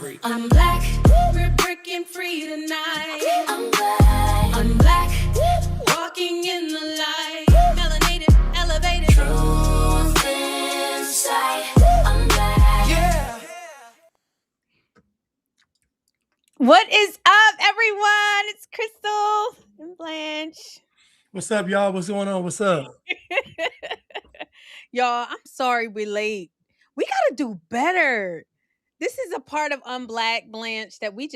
free. I'm black, we're breaking free tonight. I'm black, I'm black, walking in the light. Melanated, elevated, truth inside. I'm black. Yeah. What is up, everyone? It's Crystal and Blanche. What's up, y'all? What's going on? What's up? Y'all, I'm sorry we're late. We got to do better. This is a part of Unblack, Blanche, that we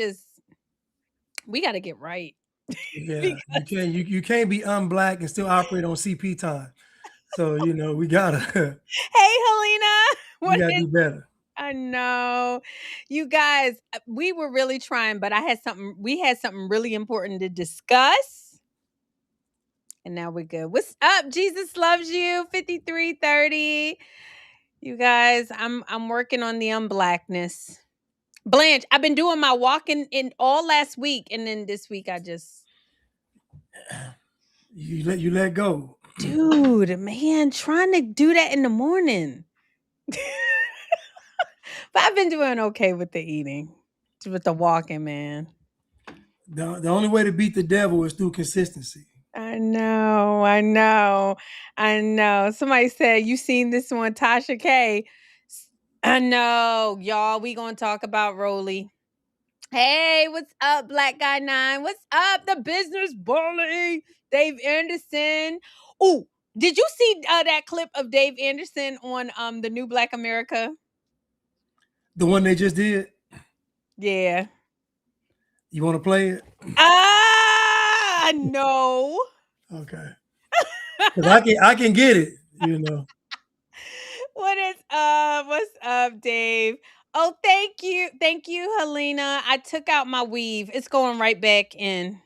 got to get right. Yeah, you can't be unblack and still operate on CP time. So we gotta Hey, Helena. we gotta do better. I know. You guys, we were really trying, but we had something really important to discuss. And now we're good. What's up? Jesus loves you. 5330. You guys, I'm working on the unblackness. Blanche, I've been doing my walking in all last week, and then this week I just you let go. Dude, man, trying to do that in the morning. But I've been doing okay with the eating, with the walking, man. The only way to beat the devil is through consistency. I know. Somebody said, you seen this one, Tasha K. I know, y'all. We gonna talk about Roly. Hey, what's up, Black Guy 9? What's up, the business bully, Dave Anderson? Oh, did you see that clip of Dave Anderson on the New Black America? The one they just did? Yeah. You want to play it? No. Okay. Because I can get it, What is up? What's up, Dave? Oh, thank you. Thank you, Helena. I took out my weave. It's going right back in.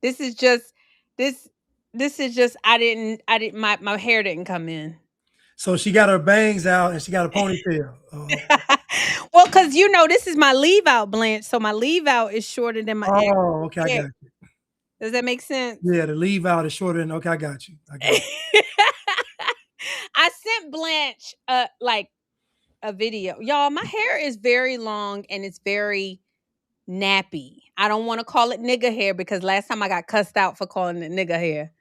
This is just my hair didn't come in. So she got her bangs out and she got a ponytail. Well, because this is my leave out, Blanche. So my leave out is shorter than my hair. Oh, okay, I got you. Does that make sense? Yeah, the leave out is shorter than okay, I got you. I sent Blanche like a video. Y'all, my hair is very long and it's very nappy. I don't want to call it nigga hair because last time I got cussed out for calling it nigga hair.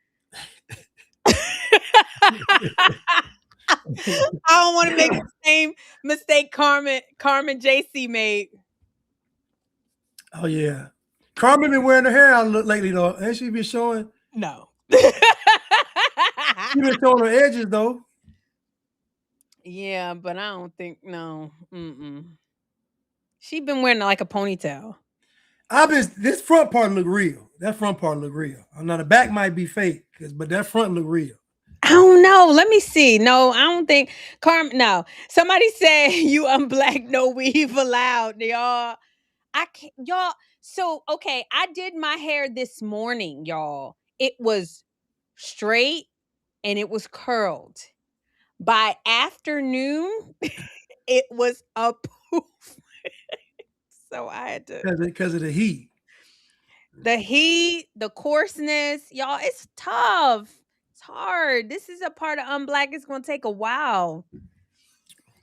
I don't want to make the same mistake Carmen JC made. Oh yeah. Carmen been wearing her hair out lately though. Ain't she been showing? No. She been showing her edges though. Yeah, but I don't think no. She been wearing like a ponytail. This front part look real. That front part look real. Now the back might be fake, but that front look real. I don't know. Let me see. No, I don't think Carmen. No, somebody said you unblack, no weave allowed, y'all. I can't, y'all. So okay, I did my hair this morning, y'all. It was straight and it was curled. By afternoon, it was a poof. So I had to because of the heat. The heat, the coarseness, y'all. It's tough. It's hard. This is a part of unblack. It's gonna take a while.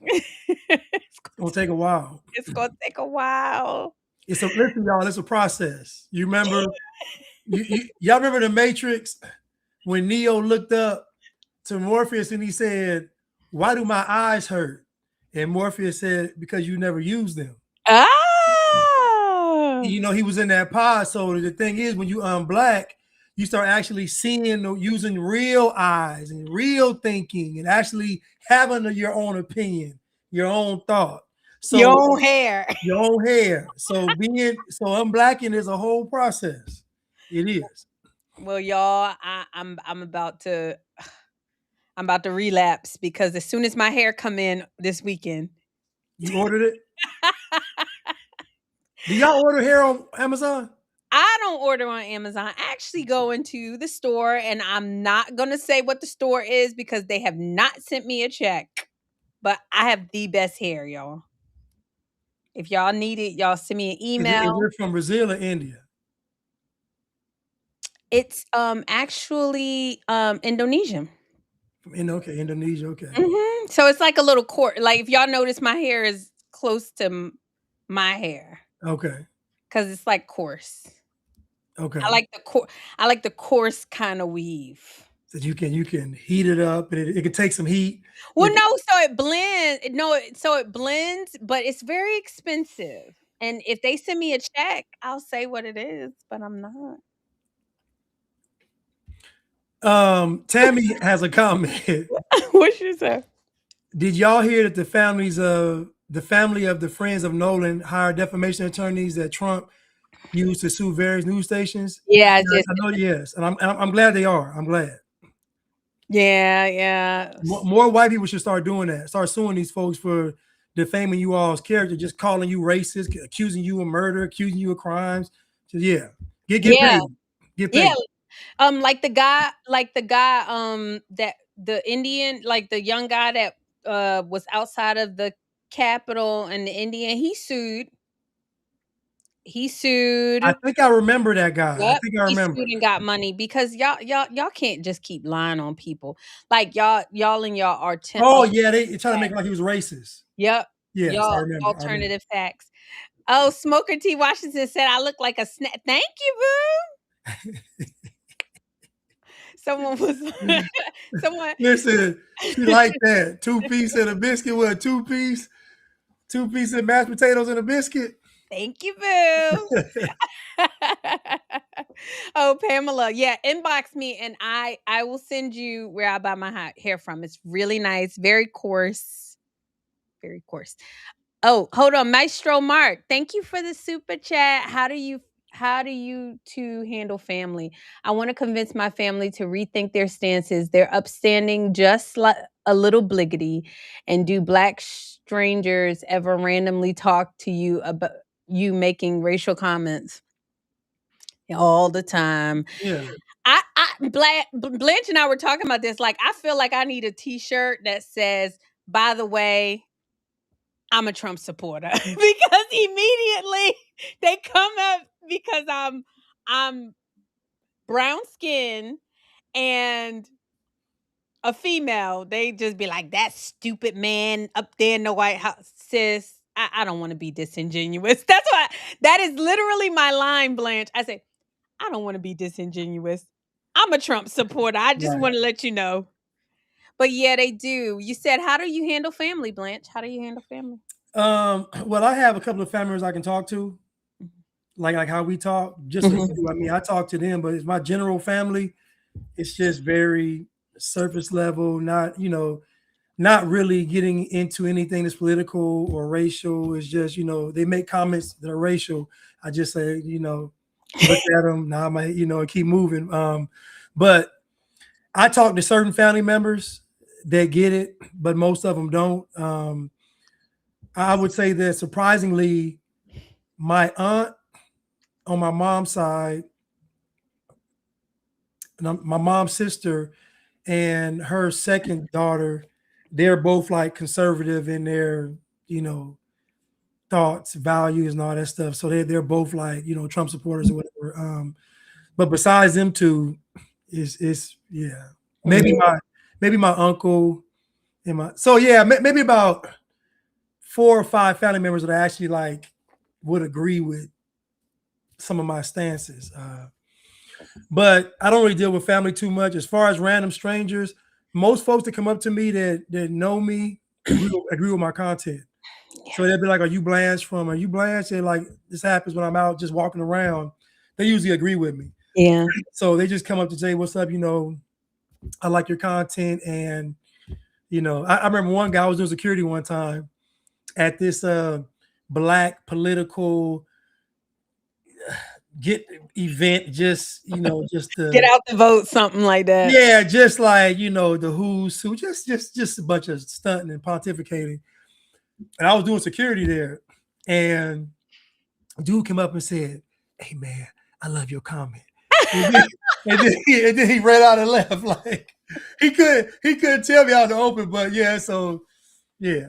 It's gonna take a while. It's gonna take a while. Listen, y'all. It's a process. You remember? Y'all remember the Matrix when Neo looked up to Morpheus and he said, "Why do my eyes hurt?" And Morpheus said, "Because you never used them." He was in that pod. So the thing is, when you unblack, you start actually seeing, using real eyes and real thinking and actually having your own opinion, your own thought. So your own hair. So unblacking is a whole process. It is. Well, y'all, I'm about to relapse because as soon as my hair come in this weekend. You ordered it? Do y'all order hair on Amazon? I don't order on Amazon. I actually go into the store, and I'm not going to say what the store is because they have not sent me a check. But I have the best hair, y'all. If y'all need it, y'all send me an email. Is it from Brazil or India? It's actually Indonesian. Okay, Indonesia, okay. Mm-hmm. So it's like a little cord. Like if y'all notice, my hair is close to my hair Okay. because it's like coarse. I Okay. like the coarse. I like the coarse kind of weave. So you can heat it up and it can take some heat. Well, no, so it blends. So it blends, but it's very expensive. And if they send me a check, I'll say what it is, but I'm not. Tammy has a comment. What she say? Did y'all hear that the family of the friends of Nolan hired defamation attorneys that Trump used to sue various news stations? Yeah, Yeah, I know, yes, and I'm glad they are. I'm glad. yeah. More white people should start doing that. Start suing these folks for defaming you all's character, just calling you racist, accusing you of murder, accusing you of crimes. So yeah, get Yeah, paid, get yeah. paid. That the Indian, like the young guy that was outside of the Capitol and the Indian, he sued. He I sued. think I remember that guy. I Yep, think I he remember. sued and got money because y'all can't just keep lying on people. Like y'all and y'all are Oh yeah, they trying to make it like he was racist. Yep. Yes, I Y'all remember. I remember. alternative facts. Oh, Smoker T. Washington said I look like a snack. Thank you, boo. Someone was someone Listen, she like that. Two piece and a biscuit. What, two piece? Two piece and mashed potatoes and a biscuit. thank you, boo. Oh, Pamela. Yeah, inbox me and I will send you where I buy my hair from. It's really nice, very coarse. Very coarse. Oh, hold on, Maestro Mark. Thank you for the super chat. How do you two handle family? I want to convince my family to rethink their stances. They're upstanding just like a little bliggity. And do black strangers ever randomly talk to you about you making racial comments? All the time. Yeah. Blanche and I were talking about this. Like, I feel like I need a T-shirt that says, "By the way, I'm a Trump supporter," because immediately they come up because I'm brown skin and a female. They just be like, "That stupid man up there in the White House." Sis, I don't want to be disingenuous. That's why that is literally my line, Blanche. I say, I don't want to be disingenuous. I'm a Trump supporter. I just Right. want to let you know. But yeah, they do. You said, how do you handle family, Blanche? How do you handle family? Well, I have a couple of family members I can talk to, like how we talk, just like Mhm. you. I mean, I talk to them, but it's my general family. It's just very surface level, not really getting into anything that's political or racial. It's just, they make comments that are racial. I just say, look at them. Now I might, keep moving. But I talk to certain family members that get it, but most of them don't. I would say that surprisingly, my aunt on my mom's side, and my mom's sister, and her second daughter, they're both like conservative in their, you know, thoughts, values, and all that stuff. So they're both like, Trump supporters or whatever. But besides them two, is yeah, maybe Mhm. my uncle and my maybe about 4 or 5 family members that I actually like would agree with some of my stances. But I don't really deal with family too much. As far as random strangers, most folks that come up to me that know me agree with my content. So they'll be like, Are you Blanche? And like this happens when I'm out just walking around. They usually agree with me. Yeah. So they just come up to say, What's up? I like your content. And I remember one guy, I was doing security one time at this black political get event, just Get the out the vote, something like that. yeah, just like the who's who, just a bunch of stunting and pontificating. And I was doing security there, and a dude came up and said, "Hey man, I love your comment." And then, and then he ran out and left. Like he couldn't tell me out in the open, but yeah, so yeah.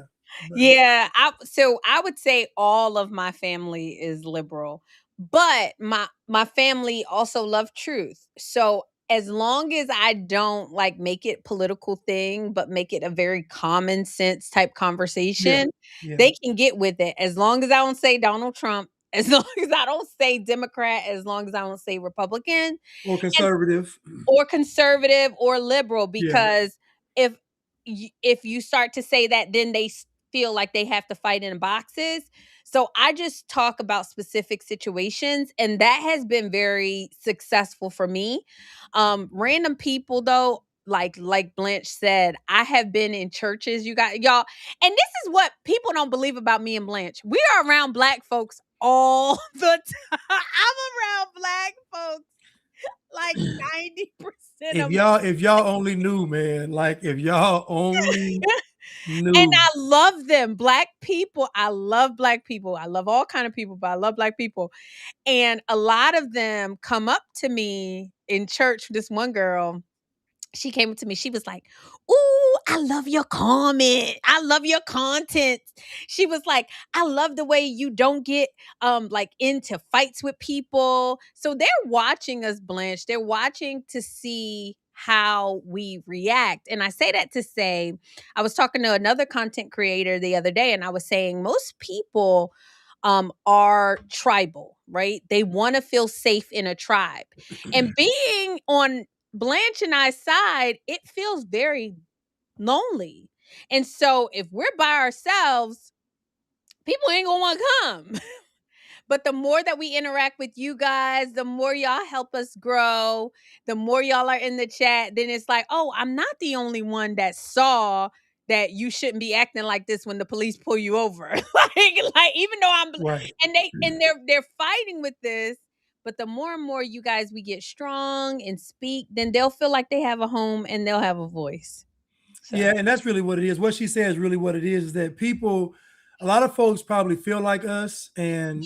But, Yeah, I would say all of my family is liberal, but my family also love truth. So as long as I don't like make it political thing, but make it a very common sense type Yeah. conversation, Yeah. they can get with it. As long as I don't say Donald Trump, as long as I don't say Democrat, as long as I don't say Republican, Or and conservative. or conservative or liberal, Yeah. because if if you start to say that, then they feel like they have to fight in boxes. So I just talk about specific situations, and that has been very successful for me. Random people though, like Blanche said, I have been in churches, you got y'all, and this is what people don't believe about me and Blanche. We are around black folks all the time. I'm around black folks like 90% If of y'all only knew, man, like if y'all only and knew. I love them. Black people, I love black people. I love all kind of people, but I love black people. And a lot of them come up to me in church. This one girl, she came up to me. She was like, "Ooh, I love your comment. I love your content." She was like, "I love the way you don't get like into fights with people." So they're watching us, Blanche. They're watching to see how we react. And I say that to say, I was talking to another content creator the other day, and I was saying most people are tribal, right? They want to feel safe in a tribe. And being on Blanche and I's side, it feels very lonely. And so if we're by ourselves, people ain't gonna want to come. But the more that we interact with you guys, the more y'all help us grow, the more y'all are in the chat, then it's like, oh, I'm not the only one that saw that you shouldn't be acting like this when the police pull you over. Like even though Right. and they're fighting with this, but the more and more you guys we get strong and speak, then they'll feel like they have a home and they'll have a voice. So Yeah, and that's really what it is. What she says really what it is that people, a lot of folks probably feel like us and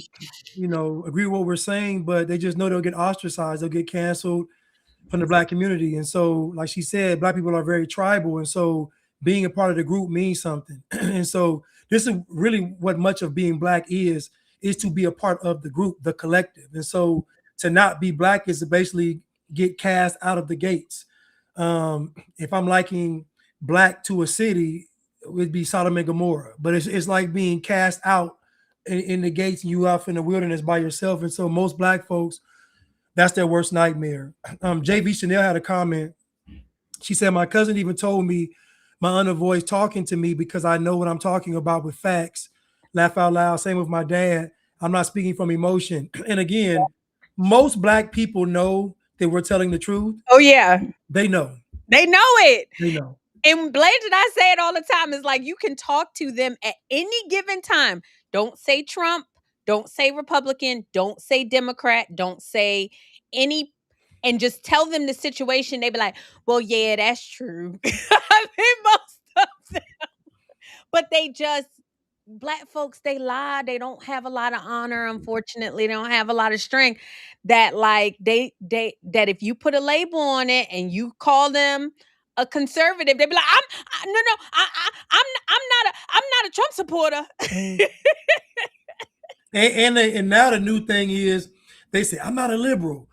agree with what we're saying, but they just know they'll get ostracized, they'll get canceled from the black community. And so, like she said, black people are very tribal, and so being a part of the group means something. And so this is really what much of being black is to be a part of the group, the collective. And so to not be black is to basically get cast out of the gates. If I'm liking black to a city, it would be Sodom and Gomorrah. But it's like being cast out in the gates and you off in the wilderness by yourself. And so most black folks, that's their worst nightmare. JV Chanel had a comment. She said, my cousin even told me my inner voice talking to me because I know what I'm talking about with facts. Laugh out loud. Same with my dad. I'm not speaking from emotion. And again, most black people know that we're telling the truth. oh yeah, They know. they know it. They know. And Blanche and I say it all the time. It's like you can talk to them at any given time. Don't say Trump. Don't say Republican. Don't say Democrat. Don't say any, and just tell them the situation. They be like, "Well, yeah, that's true." I mean, most of them, but they just black folks. They lie. They don't have a lot of honor. Unfortunately, they don't have a lot of strength. That like they that if you put a label on it and you call them a conservative, they'd be like, no, no, I'm not a Trump supporter." And now the new thing is they say, I'm not a liberal.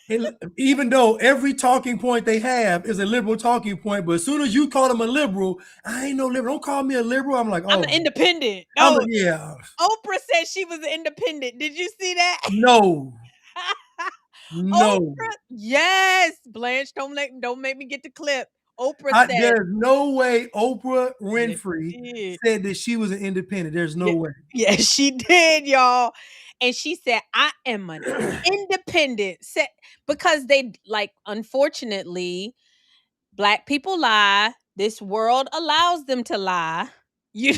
And even though every talking point they have is a liberal talking point, but as soon as you call them a liberal, I ain't no liberal. Don't call me a liberal. I'm like, I'm oh, an independent. I'm a, No, yeah, Oprah said she was an independent. Did you see that? no, no. Oprah, yes. Blanche, don't make me get the clip. Oprah said, There's no way Oprah yes, Winfrey she did. said that she was an independent. There's no Yeah, way. yes, she did, y'all. And she said, I am an independent. Said because they like, unfortunately, black people lie. This world allows them to lie. You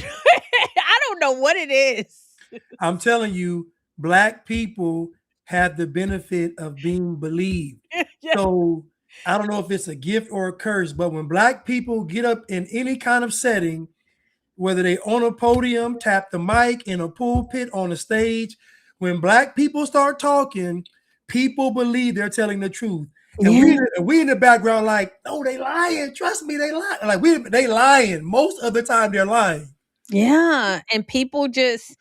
I don't know what it is. I'm telling you, black people have the benefit of being believed. Yeah. So I don't know if it's a gift or a curse, but when black people get up in any kind of setting, whether they on a podium, tap the mic, in a pulpit, on a stage, when black people start talking, people believe they're telling the truth. And Yeah. we in the background like, no, they lying. Trust me, they lying. Like they lying. Most of the time they're lying. Yeah. And people just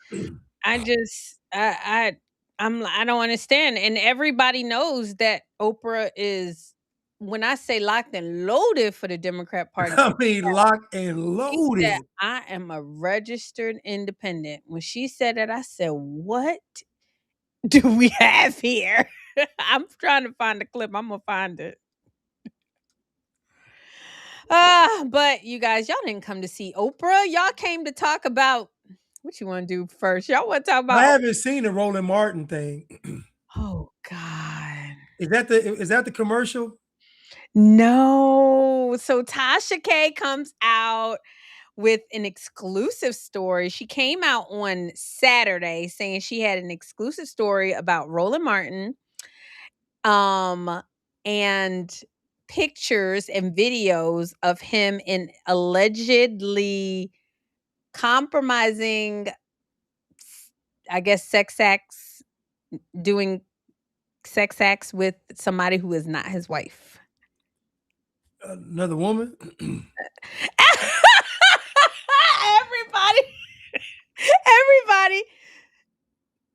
I just I don't understand. And everybody knows that Oprah is when I say locked and loaded for the Democrat Party, I mean, locked and she said, loaded. I am a registered independent. When she said that, I said, what do we have here? I'm trying to find the clip. I'm gonna find it. But you guys, y'all didn't come to see Oprah. Y'all came to talk about what you want to do first. Y'all want to talk I about haven't seen the Roland Martin thing. oh God. Is that the commercial? No. So Tasha K comes out with an exclusive story. She came out on Saturday saying she had an exclusive story about Roland Martin. And pictures and videos of him in allegedly compromising, I guess, sex acts, doing sex acts with somebody who is not his wife. Another woman? everybody, everybody,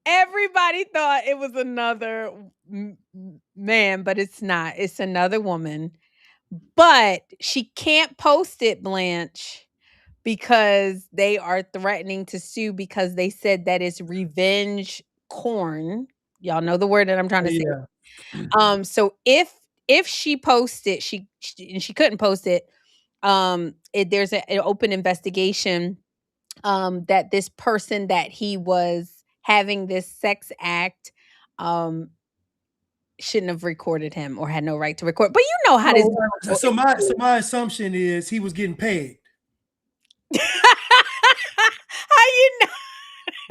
everybody thought it was another man, but it's not. It's another woman. But she can't post it, Blanche, because they are threatening to sue because they said that it's revenge porn. Y'all know the word that I'm trying to say. Yeah. So if she posts it, she and she couldn't post it. There's an open investigation. That this person that he was having this sex act, shouldn't have recorded him or had no right to record. But you know how this goes. So my assumption is he was getting paid. How you know?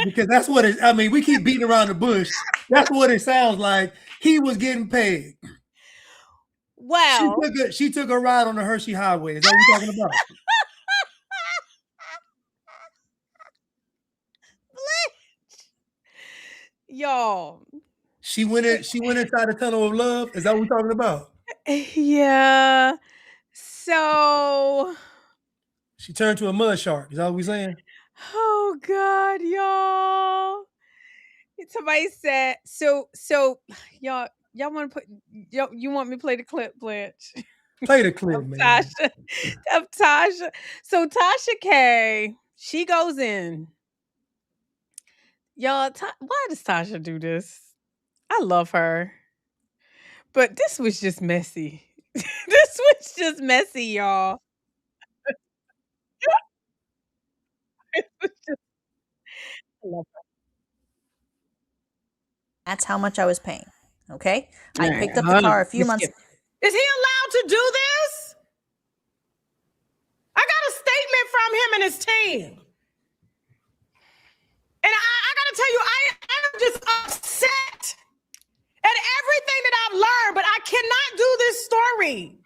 Because that's what it. I mean, we keep beating around the bush. That's what it sounds like. He was getting paid. Well, she took a ride on the Hershey Highway. Is that what we're talking about? y'all. She went inside the tunnel of love. Is that what we're talking about? Yeah. So, She turned to a mud shark. Is that what we're saying? oh God, y'all. Somebody said so. Y'all want to put you want me to play the clip, Blanche? Play the clip, man. Of Tasha. So Tasha K, she goes in. Y'all, why does Tasha do this? I love her. But this was just messy. This was just messy, y'all. It was just, I love her. That's how much I was paying. Okay. I All right, picked up the hold car on. a few months. Is he allowed to do this? I got a statement from him and his team. And I got to tell you, I'm just upset at everything that I've learned, but I cannot do this story.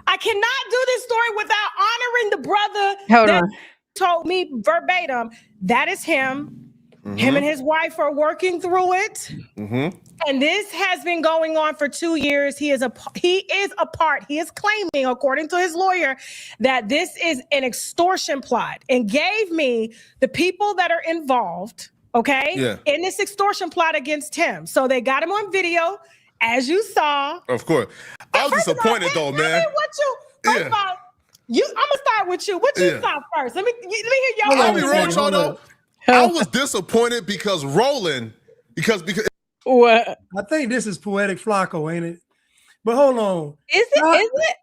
I cannot do this story without honoring the brother Hold that on. told me verbatim, that is him. Mm-hmm. Him and his wife are working through it. Mm-hmm. And this has been going on for 2 years. He is a part. He is claiming, according to his lawyer, that this is an extortion plot and gave me the people that are involved, Yeah. in this extortion plot against him. So they got him on video, as you saw. Of course. I was First of all, disappointed though, man. First of all, I'm gonna start with you. What you saw first? Let me hear your Hold on, I'll be hold real on, with y'all hold though. on. I was disappointed because Roland, because What I think this is Poetic Flacco, ain't it? But hold on. is it? Is it?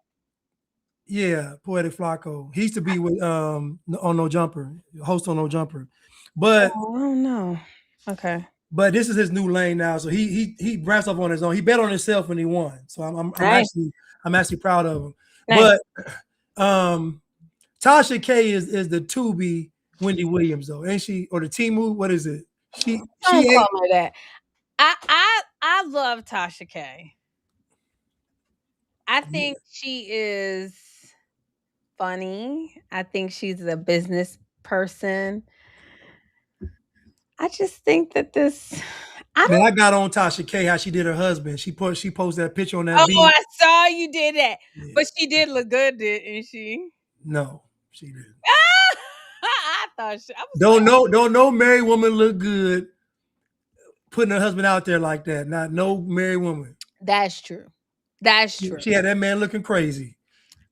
Yeah, Poetic Flacco. He used to be with on No Jumper, host on No Jumper. But Oh, I don't know. Okay. but this is his new lane now. So he branched off on his own. He bet on himself and he won. So I'm Nice. actually proud of him. Nice. But Tasha K is the Tubi Wendy Williams though, ain't she? Or the Timu? What is it? She Don't ain't call her that. I love Tasha K. I think she is funny. I think she's a business person. I just think that this I got on Tasha K how she did her husband. She posted that picture on that beat. I saw you did that. Yeah. But she did look good, didn't she? No, she didn't. I thought she I was Don't no married woman look good putting her husband out there like that. Not no married woman. That's true. That's true. She had that man looking crazy,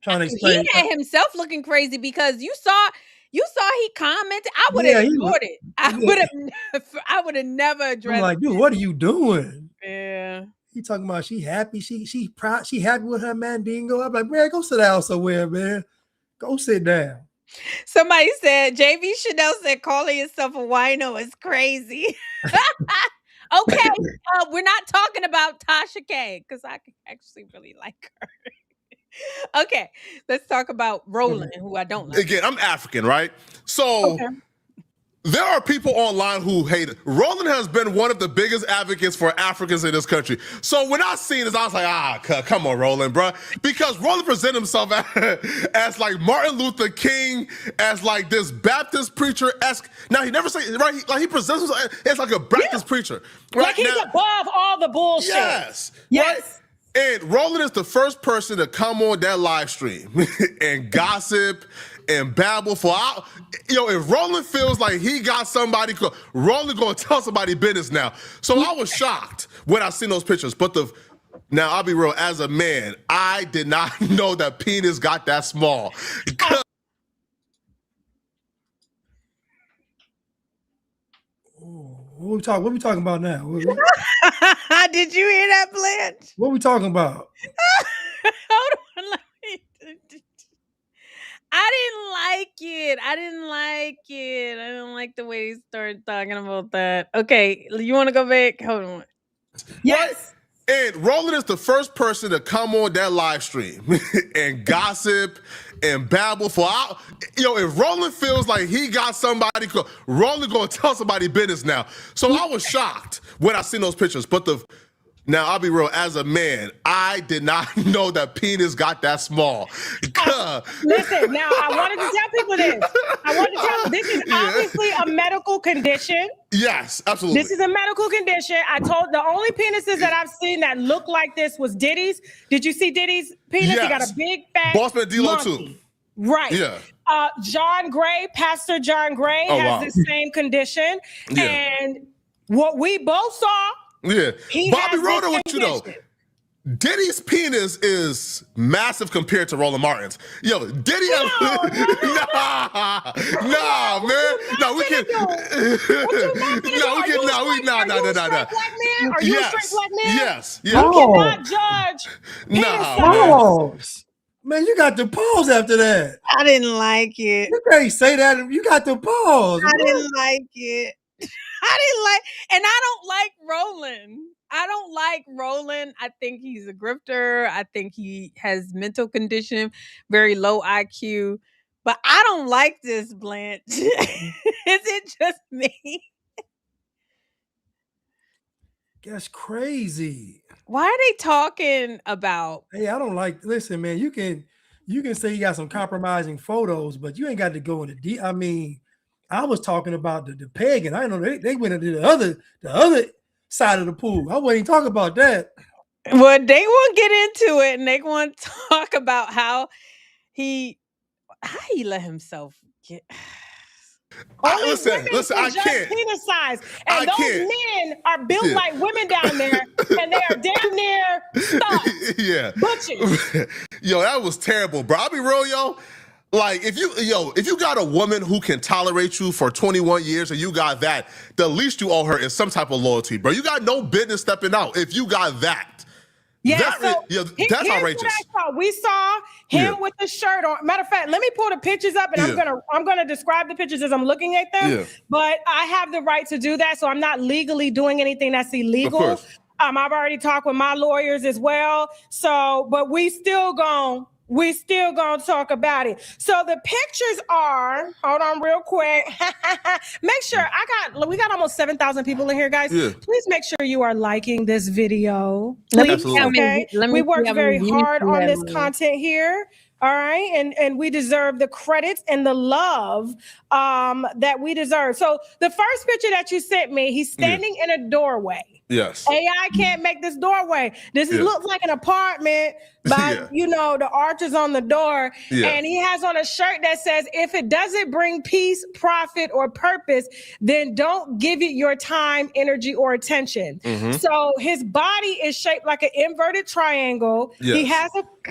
trying to He explain. had himself looking crazy because you saw he commented. I would Yeah, have he was- ignored it. I would have never I'm addressed like, dude, what are you doing? it. Yeah. He talking about she happy, she proud, she happy with her mandingo. I'm like, man, go sit down somewhere, man. Go sit down. Somebody said, JV Chanel said, calling yourself a wino is crazy. Okay, we're not talking about Tasha K because I actually really like her. Okay, let's talk about Roland, who I don't like. Again, I'm African, right? So there are people online who hate it. Roland has been one of the biggest advocates for Africans in this country. So when I seen this, I was like, come on, Roland, bro. Because Roland presented himself as like Martin Luther King, as like this Baptist preacher-esque. Now, he never say, right? He presents himself as like a Baptist preacher. Right? Like he's above all the bullshit. Yes. Yes. Right? And Roland is the first person to come on that live stream and gossip and babble for if Roland feels like he got somebody, Roland gonna tell somebody business now. So I was shocked when I seen those pictures. But now I'll be real, as a man, I did not know that penis got that small. What we talking about now? Did you hear that, Blanche? What we talking about? Hold on, let me. I didn't like the way he started talking about that. Okay, you want to go back? Hold on. Yes. And Roland is the first person to come on that live stream and gossip and babble for if Roland feels like he got somebody, Roland gonna tell somebody business now. So I was shocked when I seen those pictures. But now I'll be real, as a man, I did not know that penis got that small. Listen, now I wanted to tell people this. This is obviously a medical condition. Yes, absolutely. This is a medical condition. The only penises that I've seen that look like this was Diddy's. Did you see Diddy's penis? Yes. He got a big fat Bossman D-Lo monkey. too. Right. Yeah. John Gray, Pastor John Gray has this same condition. Yeah. And what we both saw, yeah. he Bobby has Roder this with you though. condition. Diddy's penis is massive compared to Roland Martin's. Yo, Diddy, nah, man, no, we can, no, we nah. Are you a straight black man? Yes. You cannot judge. Pause. Man, you got the pause after that. I didn't like it. You can't say that. You got the pause. I didn't like it. And I don't like Roland. I think he's a grifter. I think he has mental condition, very low IQ. But I don't like this, Blanche. Is it just me? That's crazy. Why are they talking about? Hey, I don't like. Listen, man, you can say you got some compromising photos, but you ain't got to go into deep. I mean, I was talking about the pagan. I know they went into the other side of the pool. I wasn't even talking about that. Well, they won't get into it, and they want to talk about how he let himself get. Listen, I can't. Penis size, and those men are built like women down there, and they are damn near studs. Yeah, butches. Yo, that was terrible, bro. I'll be real, yo. Like, if you got a woman who can tolerate you for 21 years and you got that, the least you owe her is some type of loyalty, bro. You got no business stepping out if you got that. Yeah, that's outrageous. What I saw. We saw him with the shirt on. Matter of fact, let me pull the pictures up, and I'm gonna describe the pictures as I'm looking at them. Yeah. But I have the right to do that, so I'm not legally doing anything that's illegal. I've already talked with my lawyers as well. So, but we still gonna talk about it. So the pictures are, hold on real quick. Make sure we got almost 7,000 people in here, guys. Yeah. Please make sure you are liking this video. Please, okay? We worked very hard on this content here. All right. And we deserve the credits and the love that we deserve. So the first picture that you sent me, he's standing in a doorway. Yes. AI can't make this doorway. Looks like an apartment by, the arches on the door. Yeah. And he has on a shirt that says, if it doesn't bring peace, profit, or purpose, then don't give it your time, energy, or attention. Mm-hmm. So his body is shaped like an inverted triangle. Yes.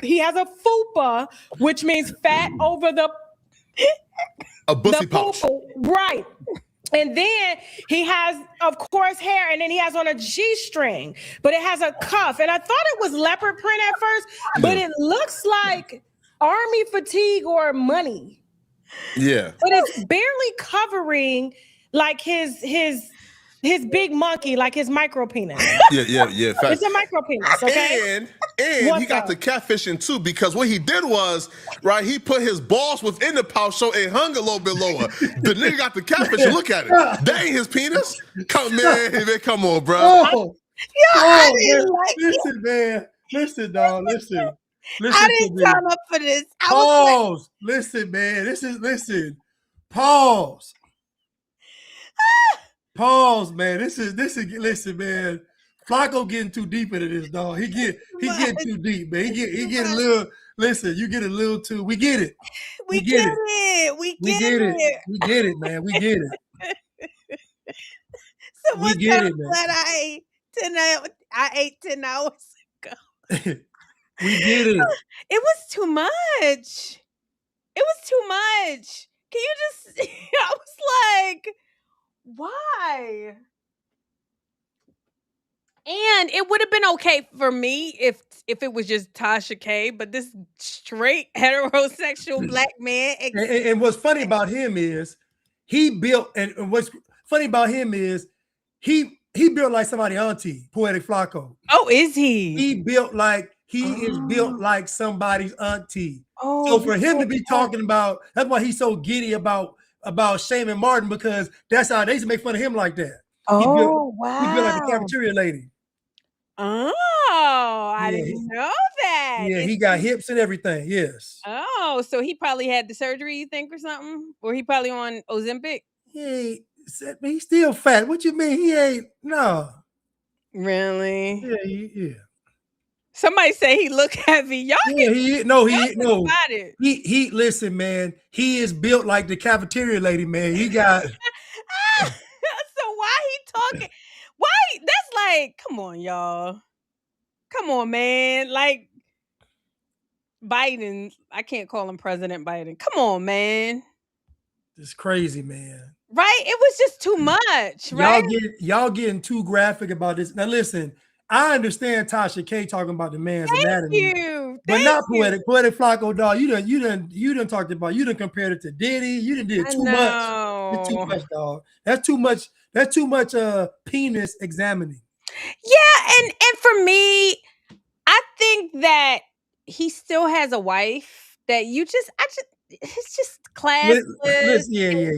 He has a fupa, which means fat over a bussy pouch. Right. And then he has, of course, hair, and then he has on a G-string, but it has a cuff. And I thought it was leopard print at first, but it looks like army fatigue or money. Yeah. But it's barely covering like his big monkey, like his micro penis. Yeah. It's a micro penis, okay? And he got the catfishing too, because what he did was, right, he put his balls within the pouch so it hung a little bit lower. The nigga got the catfishing. Look at it. That ain't his penis. Come on, bro. Listen, man. Listen, dog. Listen. I didn't sign up for this. Pause. Listen, man. Listen. Pause. Pause, man. This is listen, man. Flacco getting too deep into this, dog. He getting too deep, man. He get a little. Listen, you get a little too. We get it. We get it. We get it. We get it, man. We get it. Someone told me that I ate 10 hours ago. We get it. It was too much. Can you just? I was like, why? And it would have been okay for me if it was just Tasha K, but this straight heterosexual black man. And what's funny about him is he built, and what's funny about him is he built like somebody auntie, Poetic Flacco. Oh, is he? He is built like somebody's auntie. Oh, so for him to be talking about, that's why he's so giddy about shaming Martin, because that's how they used to make fun of him like that. Wow. He built like a cafeteria lady. Oh, I didn't know that. Yeah, he got hips and everything. Yes. Oh, so he probably had the surgery, you think, or something? Or he probably on Ozempic? He's still fat. What you mean? He ain't, no. Really? Yeah. Somebody say he look heavy. Y'all he listen, man. He is built like the cafeteria lady, man. He got So why he talking? Why? That's like, come on, y'all. Come on, man. Like Biden, I can't call him President Biden. Come on, man. It's crazy, man. Right? It was just too much, right? Y'all getting too graphic about this. Now listen, I understand Tasha K talking about the man's anatomy. But not Poetic Flacco, dog. You done talked about, you done compared it to Diddy. You done did too much. It's too much, dog. That's too much penis examining. Yeah, and for me, I think that he still has a wife that it's just classless. Yeah.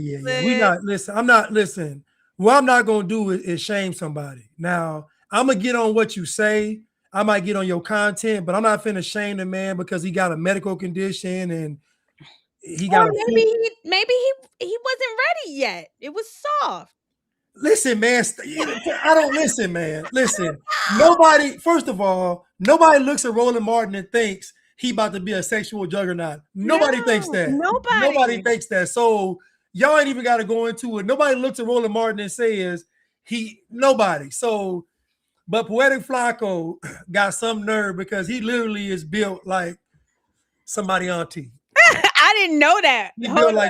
What I'm not gonna do is shame somebody. Now, I'm gonna get on what you say. I might get on your content, but I'm not finna shame the man because he got a medical condition and he got. Maybe he wasn't ready yet. It was soft. Listen, man. I don't listen, man. Listen. Nobody. First of all, nobody looks at Roland Martin and thinks he about to be a sexual juggernaut. Nobody thinks that. Nobody thinks that. So y'all ain't even got to go into it. Nobody looks at Roland Martin and says nobody. So. But Poetic Flacco got some nerve because he literally is built like somebody auntie. I didn't know that.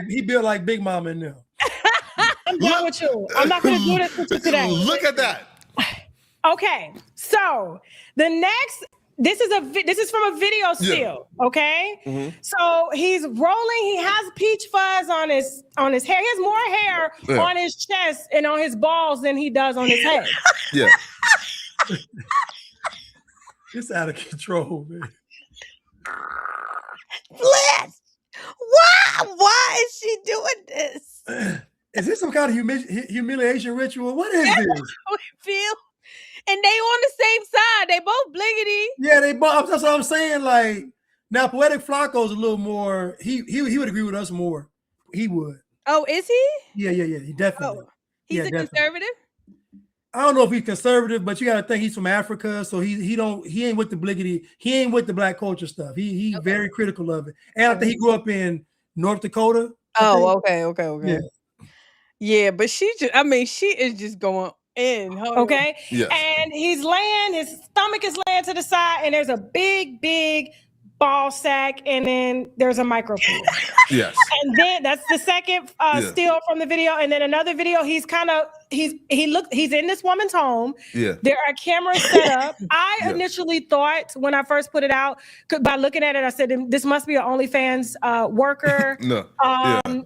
He built like Big Mama in them. I'm done with you. I'm not going to do this with you today. Look at that. Okay, so the next. This is from a video still, okay? Mm-hmm. So he's rolling. He has peach fuzz on his hair. He has more hair on his chest and on his balls than he does on his head. Yeah. It's out of control, man. Bliss, why is she doing this? Is this some kind of humiliation ritual? What is this? How we feel. And they on the same side. They both bliggity. Yeah, they both. That's what I'm saying. Like now, Poetic Flacco's a little more. He would agree with us more. He would. Oh, is he? Yeah. He definitely. He's a conservative. I don't know if he's conservative, but you got to think he's from Africa, so he ain't with the bliggity, he ain't with the black culture stuff. He very critical of it, and I think he grew up in North Dakota. Oh, okay. Yeah. Yeah, but she is just going in. Hold on. Okay. Yes. And his stomach is laying to the side, and there's a big ball sack, and then there's a micro penis. Yes. And then that's the second still from the video. And then another video, he's in this woman's home. Yeah. There are cameras set up. I initially thought when I first put it out, by looking at it, I said, this must be an OnlyFans worker. No.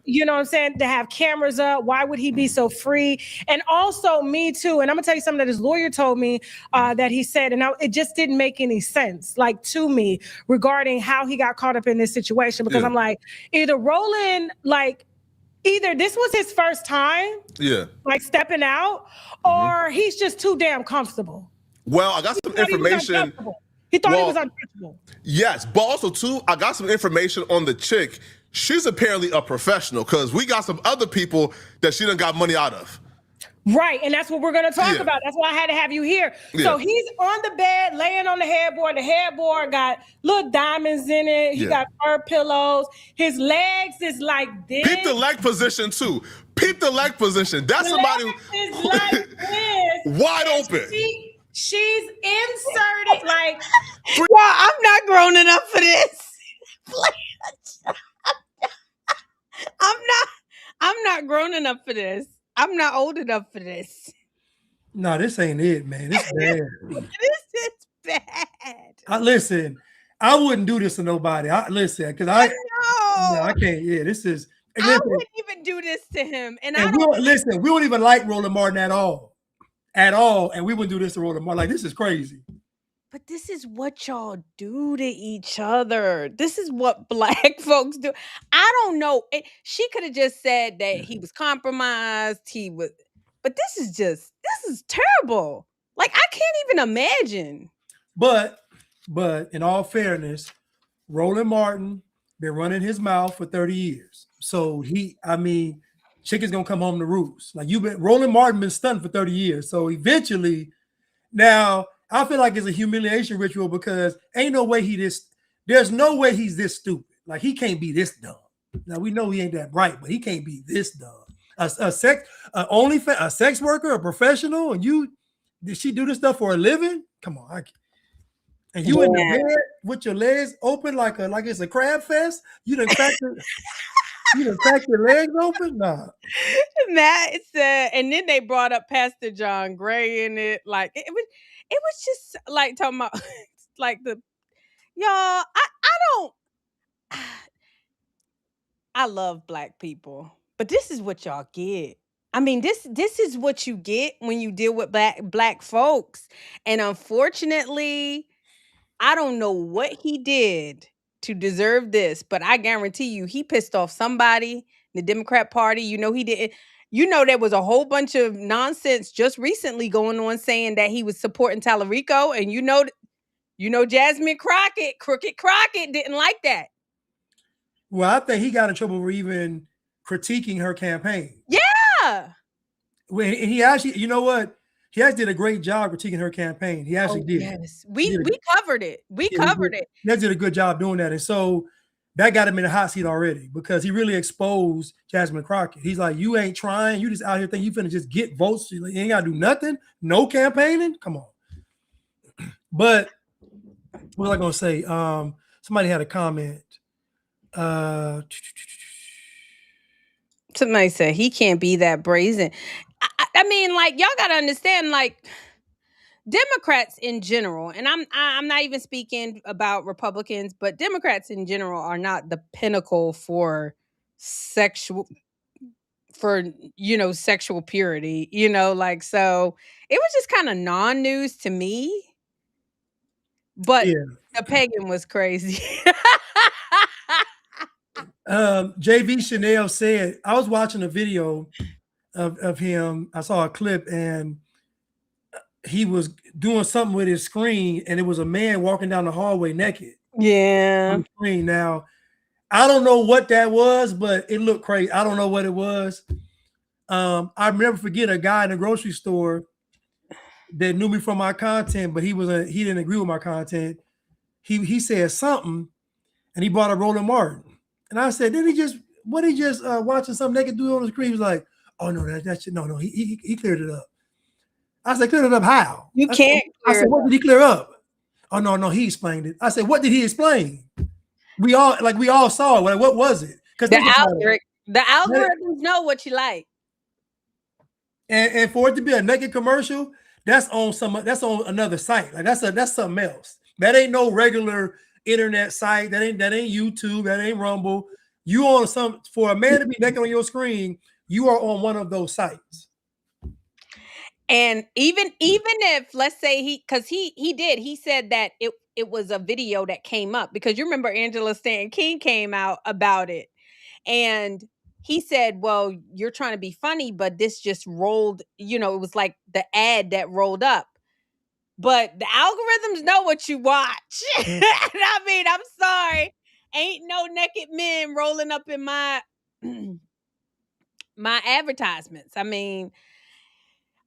You know what I'm saying? To have cameras up. Why would he be so free? And also me too. And I'm gonna tell you something that his lawyer told me that he said, and it just didn't make any sense, like to me, regarding how he got caught up in this situation. Because I'm like, either Roland, either this was his first time, like stepping out, or he's just too damn comfortable. Well, I got some information. He thought he was untouchable. Yes, but also too, I got some information on the chick. She's apparently a professional because we got some other people that she done got money out of. Right, and that's what we're going to talk about. That's why I had to have you here. So he's on the bed, laying on the headboard. The headboard got little diamonds in it. He got fur pillows. His legs is like this. Peep the leg position too. Peep the leg position. That's somebody is like this. Wide open. She's inserted like. Well, I'm not grown enough for this. I'm not grown enough for this. I'm not old enough for this. No, this ain't it, man. This bad. This is bad. Listen, I wouldn't do this to nobody. Because I can't. Yeah, this is. I wouldn't even do this to him. And I don't we don't even like Roland Martin at all. And we wouldn't do this to Roland Martin. Like, this is crazy. But this is what y'all do to each other. This is what black folks do. I don't know. She could have just said that he was compromised. But this is terrible. Like, I can't even imagine. But in all fairness, Roland Martin been running his mouth for 30 years. So chicken's gonna come home to roost. Like, Roland Martin been stunned for 30 years. So eventually, now I feel like it's a humiliation ritual because ain't no way there's no way he's this stupid. Like, he can't be this dumb. Now, we know he ain't that bright, but he can't be this dumb. A sex worker, a professional, and did she do this stuff for a living? Come on. And you in the bed with your legs open like it's a crab fest? You done crack your legs open? Nah. Matt said, and then they brought up Pastor John Gray in it. Like, it was just like talking about like I love black people, but this is what y'all get. I mean, this is what you get when you deal with black folks. And unfortunately, I don't know what he did to deserve this, but I guarantee you he pissed off somebody in the Democrat Party. You know he didn't. You know, there was a whole bunch of nonsense just recently going on saying that he was supporting Tallarico. And you know, Jasmine Crockett, Crooked Crockett didn't like that. Well, I think he got in trouble for even critiquing her campaign. Yeah. Well, and he actually, you know what? He actually did a great job critiquing her campaign. He actually did. Yes. We covered it. We covered it. He did a good job doing that. And so that got him in the hot seat already because he really exposed Jasmine Crockett. He's like, you ain't trying. You just out here thinking you finna just get votes. You ain't got to do nothing. No campaigning. Come on. But what was I going to say? Somebody had a comment. Somebody said he can't be that brazen. I mean, like, y'all got to understand, like, Democrats in general, and I'm not even speaking about Republicans, but Democrats in general are not the pinnacle for sexual purity, like, so it was just kind of non-news to me. But the pagan was crazy. JV Chanel said, I was watching a video of him. I saw a clip and he was doing something with his screen and it was a man walking down the hallway naked. Yeah. On the screen. Now, I don't know what that was, but it looked crazy. I don't know what it was. I never forget a guy in a grocery store that knew me from my content, but he didn't agree with my content. He said something, and he brought up Roland Martin, and I said, did he just watching some naked dude on the screen? He was like, oh no, that's no. He cleared it up. I said, cleared it up how? You can't. I said, what did he clear up? Oh no, he explained it. I said, what did he explain? We all saw it. What was it? Because the algorithms know what you like. And for it to be a naked commercial, that's on another site. Like that's something else. That ain't no regular internet site. That ain't YouTube. That ain't Rumble. You on for a man to be naked on your screen, you are on one of those sites. And even if, let's say he said that it was a video that came up, because you remember Angela Stanton King came out about it, and he said, well, you're trying to be funny, but this just rolled, it was like the ad that rolled up. But the algorithms know what you watch. I mean, I'm sorry. Ain't no naked men rolling up in my my advertisements. I mean,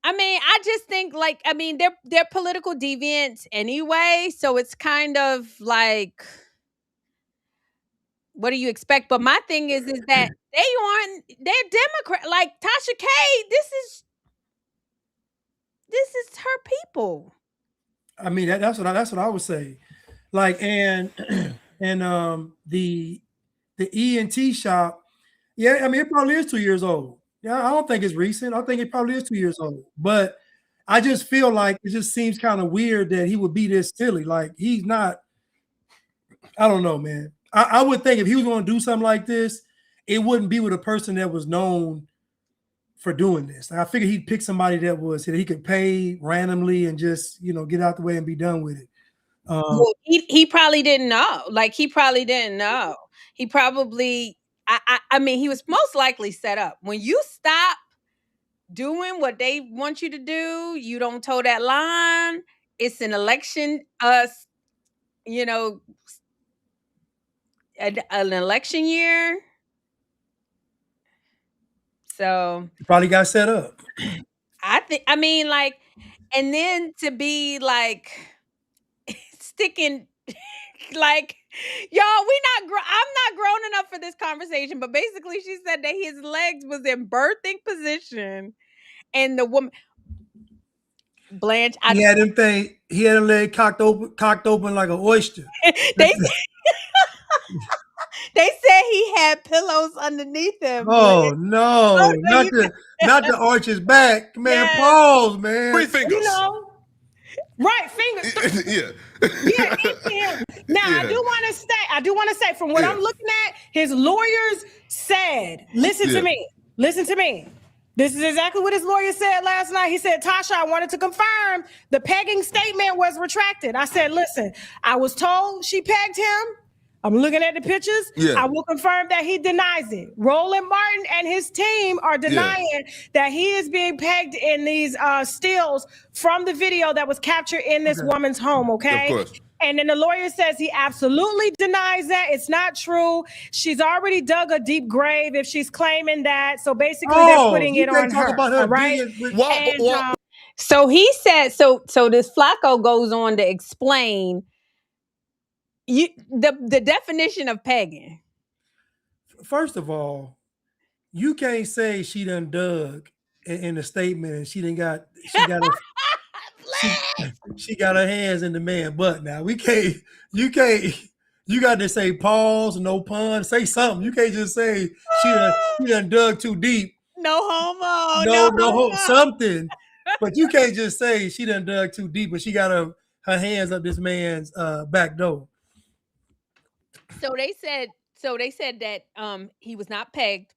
I just think they're political deviants anyway, so it's kind of like, what do you expect? But my thing is that they're Democrat. Like Tasha K, this is her people. I mean, that's what I would say. Like, and the ENT shop, yeah, I mean, it probably is 2 years old. Yeah, I don't think it's recent. I think it probably is 2 years old. But I just feel like it just seems kind of weird that he would be this silly. Like, he's not. I don't know, man. I would think if he was going to do something like this, it wouldn't be with a person that was known for doing this. I figured he'd pick somebody that he could pay randomly and just get out the way and be done with it. Well, he probably didn't know. Like, he probably didn't know. He probably. I mean, he was most likely set up. When you stop doing what they want you to do, you don't toe that line. It's an election. An election year. So he probably got set up. And then to be like sticking, like, y'all, I'm not grown enough for this conversation, but basically she said that his legs was in birthing position, and the woman, Blanche, he had a leg cocked open like an oyster. They said he had pillows underneath him. Oh no, not the arch his back, man. Yes. Pause, man. 3 fingers. Right, fingers. Yeah. Yeah. Now yeah. I do want to say from what I'm looking at, his lawyers said, listen to me. This is exactly what his lawyer said last night. He said, Tasha, I wanted to confirm the pegging statement was retracted. I said, listen, I was told she pegged him. I'm looking at the pictures. Yeah. I will confirm that he denies it. Roland Martin and his team are denying that he is being pegged in these stills from the video that was captured in this woman's home, okay? Of course. And then the lawyer says he absolutely denies that. It's not true. She's already dug a deep grave if she's claiming that. So basically they're putting it on her, right? So he said, so this Flacco goes on to explain the definition of pegging. First of all, you can't say she done dug in the statement and she got her hands in the man butt. Now you got to say pause, no pun, say something. You can't just say she done dug too deep. No homo. No something. But you can't just say she done dug too deep, but she got her hands up this man's back door. So they said that he was not pegged.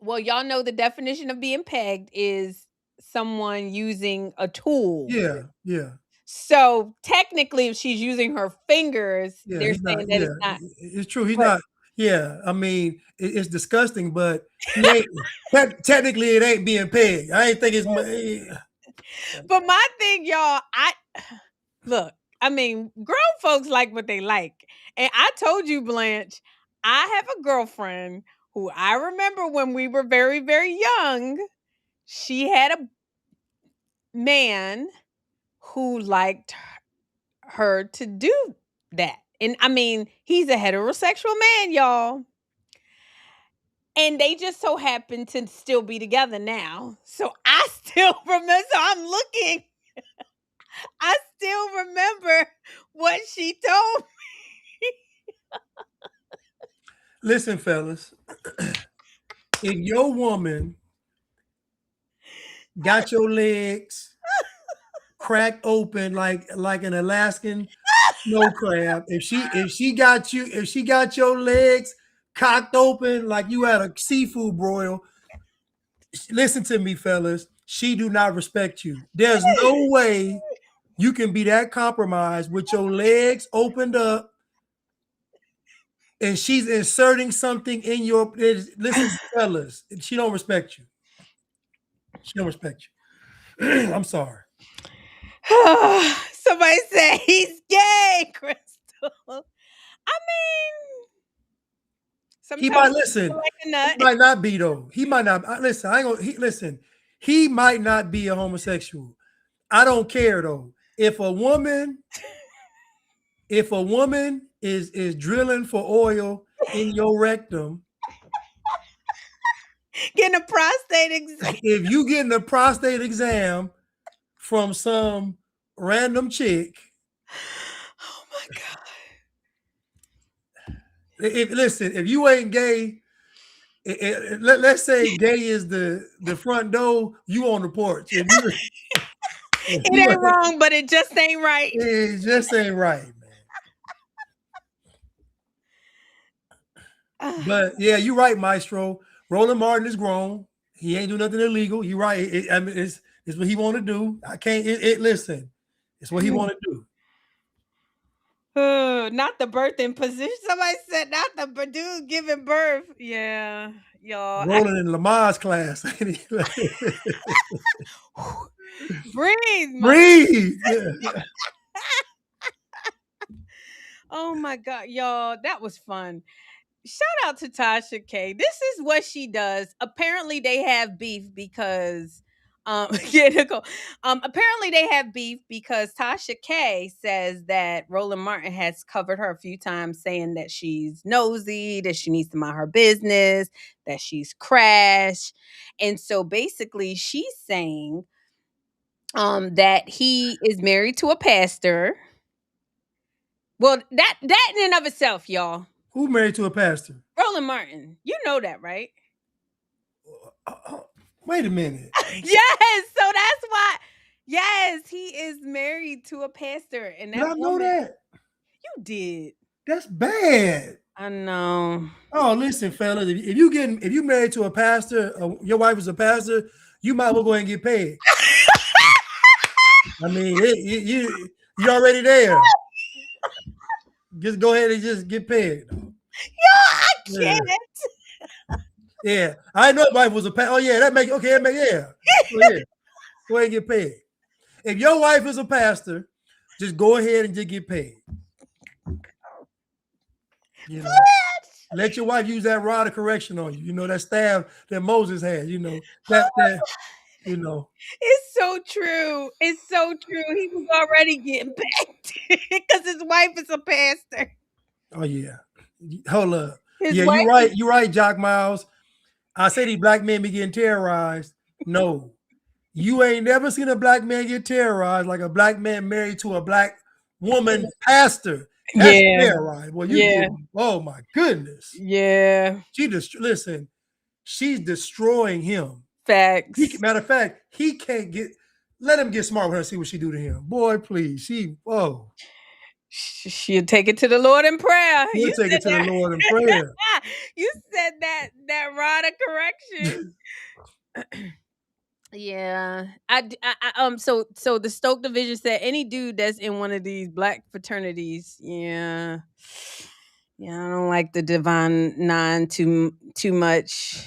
Well, y'all know the definition of being pegged is someone using a tool. Yeah. So technically, if she's using her fingers, they're saying that it's not. It's true. He's not. Yeah, I mean, it's disgusting, but technically it ain't being pegged. I ain't think it's. But my thing, y'all, I mean, grown folks like what they like. And I told you, Blanche, I have a girlfriend who I remember when we were very, very young. She had a man who liked her to do that. And I mean, he's a heterosexual man, y'all. And they just so happen to still be together now. So I still remember. So I'm looking. I still remember what she told me. Listen, fellas, if your woman got your legs cracked open like an Alaskan snow crab, if she got your legs cocked open like you had a seafood broil, listen to me, fellas, she do not respect you. There's no way you can be that compromised with your legs opened up and she's inserting something in your. Listen, fellas, she don't respect you. She don't respect you. I'm sorry. Somebody said he's gay, Crystal. I mean, sometimes He might listen. like a nut. He might not be though. He might not. Listen, I ain't gonna. Listen. He might not be a homosexual. I don't care though. If a woman is drilling for oil in your rectum, Getting a prostate exam. if you getting a prostate exam from some random chick, Oh my God. if you ain't gay, let's say gay is the front door, you on the porch. It ain't wrong, but it just ain't right. It just ain't right, man. But yeah, you're right, Maestro. Roland Martin is grown. He ain't do nothing illegal. You're right. I mean, it's what he want to do. I can't. Listen, it's what he want to do. Not the birthing position. Somebody said not the dude giving birth. Yeah, y'all. Roland in Lamar's class. Breathe. Breathe. Yeah. Oh my God, y'all. That was fun. Shout out to Tasha K. This is what she does. Apparently, they have beef because yeah, Nicole. Apparently they have beef because Tasha K says that Roland Martin has covered her a few times saying that she's nosy, that she needs to mind her business, that she's crash. And so basically she's saying that he is married to a pastor. Well, that in and of itself, y'all. Who married to a pastor? Roland Martin. You know that, right? Wait a minute. Yes, so that's why. Yes, he is married to a pastor, and Did I know that? You did. That's bad. I know. Oh, listen, fellas, if you married to a pastor, your wife is a pastor, you might as well go ahead and get paid. I mean, you already there. Just go ahead and just get paid. Yo, I can't. Yeah, I know my wife was a pastor. Oh yeah, yeah. Oh, yeah. Go ahead and get paid. If your wife is a pastor, just go ahead and just get paid. You know, let your wife use that rod of correction on you. You know, that staff that Moses had. You know that. You know, it's so true. It's so true. He was already getting paid because his wife is a pastor. Oh yeah, hold up. His yeah, wife you're right, Jock Miles. I say these black men be getting terrorized. No, you ain't never seen a black man get terrorized like a black man married to a black woman pastor. That's terrorized. Well, oh my goodness. Yeah. Listen, she's destroying him. Facts. Matter of fact, he can't let him get smart with her and see what she do to him. Boy, please. She'll take it to the Lord in prayer. She'll take it to the Lord in prayer. You said that rod of correction. Yeah. So the Stoke division said any dude that's in one of these black fraternities, yeah, I don't like the Divine Nine too much.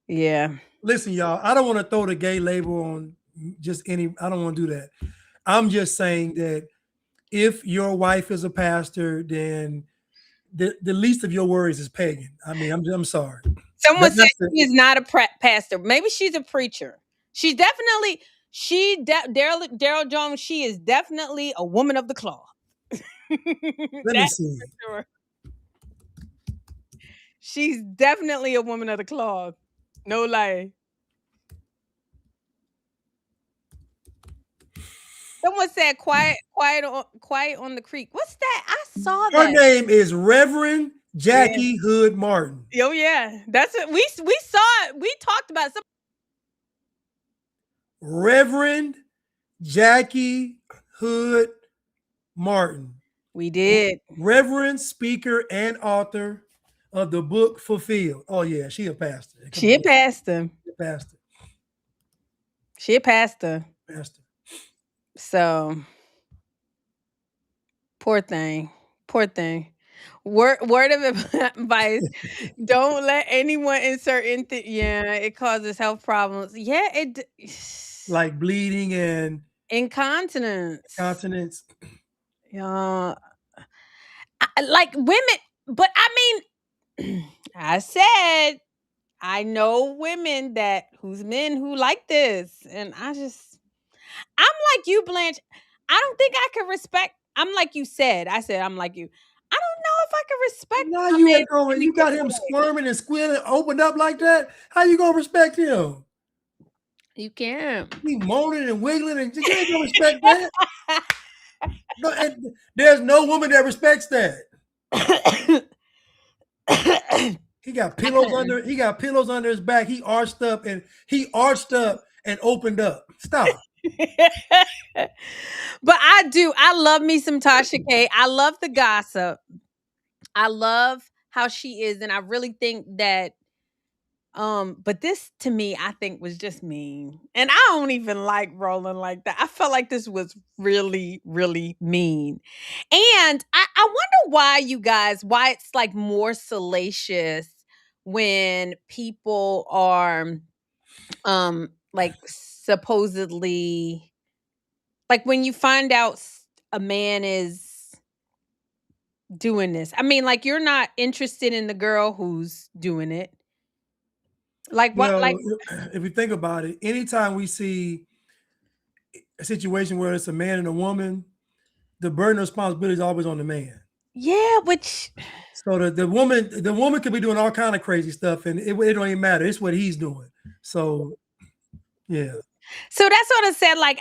Yeah. Listen, y'all, I don't want to throw the gay label on just any. I don't want to do that. I'm just saying that if your wife is a pastor, then the least of your worries is pagan. I mean, I'm sorry. Someone said she is not a pastor. Maybe she's a preacher. She's definitely Daryl Jones, she is definitely a woman of the cloth. Let me That's see. for sure. She's definitely a woman of the cloth. No lie. Someone said quiet on the creek. What's that? I saw Her that. name is Reverend Yeah. Jackie Hood Martin. Oh yeah. That's it. We saw it. We talked about some Reverend Jackie Hood Martin. we did. Reverend, speaker, and author of the book Fulfilled. Oh yeah, she a pastor. Come She on, had passed him. pastor, She had passed her. pastor. So poor thing. Poor thing. Word of advice: don't let anyone insert into. Yeah, it causes health problems. Yeah, Like bleeding and incontinence. continence. Yeah, like women. But I mean, I said I know women who's men who like this, and I'm like you, Blanche. I don't think I can respect. I'm like you said. I said I'm like you. I don't know if I can respect Now a you man ain't going. any You got type him of way. squirming and squealing, opened up like that. How you gonna respect him? You can't. He moaning and wiggling, and you ain't gonna respect that. No, and there's no woman that respects that. He got I pillows couldn't. under. He got pillows under his back. He arched up and opened up. Stop. But I do. I love me some Tasha K. I love the gossip. I love how she is, and I really think that but this to me, I think was just mean. And I don't even like Roland like that. I felt like this was really, really mean. And I wonder why you guys, why it's like more salacious when people are like supposedly like when you find out a man is doing this. I mean, like you're not interested in the girl who's doing it. Like what Well, like if you think about it, anytime we see a situation where it's a man and a woman, the burden of responsibility is always on the man. yeah, which So the woman could be doing all kind of crazy stuff, and it don't even matter. It's what he's doing. So yeah, so that's what I said. Like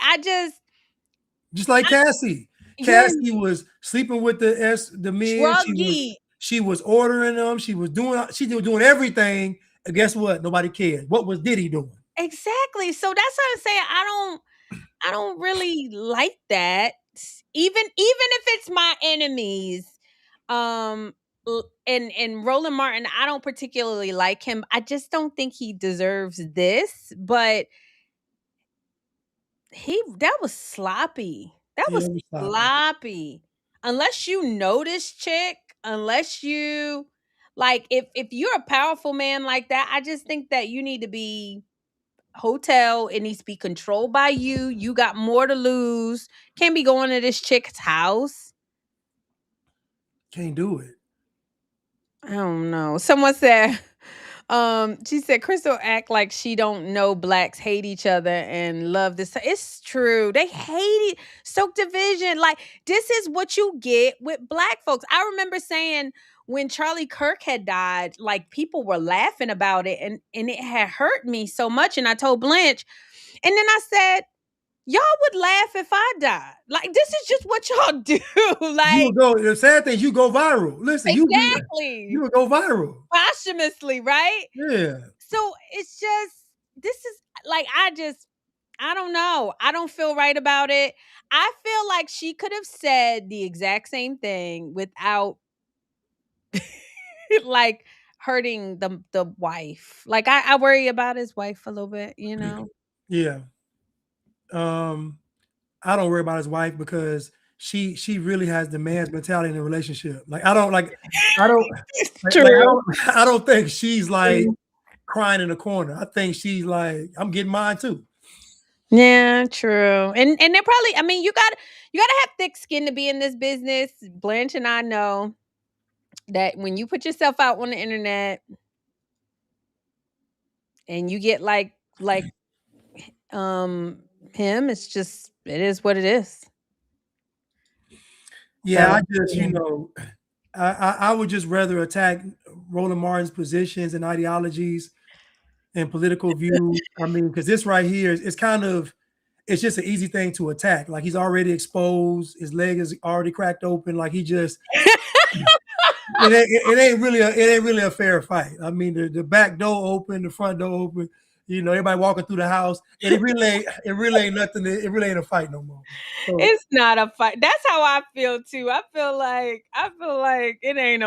just like Cassie. yeah, Cassie was sleeping with the men. druggy. She was ordering them. She was doing everything. And guess what? Nobody cared. What was Diddy doing? Exactly. So that's what I'm saying. I don't really like that. Even if it's my enemies. And Roland Martin, I don't particularly like him. I just don't think he deserves this, but that was sloppy. That Yeah, was it was sloppy. sloppy. Unless you know this chick, unless you like if you're a powerful man like that, I just think that you need to be hotel. It needs to be controlled by you. You got more to lose. Can't be going to this chick's house. Can't do it. I don't know. Someone said she said Crystal act like she don't know blacks hate each other and love this. It's true. They hate it. Stoke division. Like this is what you get with black folks. I remember saying when Charlie Kirk had died, like people were laughing about it and it had hurt me so much. And I told Blanche, and then I said, y'all would laugh if I died. Like this is just what y'all do. You Like would go. The sad thing is you go viral. Listen, exactly. you would go viral. Posthumously, right? Yeah. So it's just this is like I don't know. I don't feel right about it. I feel like she could have said the exact same thing without like hurting the wife. Like I worry about his wife a little bit, you know. Yeah. I don't worry about his wife because she really has the man's mentality in the relationship. Like I don't I don't True. I don't think she's like crying in the corner. I think she's like, I'm getting mine too. Yeah, true. And they're probably I mean, you gotta have thick skin to be in this business. Blanche and I know that when you put yourself out on the internet and you get like um him. It's just, it is what it is. Yeah, So, I just, I would just rather attack Roland Martin's positions and ideologies and political views. I mean, because this right here is kind of, it's just an easy thing to attack. Like he's already exposed, his leg is already cracked open. Like he just, it ain't really a fair fight. I mean, the back door open, the front door open. Everybody walking through the house, and it really ain't nothing. It really ain't a fight no more. So, it's not a fight. That's how I feel too. I feel like it ain't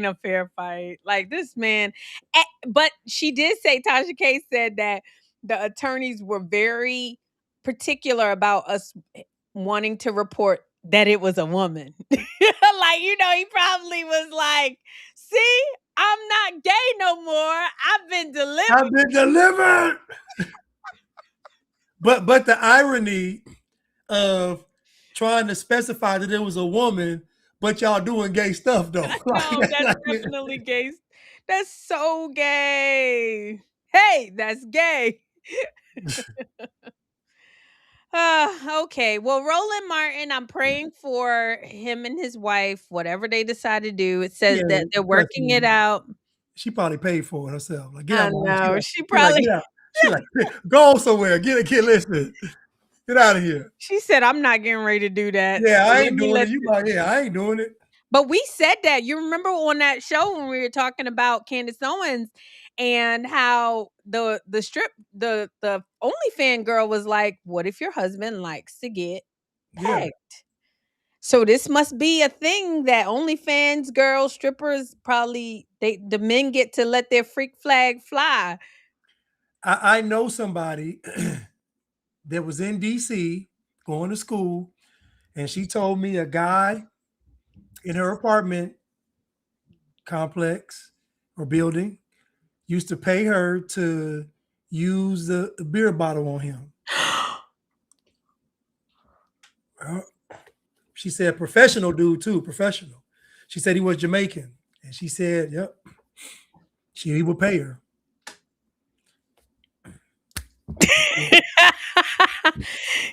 a fair fight. Like this man, but she did say, Tasha K said that the attorneys were very particular about us wanting to report that it was a woman. Like, he probably was like, see, I'm not gay no more. I've been delivered. But the irony of trying to specify that it was a woman, but y'all doing gay stuff though. No, that's definitely gay. That's so gay. Hey, that's gay. Okay. Well, Roland Martin, I'm praying for him and his wife, whatever they decide to do. It says that they're working it out. She probably paid for it herself. Like, get I out. know. She probably. Get out. She like, go on somewhere. Get listening. Get out of here. She said, "I'm not getting ready to do that." Yeah, I ain't doing it. You like, yeah, I ain't doing it. But we said that. You remember on that show when we were talking about Candace Owens and how the OnlyFans girl was like, "What if your husband likes to get pegged?" Yeah. So this must be a thing that OnlyFans girls, strippers, probably the men get to let their freak flag fly. I know somebody that was in DC going to school, and she told me a guy in her apartment complex or building used to pay her to use the beer bottle on him. She said professional dude too, professional. She said he was Jamaican, and she said, "Yep, he would pay her."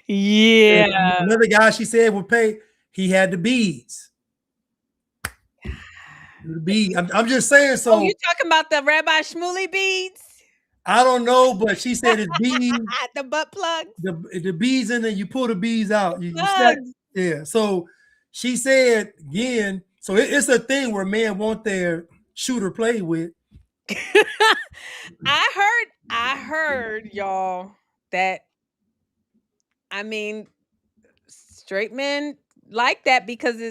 Yeah. And another guy she said would pay. He had the beads. The beads. I'm just saying. So you talking about the Rabbi Shmuley beads? I don't know, but she said it's beads. The butt plugs. The beads in there. You pull the beads out. You stack. Yeah. So she said again. So it's a thing where men want their shooter play with. I heard y'all that. I mean, straight men like that because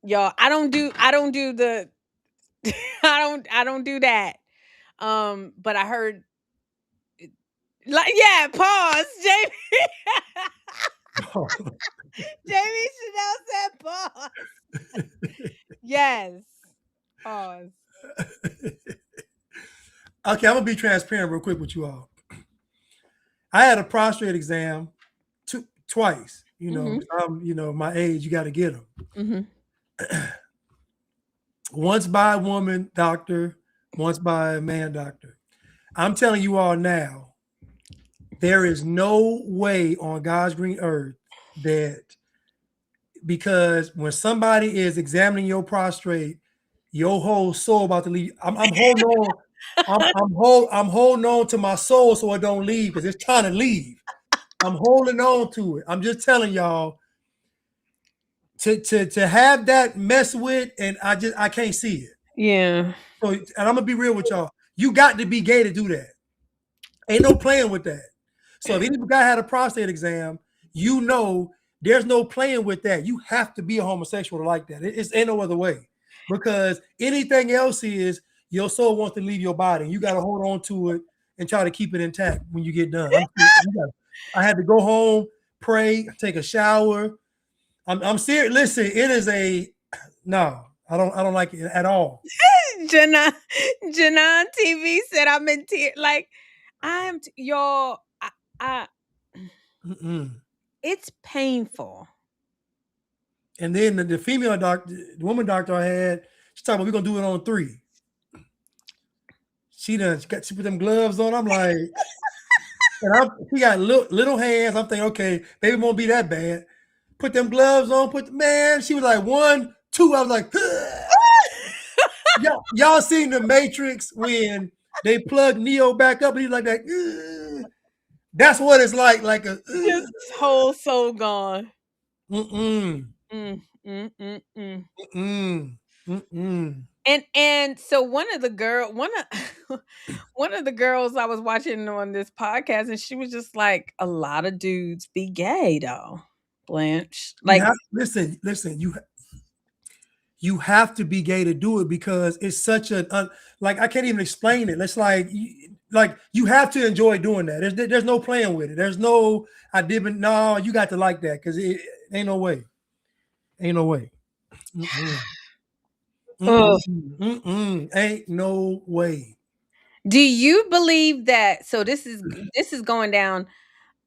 y'all, I don't do the I don't do that. But I heard pause. Jamie Chanel said pause. Yes. Pause. Okay, I'm gonna be transparent real quick with you all. I had a prostate exam twice. My age, you got to get them. Mm-hmm. Once by a woman doctor, once by a man doctor. I'm telling you all now, there is no way on God's green earth that, because when somebody is examining your prostate, your whole soul about to leave. I'm holding on. I'm holding on to my soul so it don't leave because it's trying to leave. I'm holding on to it. I'm just telling y'all to have that mess with, and I can't see it. Yeah. So, and I'm gonna be real with y'all. You got to be gay to do that. Ain't no playing with that. So if any guy had a prostate exam, there's no playing with that. You have to be a homosexual to like that. It's ain't no other way. Because anything else is your soul wants to leave your body. And you got to hold on to it and try to keep it intact when you get done. I had to go home, pray, take a shower. I'm serious. Listen, it is no. I don't like it at all. Janan TV said I'm in tears. Like y'all. It's painful. And then the female doctor, the woman doctor I had, she talking about we're gonna do it on 3. She put them gloves on. I'm like, And she got little hands. I'm thinking, okay, maybe it won't be that bad. Put them gloves on. Man, she was like 1, 2. I was like, y'all seen the Matrix when they plug Neo back up and he's like that. That's what it's like a. His whole soul gone. Mm-mm. Mm, mm, mm, mm. Mm-mm. Mm-mm. And so one of the girls I was watching on this podcast, and she was just like, a lot of dudes be gay though, Blanche. Like, Listen. You have to be gay to do it because it's such like I can't even explain it. It's like you have to enjoy doing that. There's no playing with it. There's no no. You got to like that because it ain't no way. Ain't no way. Mm-mm. Ain't no way. do you believe that? So this is going down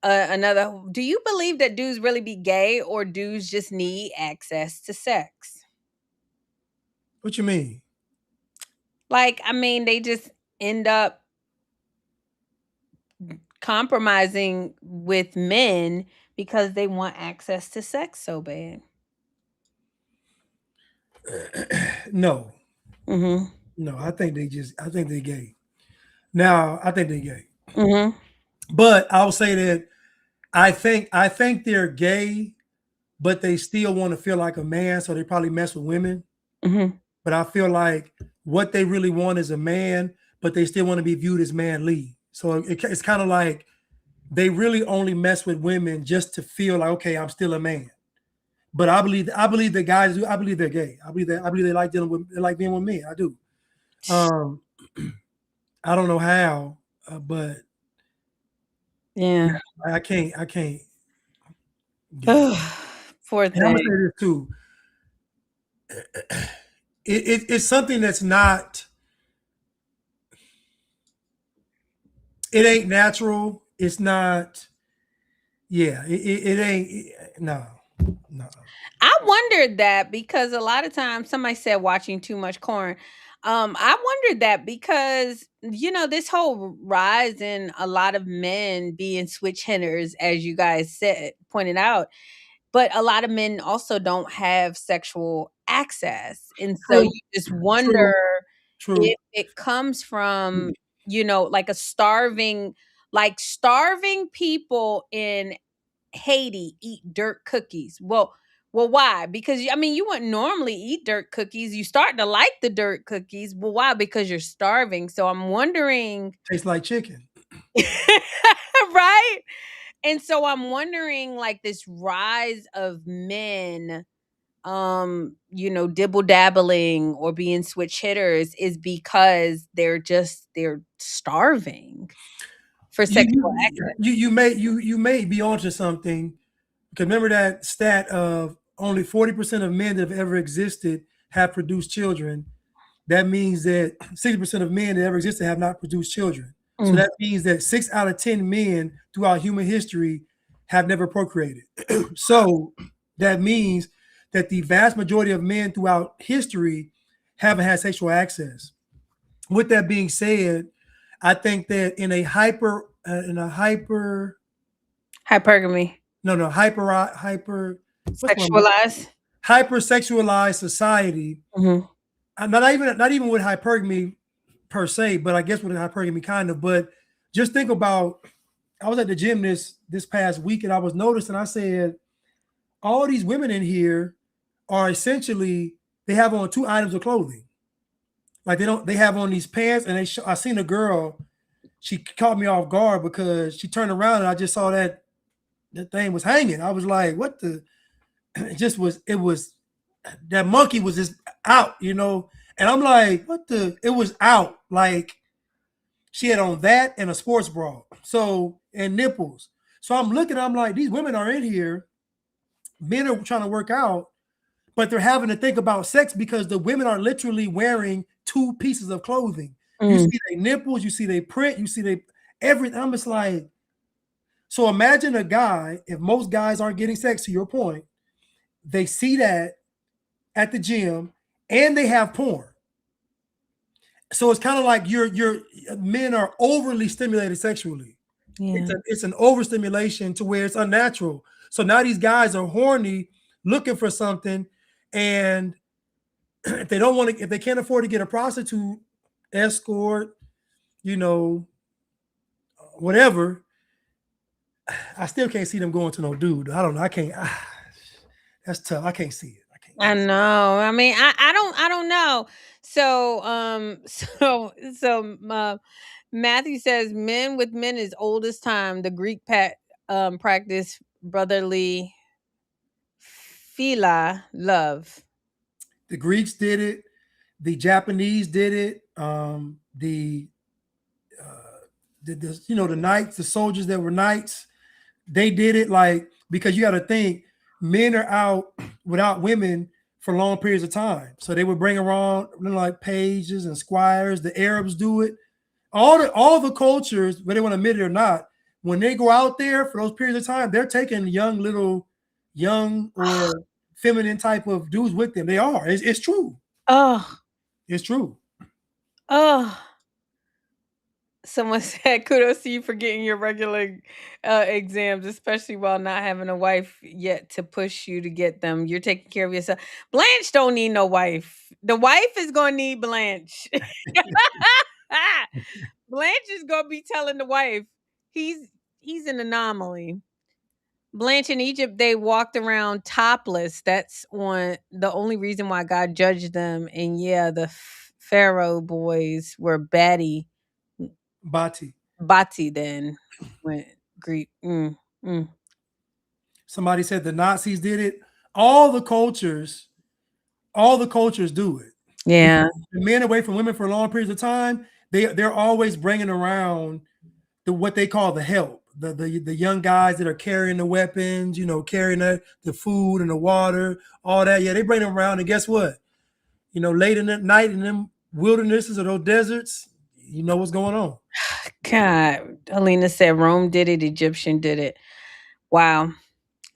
another. Do you believe that dudes really be gay, or dudes just need access to sex? What you mean? Like, I mean, they just end up compromising with men because they want access to sex so bad. No. Mm-hmm. No, I think they're gay. Now, I think they're gay. Mm-hmm. But I'll say that I think they're gay, but they still want to feel like a man, so they probably mess with women. Mm-hmm. But I feel like what they really want is a man, but they still want to be viewed as manly. So it's kind of like they really only mess with women just to feel like, okay, I'm still a man. But I believe the guys do. I believe they're gay. I believe they like they like being with me. I do. I don't know how, but Yeah. I can't. Poor And I'm gonna thing. say this too. It's something that's not. It ain't natural. It's not. Yeah, it ain't. No. I wondered that because a lot of times somebody said watching too much corn. I wondered that because this whole rise in a lot of men being switch hitters, as you guys pointed out, but a lot of men also don't have sexual access, and so True. you just wonder True. True. if it comes from like starving people in Haiti eat dirt cookies. Well, why? Because I mean, you wouldn't normally eat dirt cookies. You start to like the dirt cookies. Well, why? Because you're starving. So I'm wondering, Tastes like chicken. right? And so I'm wondering, like, this rise of men, dibble dabbling or being switch hitters is because they're starving for sexual access. You may be onto something. Because remember that stat of only 40% of men that have ever existed have produced children. That means that 60% of men that ever existed have not produced children. So that means that 6 out of 10 men throughout human history have never procreated. So that means that the vast majority of men throughout history haven't had sexual access. With that being said, I think that in a Hypergamy. Sexualized. hypersexualized society. Mhm. Not even with hypergamy per se, but I guess with hypergamy kind of. But just think about, I was at the gym this past week and I was noticing, I said, all these women in here are essentially, they have on 2 items of clothing. Like they have on these pants, and I seen a girl, she caught me off guard because she turned around and I just saw that thing was hanging. I was like, what the, it was that monkey was just out, and I'm like, what the, it was out. Like she had on that and a sports bra, and nipples. So I'm like, these women are in here, men are trying to work out, but they're having to think about sex because the women are literally wearing 2 pieces of clothing. You see their nipples, you see their print, you see their everything. I'm just like, so imagine a guy, if most guys aren't getting sex, to your point, they see that at the gym and they have porn. So it's kind of like your men are overly stimulated sexually. Yeah. It's an overstimulation to where it's unnatural. So now these guys are horny, looking for something, and if they don't want to, if they can't afford to get a prostitute, escort, you know, whatever, I still can't see them going to no dude. I don't know. I can't. That's tough. I can't see it. I can't. I know. I mean, I don't know. So, Matthew says men with men is old as time. The Greek practice brotherly phila love. The Greeks did it. The Japanese did it. The knights, the soldiers that were knights, they did it like because you got to think men are out without women for long periods of time. So they would bring around like pages and squires. The Arabs do it. All the cultures, whether they want to admit it or not, when they go out there for those periods of time, they're taking young or feminine type of dudes with them. They are. It's true. Oh, It's true. oh. Someone said, kudos to you for getting your regular exams, especially while not having a wife yet to push you to get them. You're taking care of yourself. Blanche don't need no wife. The wife is going to need Blanche. Blanche is going to be telling the wife, he's an anomaly. Blanche in Egypt, they walked around topless. That's the only reason why God judged them. And yeah, the Pharaoh boys were Bati. Bati then went Greek. Somebody said the Nazis did it. All the cultures do it. Yeah. The men away from women for long periods of time, they're always bringing around what they call the help, the young guys that are carrying the weapons, carrying the food and the water, all that. Yeah, they bring them around, and guess what? Late in the night in them wildernesses or those deserts, you know what's going on. God, Alina said Rome did it, Egyptian did it. Wow.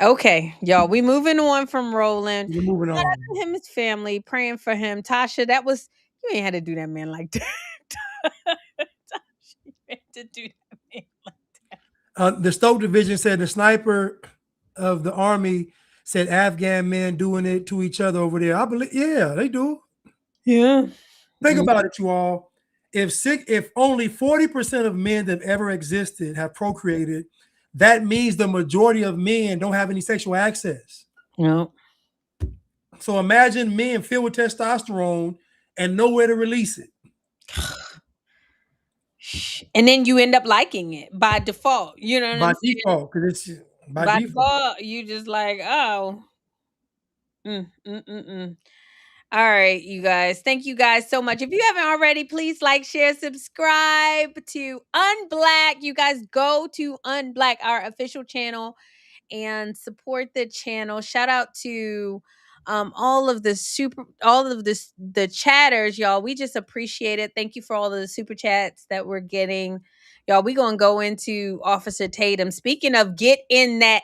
Okay, y'all, we moving on from Roland. We're moving Shout out on. to him, his family, praying for him. Tasha, you ain't had to do that man like that. Tasha, you had to do that man. The Stoke Division said the sniper of the army said Afghan men doing it to each other over there. I believe, yeah, they do. Yeah. Think about it, you all. If only 40% of men that have ever existed have procreated, that means the majority of men don't have any sexual access. No. So imagine men filled with testosterone and nowhere to release it. And then you end up liking it by default. You know what By I'm saying? default, because it's By default, you just like, oh. All right, you guys. Thank you guys so much. If you haven't already, please like, share, subscribe to Unblack. You guys go to Unblack, our official channel, and support the channel. Shout out to all of the chatters, y'all. We just appreciate it. Thank you for all of the super chats that we're getting. Y'all, we gonna go into Officer Tatum. Speaking of get in that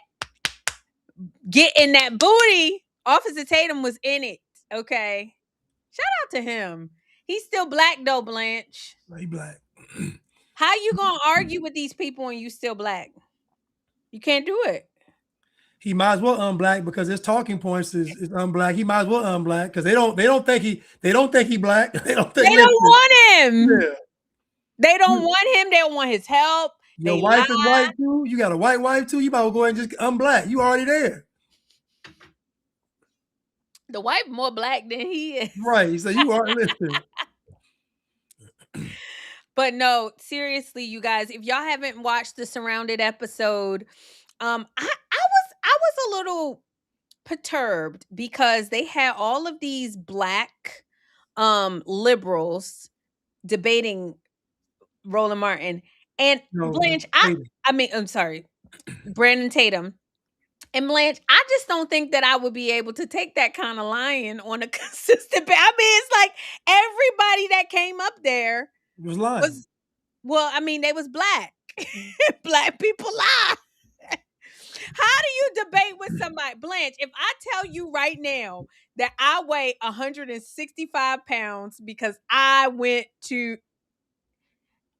booty, Officer Tatum was in it. Okay. Shout out to him. He's still black though, Blanche. He black. How you gonna argue with these people when you still black? You can't do it. He might as well unblack because his talking points is unblack. He might as well unblack because they don't think he black. They don't want him. Yeah. They don't want him. They don't want his help. Your wife is white too. You got a white wife too. You might well go ahead and just unblack. You already there. The wife more black than he is. Right. So you are listening. But no, seriously, you guys, if y'all haven't watched the Surrounded episode, I was a little perturbed because they had all of these black liberals debating Roland Martin and Blanche. I'm sorry, Brandon Tatum. And Blanche, I just don't think that I would be able to take that kind of lying on a consistent basis. I mean, it's like everybody that came up there was lying. They was black. Black people lie. How do you debate with somebody? Blanche, if I tell you right now that I weigh 165 pounds because I went to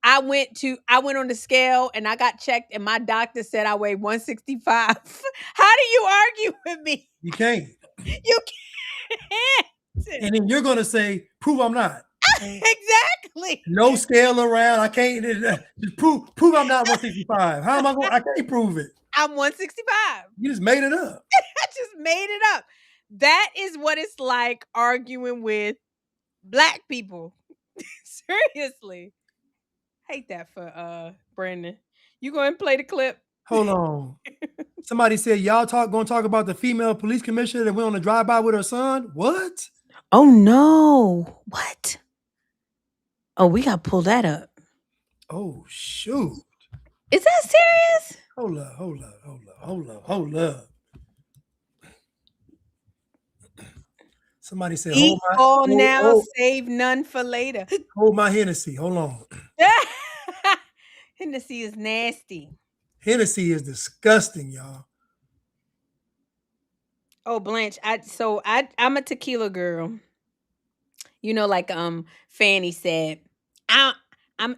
I went on the scale and I got checked and my doctor said I weigh 165. How do you argue with me? You can't. You can't. And then you're gonna say, prove I'm not. Exactly. No scale around. I can't just prove I'm not 165. How am I going? I can't prove it. I'm 165. You just made it up. I just made it up. That is what it's like arguing with black people. Seriously. Hate that for Brandon. You go and play the clip. Hold on. Somebody said y'all gonna talk about the female police commissioner that went on a drive-by with her son. What? Oh no. What? Oh, we gotta pull that up. Oh shoot. Is that serious? Hold up. Somebody said Eat all now, save none for later. Hold my Hennessy. Hold on. Hennessy is nasty. Hennessy is disgusting, y'all. Oh, Blanche, I'm a tequila girl. You know, like Fanny said, I'm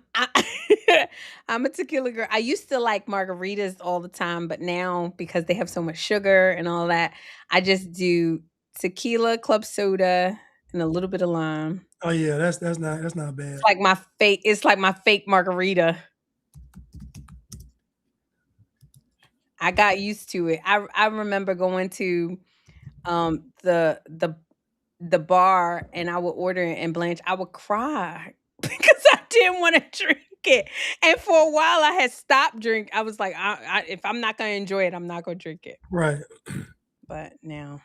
I'm a tequila girl. I used to like margaritas all the time, but now because they have so much sugar and all that, I just do tequila, club soda, and a little bit of lime. Oh yeah, that's not bad. It's like my fake margarita. I got used to it. I remember going to the bar and I would order it, and Blanche, I would cry because I didn't want to drink it. And for a while I had stopped drink. I was like, if I'm not gonna enjoy it, I'm not gonna drink it. Right. But now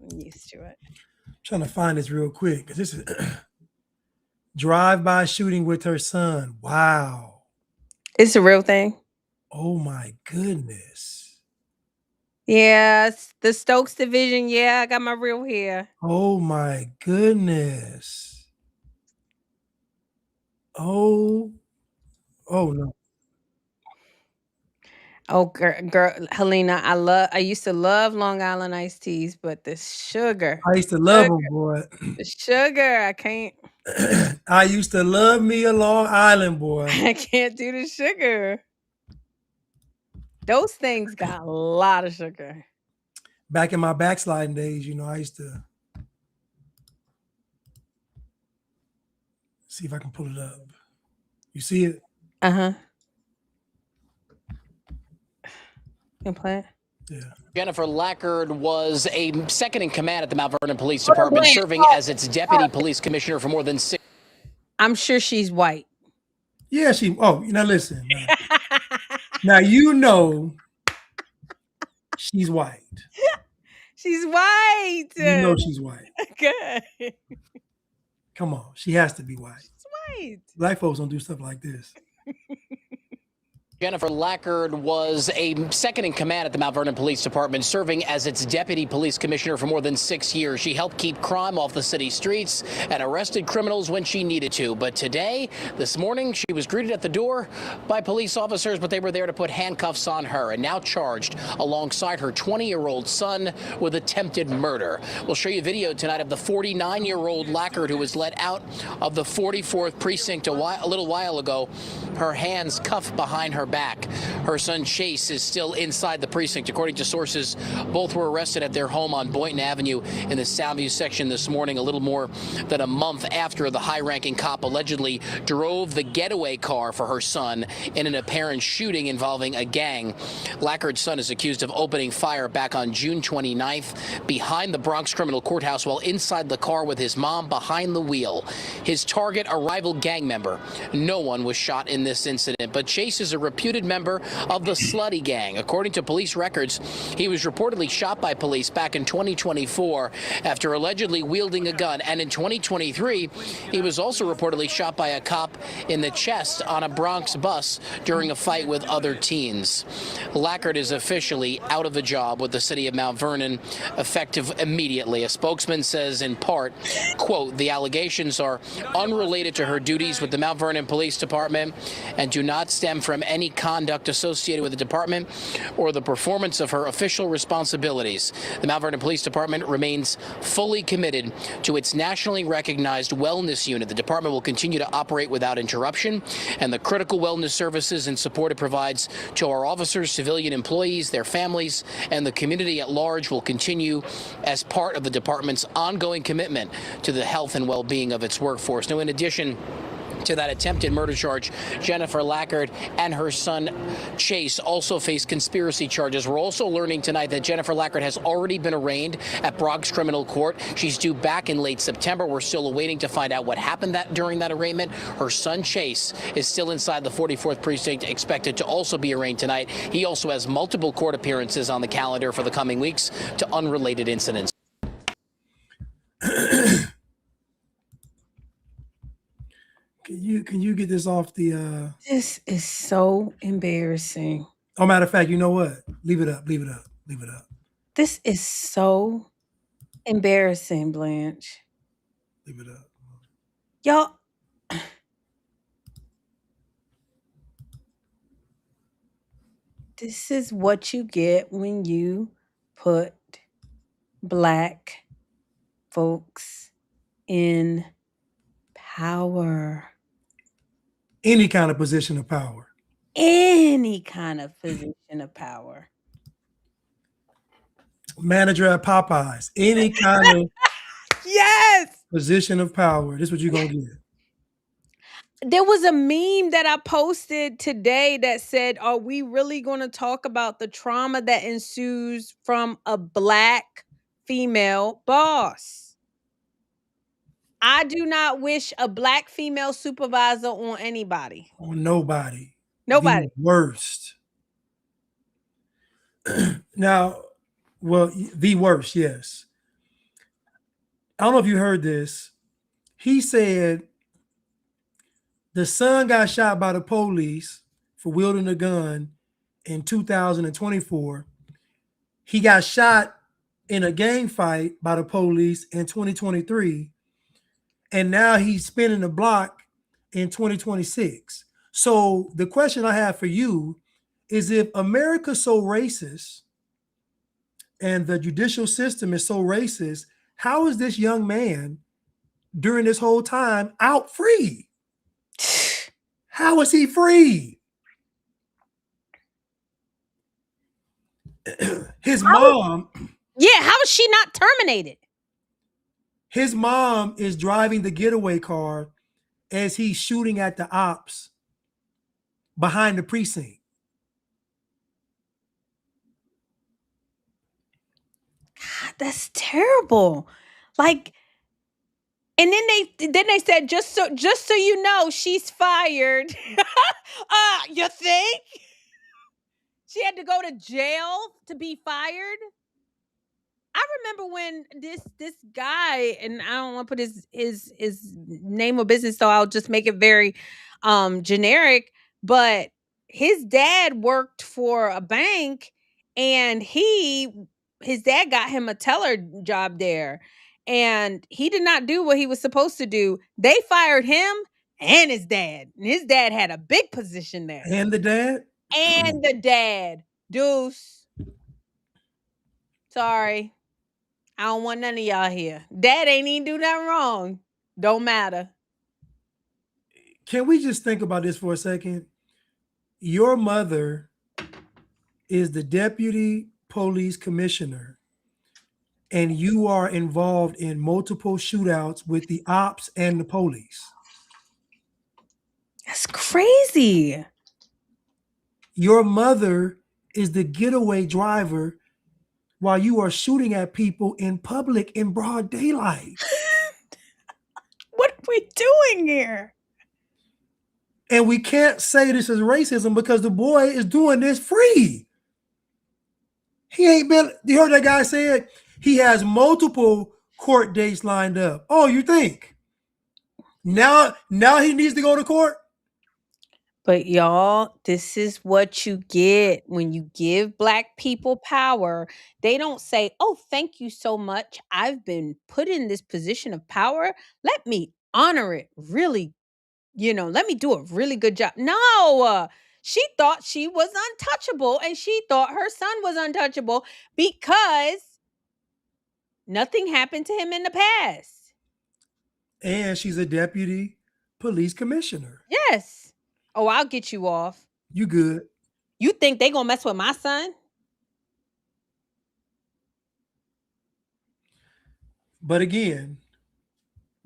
I'm used to it. I'm trying to find this real quick because this is drive-by shooting with her son. Wow. It's a real thing. Oh my goodness. Yeah, the Stokes division. Yeah, I got my real hair. Oh my goodness. Oh no. Oh, girl, Helena, I used to love Long Island iced teas, but the sugar. I used to love them, boy. The sugar, I can't. I used to love me a Long Island, boy. I can't do the sugar. Those things got a lot of sugar. Back in my backsliding days, you know, I used to see if I can pull it up. You see it? Uh-huh. You can play it? Yeah. Jennifer Lackard was a second in command at the Mount Vernon Police Department, serving as its deputy police commissioner for more than 6. I'm sure she's white. Yeah, now listen. Now you know she's white. She's white. You know she's white. Good. Come on, she has to be white. She's white. Black folks don't do stuff like this. Jennifer Lackard was a second in command at the Mount Vernon Police Department, serving as its deputy police commissioner for more than 6 years. She helped keep crime off the city streets and arrested criminals when she needed to. But this morning, she was greeted at the door by police officers, but they were there to put handcuffs on her and now charged alongside her 20-year-old son with attempted murder. We'll show you video tonight of the 49-year-old Lackard who was let out of the 44th precinct a little while ago, her hands cuffed behind her back. Her son Chase is still inside the precinct. According to sources, both were arrested at their home on Boynton Avenue in the Soundview section this morning, a little more than a month after the high-ranking cop allegedly drove the getaway car for her son in an apparent shooting involving a gang. Lackard's son is accused of opening fire back on June 29th behind the Bronx Criminal Courthouse while inside the car with his mom behind the wheel. His target, a rival gang member. No one was shot in this incident, but Chase is a reputed member of the Slutty Gang. According to police records, he was reportedly shot by police back in 2024 after allegedly wielding a gun. And in 2023, he was also reportedly shot by a cop in the chest on a Bronx bus during a fight with other teens. Lackard is officially out of a job with the city of Mount Vernon, effective immediately. A spokesman says, in part, quote, the allegations are unrelated to her duties with the Mount Vernon Police Department and do not stem from any any conduct associated with the department or the performance of her official responsibilities. The Mount Vernon Police Department remains fully committed to its nationally recognized wellness unit. The department will continue to operate without interruption, and the critical wellness services and support it provides to our officers, civilian employees, their families, and the community at large will continue as part of the department's ongoing commitment to the health and well-being of its workforce. Now, in addition to that attempted murder charge, Jennifer Lackard and her son Chase also face conspiracy charges. We're also learning tonight that Jennifer Lackard has already been arraigned at Bronx Criminal Court. She's due back in late September. We're still awaiting to find out what happened during that arraignment. Her son Chase is still inside the 44th precinct, expected to also be arraigned tonight. He also has multiple court appearances on the calendar for the coming weeks to unrelated incidents. Can you get this off the This is so embarrassing. Oh, matter of fact, you know what? Leave it up. Leave it up. Leave it up. This is so embarrassing, Blanche. Leave it up. Y'all, this is what you get when you put Black folks in power. Any kind of position of power. Any kind of position of power. Manager at Popeyes. Any kind of Yes. position of power. This is what you're going to get. There was a meme that I posted today that said, are we really going to talk about the trauma that ensues from a Black female boss? I do not wish a Black female supervisor on anybody. On nobody. Nobody. The worst. Now, well, the worst, yes. I don't know if you heard this. He said the son got shot by the police for wielding a gun in 2024. He got shot in a gang fight by the police in 2023. And now he's spinning the block in 2026. So the question I have for you is, if America's so racist and the judicial system is so racist, how is this young man during this whole time out free? How is he free? His mom. Yeah, how is she not terminated? His mom is driving the getaway car as he's shooting at the ops behind the precinct. God, that's terrible. Like, and then they said, just so you know, she's fired. You think? She had to go to jail to be fired? I remember when this guy, and I don't want to put his name or business, so I'll just make it very generic, but his dad worked for a bank, and his dad got him a teller job there, and he did not do what he was supposed to do. They fired him and his dad. And his dad had a big position there. And the dad? And the dad. Deuce. Sorry. I don't want none of y'all here. Dad ain't even do nothing wrong. Don't matter. Can we just think about this for a second? Your mother is the deputy police commissioner, and you are involved in multiple shootouts with the ops and the police. That's crazy. Your mother is the getaway driver while you are shooting at people in public in broad daylight. What are we doing here? And we can't say this is racism because the boy is doing this free. He ain't been, you heard that guy said he has multiple court dates lined up. Oh, you think? Now he needs to go to court? But y'all, this is what you get when you give Black people power. They don't say, oh, thank you so much. I've been put in this position of power. Let me honor it. Really, let me do a really good job. No, She thought she was untouchable, and she thought her son was untouchable because nothing happened to him in the past. And she's a deputy police commissioner. Yes. Oh, I'll get you off. You good. You think they gonna mess with my son? But again,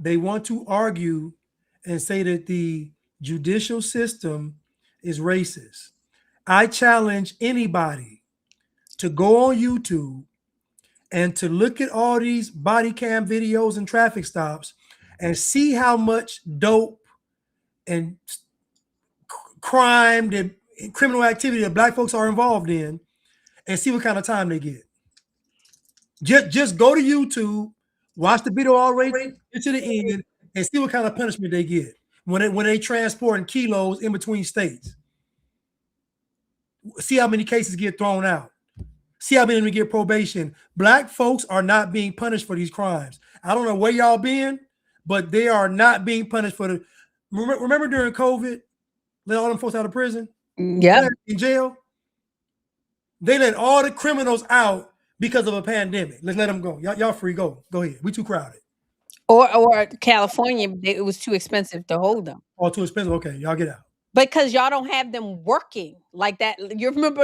they want to argue and say that the judicial system is racist. I challenge anybody to go on YouTube and to look at all these body cam videos and traffic stops and see how much dope and crime that criminal activity that black folks are involved in, and see what kind of time they get. Just go to YouTube, watch the video all the way to the end, and see what kind of punishment they get when they transporting kilos in between states. See how many cases get thrown out. See how many of them get probation. Black folks are not being punished for these crimes. I don't know where y'all been, but they are not being punished for the. Remember during COVID, let all them folks out of prison, Yep. in jail. They let all the criminals out because of a pandemic. Let's let them go. Y'all free. Go ahead. We too crowded. Or California, it was too expensive to hold them. All too expensive. Okay, y'all get out. Because y'all don't have them working like that. You remember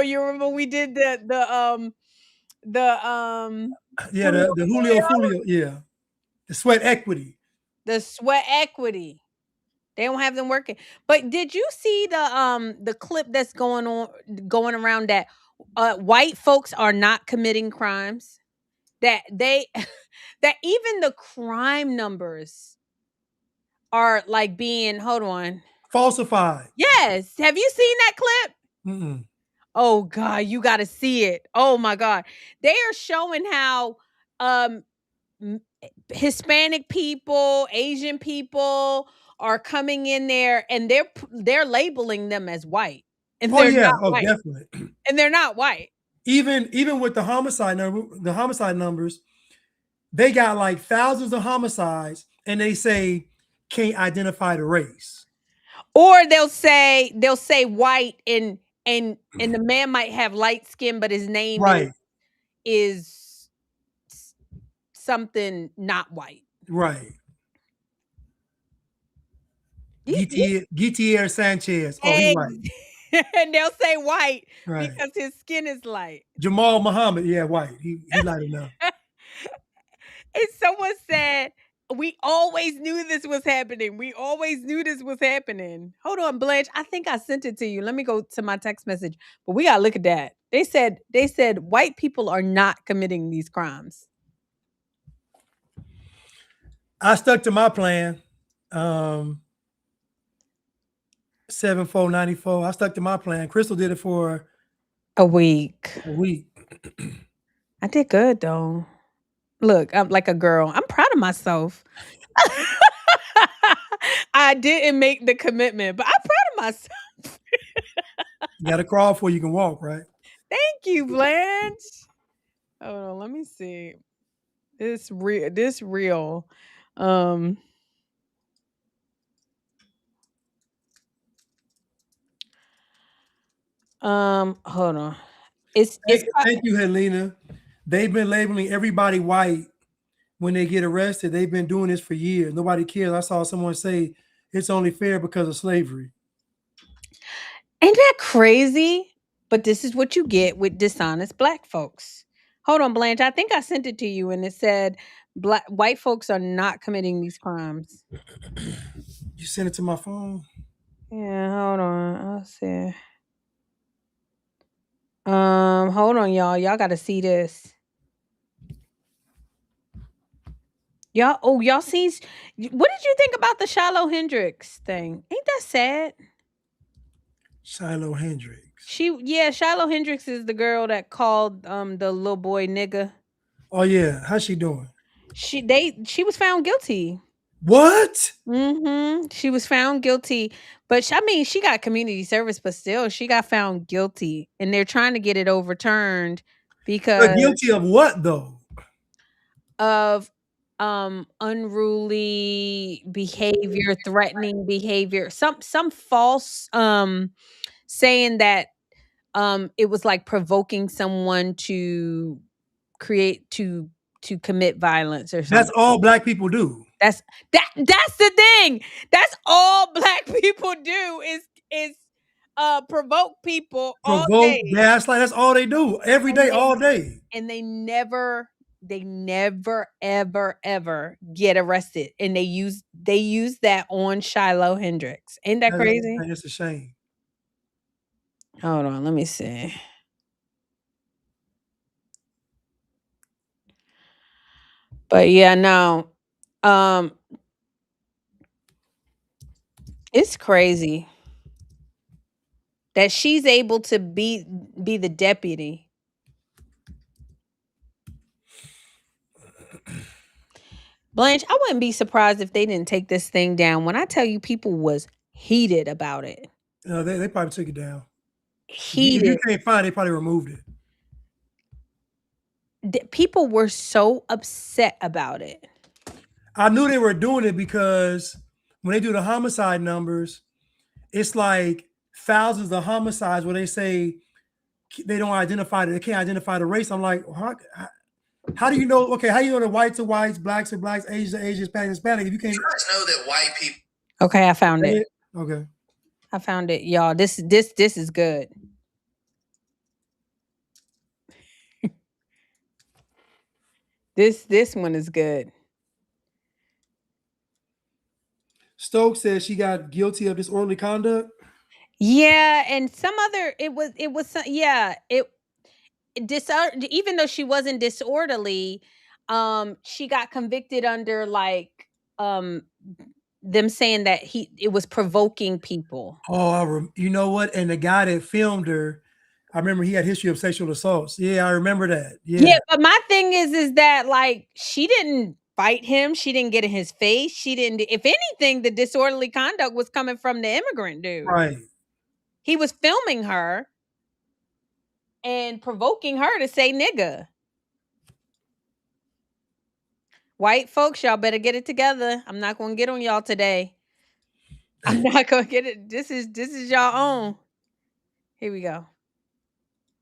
we did the Yeah, the Julio Fulio, yeah. The sweat equity. the sweat equity. They don't have them working. But did you see the clip that's going around that white folks are not committing crimes? That they that even the crime numbers are like being, hold on. Falsified. Yes. Have you seen that clip? Mm-mm. Oh God, you got to see it. Oh my God. They are showing how Hispanic people, Asian people are coming in there, and they're labeling them as white. And Oh they're yeah, not white. definitely. And they're not white. Even with the homicide numbers, they got like thousands of homicides, and they say can't identify the race. Or they'll say white, and the man might have light skin, but his name Right. is something not white. Right. You- Gutierrez Sanchez. Oh, he's white. And they'll say white Right. because his skin is light. Jamal Muhammad, yeah, white. He light enough. And someone said, we always knew this was happening. We always knew this was happening. Hold on, Blanche. I think I sent it to you. Let me go to my text message. But we gotta look at that. They said white people are not committing these crimes. I stuck to my plan. 7494. I stuck to my plan. Crystal did it for A week. a week. I did good though. Look, I'm like a girl. I'm proud of myself. I didn't make the commitment, but I'm proud of myself. You got to crawl before you can walk, right? Thank you, Blanche. Hold on, let me see. This real. Hold on. It's Thank you, Helena. They've been labeling everybody white when they get arrested. They've been doing this for years. Nobody cares. I saw someone say it's only fair because of slavery. Ain't that crazy? But this is what you get with dishonest black folks. Hold on, Blanche. I think I sent it to you, and it said white folks are not committing these crimes. You sent it to my phone? Yeah, hold on. I'll see. Hold on, y'all. Y'all gotta see this. Y'all seen what did you think about the Shiloh Hendrix thing? Ain't that sad? Shiloh Hendrix. Shiloh Hendrix is the girl that called the little boy nigga. Oh yeah, how's she doing? She was found guilty. What? She was found guilty, but she got community service, but still she got found guilty, and they're trying to get it overturned because But guilty of what though? of unruly behavior, threatening behavior, some false saying that it was like provoking someone to commit violence or something. That's all black people do. That's the thing. That's all black people do is provoke people all Provoke, day. gaslight. That's all they do every day, all day. And they never ever get arrested. And they use that on Shiloh Hendricks. Ain't that crazy? It's a shame. Hold on, let me see. But yeah, no. It's crazy that she's able to be the deputy. Blanche, I wouldn't be surprised if they didn't take this thing down. When I tell you people was heated about it. No, they probably took it down. Heated. If you can't find it, they probably removed it. People were so upset about it. I knew they were doing it because when they do the homicide numbers, it's like thousands of homicides where they say they don't identify it. They can't identify the race. I'm like, how do you know? Okay, how do you know the whites are whites, blacks are blacks, Asians are Asians, Hispanic Hispanic? If you can't know that white people. Okay, I found it. Okay, I found it, y'all. This is good. This one is good. Stokes says she got guilty of disorderly conduct. Yeah, and some other even though she wasn't disorderly, she got convicted under like them saying that it was provoking people. Oh, you know what? And the guy that filmed her, I remember he had history of sexual assaults. Yeah, I remember that. Yeah, but my thing is that like she didn't fight him. She didn't get in his face. She didn't. If anything, the disorderly conduct was coming from the immigrant dude. Right. He was filming her and provoking her to say nigga. White folks, y'all better get it together. I'm not going to get on y'all today. I'm not going to get it. This is y'all own. Here we go.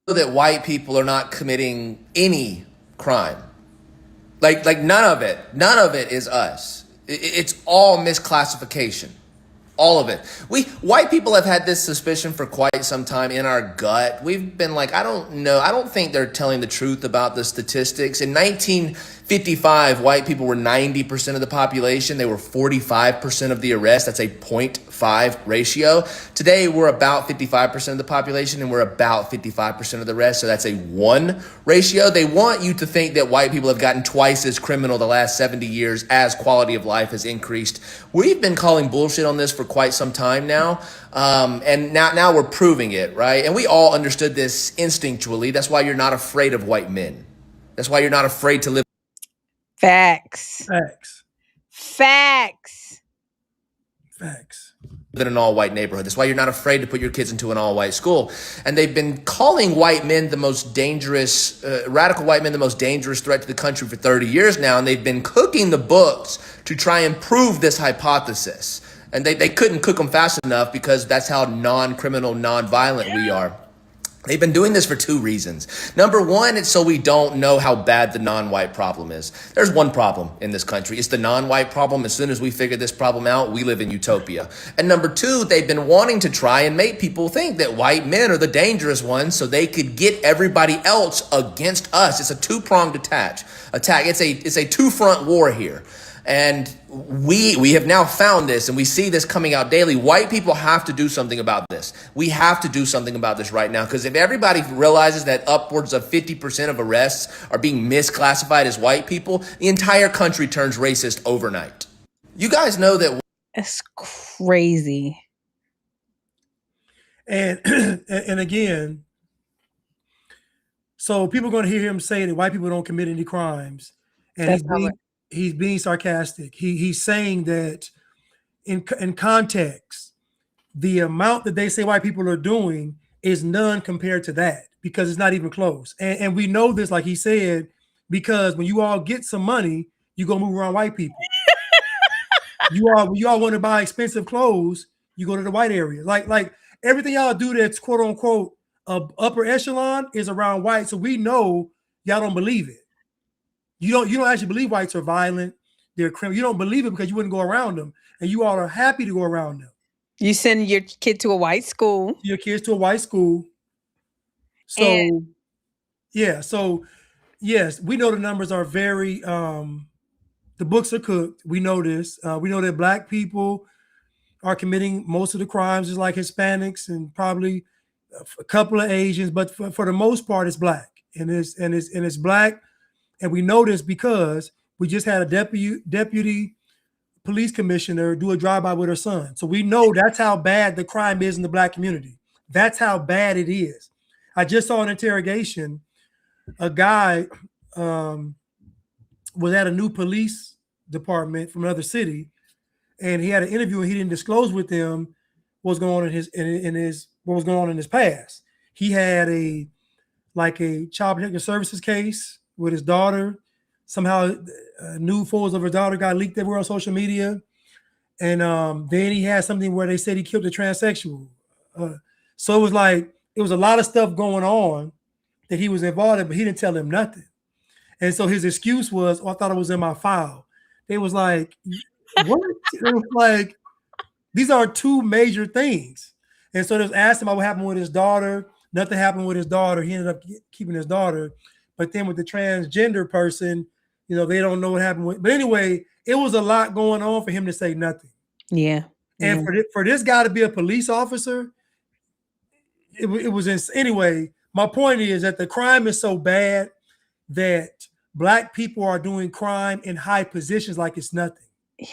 That white people are not committing any crime. Like none of it is us. It's all misclassification. All of it. White people have had this suspicion for quite some time in our gut. We've been like, I don't know. I don't think they're telling the truth about the statistics. In 1955, white people were 90% of the population. They were 45% of the arrests. That's a 0.5 ratio. Today, we're about 55% of the population and we're about 55% of the rest. So that's a 1 ratio. They want you to think that white people have gotten twice as criminal the last 70 years as quality of life has increased. We've been calling bullshit on this for quite some time now. And now we're proving it, right? And we all understood this instinctually. That's why you're not afraid of white men. That's why you're not afraid to live. Facts. In an all-white neighborhood. That's why you're not afraid to put your kids into an all-white school. And they've been calling white men the most dangerous, radical white men, the most dangerous threat to the country for 30 years now. And they've been cooking the books to try and prove this hypothesis. And they couldn't cook them fast enough because that's how non-criminal, non-violent we are. They've been doing this for 2 reasons. Number one, it's so we don't know how bad the non-white problem is. There's one problem in this country. It's the non-white problem. As soon as we figure this problem out, we live in utopia. And number 2, they've been wanting to try and make people think that white men are the dangerous ones so they could get everybody else against us. It's a 2-pronged attack. It's a 2-front war here. And we have now found this, and we see this coming out daily. White people have to do something about this. We have to do something about this right now, because if everybody realizes that upwards of 50% of arrests are being misclassified as white people, the entire country turns racist overnight. You guys know that. It's crazy. And again, so people are going to hear him say that white people don't commit any crimes, and he's being sarcastic. He's saying that in context, the amount that they say white people are doing is none compared to that, because it's not even close. And we know this, like he said, because when you all get some money, you go move around white people. you all want to buy expensive clothes, you go to the white area. Like everything y'all do that's quote unquote upper echelon is around white. So we know y'all don't believe it. You don't actually believe whites are violent. They're criminal. You don't believe it because you wouldn't go around them, and you all are happy to go around them. You send your kid to a white school. Your kids to a white school. So yeah, so yes, we know the numbers are very the books are cooked. We know this. We know that black people are committing most of the crimes, just like Hispanics and probably a couple of Asians, but for the most part, it's black, and it's black, and we know this because we just had a deputy police commissioner do a drive-by with her son. So we know that's how bad the crime is in the black community. That's how bad it is. I just saw an interrogation. A guy was at a new police department from another city, and he had an interview and he didn't disclose with them what's going on in his what was going on in his past. He had a child protective services case with his daughter. Somehow new photos of his daughter got leaked everywhere on social media. And then he had something where they said he killed a transsexual. So it was a lot of stuff going on that he was involved in, but he didn't tell them nothing. And so his excuse was, I thought it was in my file. They was like, what? It was like, these are two major things. And so they was asked him about what happened with his daughter. Nothing happened with his daughter. He ended up keeping his daughter. But then with the transgender person, they don't know what happened with. But anyway, it was a lot going on for him to say nothing. Yeah. And for this guy to be a police officer, it was anyway. My point is that the crime is so bad that black people are doing crime in high positions like it's nothing. Yeah.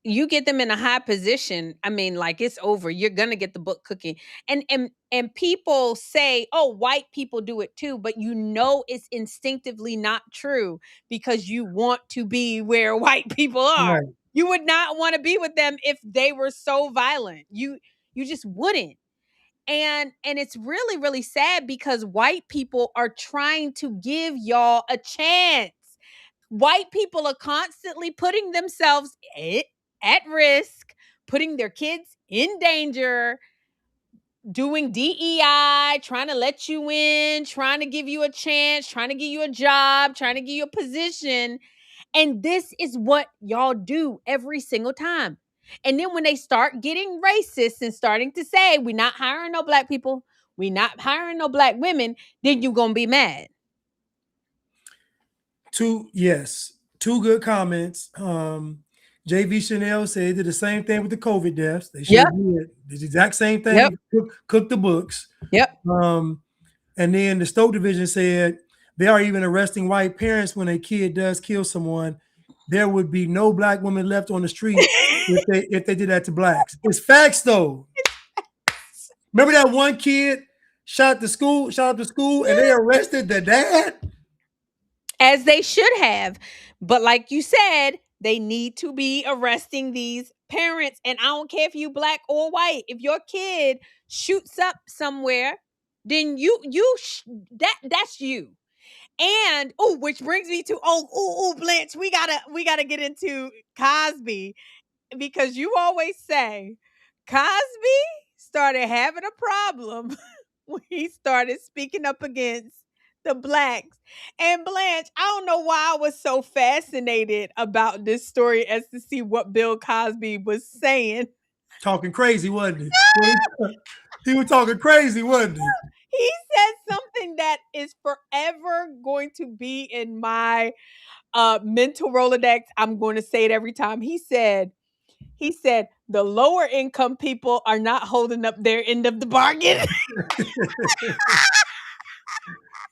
You get them in a high position. Like it's over. You're gonna get the book cooking. And people say, oh, white people do it too, but it's instinctively not true because you want to be where white people are. Right. You would not want to be with them if they were so violent. You just wouldn't. And it's really, really sad because white people are trying to give y'all a chance. White people are constantly putting themselves at risk, putting their kids in danger, doing DEI, trying to let you in, trying to give you a chance, trying to give you a job, trying to give you a position. And this is what y'all do every single time. And then when they start getting racist and starting to say, we're not hiring no black people, we're not hiring no black women, then you're going to be mad. Two good comments. JV Chanel said they did the same thing with the COVID deaths. They should did the exact same thing. Yep. Cook the books. Yep. And then the Stoke Division said they are even arresting white parents when a kid does kill someone. There would be no black women left on the street if they did that to blacks. It's facts though. Remember that one kid shot up the school, and they arrested the dad? As they should have. But like you said, they need to be arresting these parents. And I don't care if you black or white. If your kid shoots up somewhere, then that's you. And which brings me to Blanche, we gotta get into Cosby, because you always say Cosby started having a problem when he started speaking up against the blacks. And Blanche, I don't know why I was so fascinated about this story as to see what Bill Cosby was saying. Talking crazy, wasn't he? He was talking crazy, wasn't he? He said something that is forever going to be in my mental Rolodex. I'm going to say it every time. He said, the lower income people are not holding up their end of the bargain.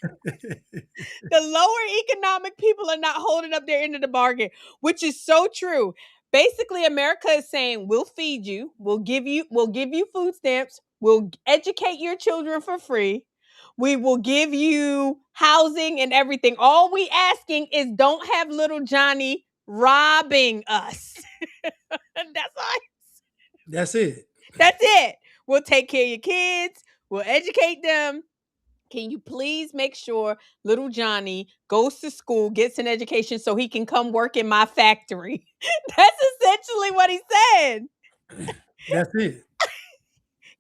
The lower economic people are not holding up their end of the bargain, which is so true. Basically, America is saying, we'll feed you, we'll give you food stamps, we'll educate your children for free, we will give you housing and everything. All we asking is don't have little Johnny robbing us. That's all. That's it. That's it. We'll take care of your kids. We'll educate them. Can you please make sure little Johnny goes to school, gets an education so he can come work in my factory? That's essentially what he said. That's it.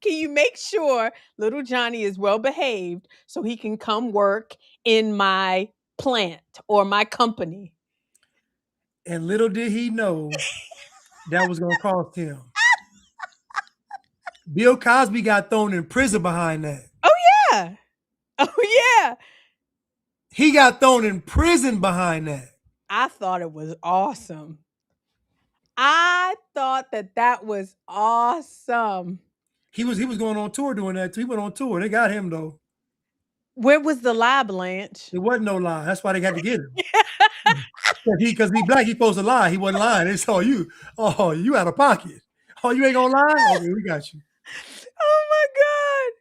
Can you make sure little Johnny is well behaved so he can come work in my plant or my company? And little did he know that was going to cost him. Bill Cosby got thrown in prison behind that. Oh, yeah. Oh, yeah. He got thrown in prison behind that. I thought it was awesome. I thought that was awesome. He was going on tour doing that too. He went on tour. They got him though. Where was the lie, Blanche? It wasn't no lie. That's why they had to get him. Because he black, he supposed to lie. He wasn't lying. They saw you. Oh, you out of pocket. Oh, you ain't gonna lie? Okay, we got you. Oh my God.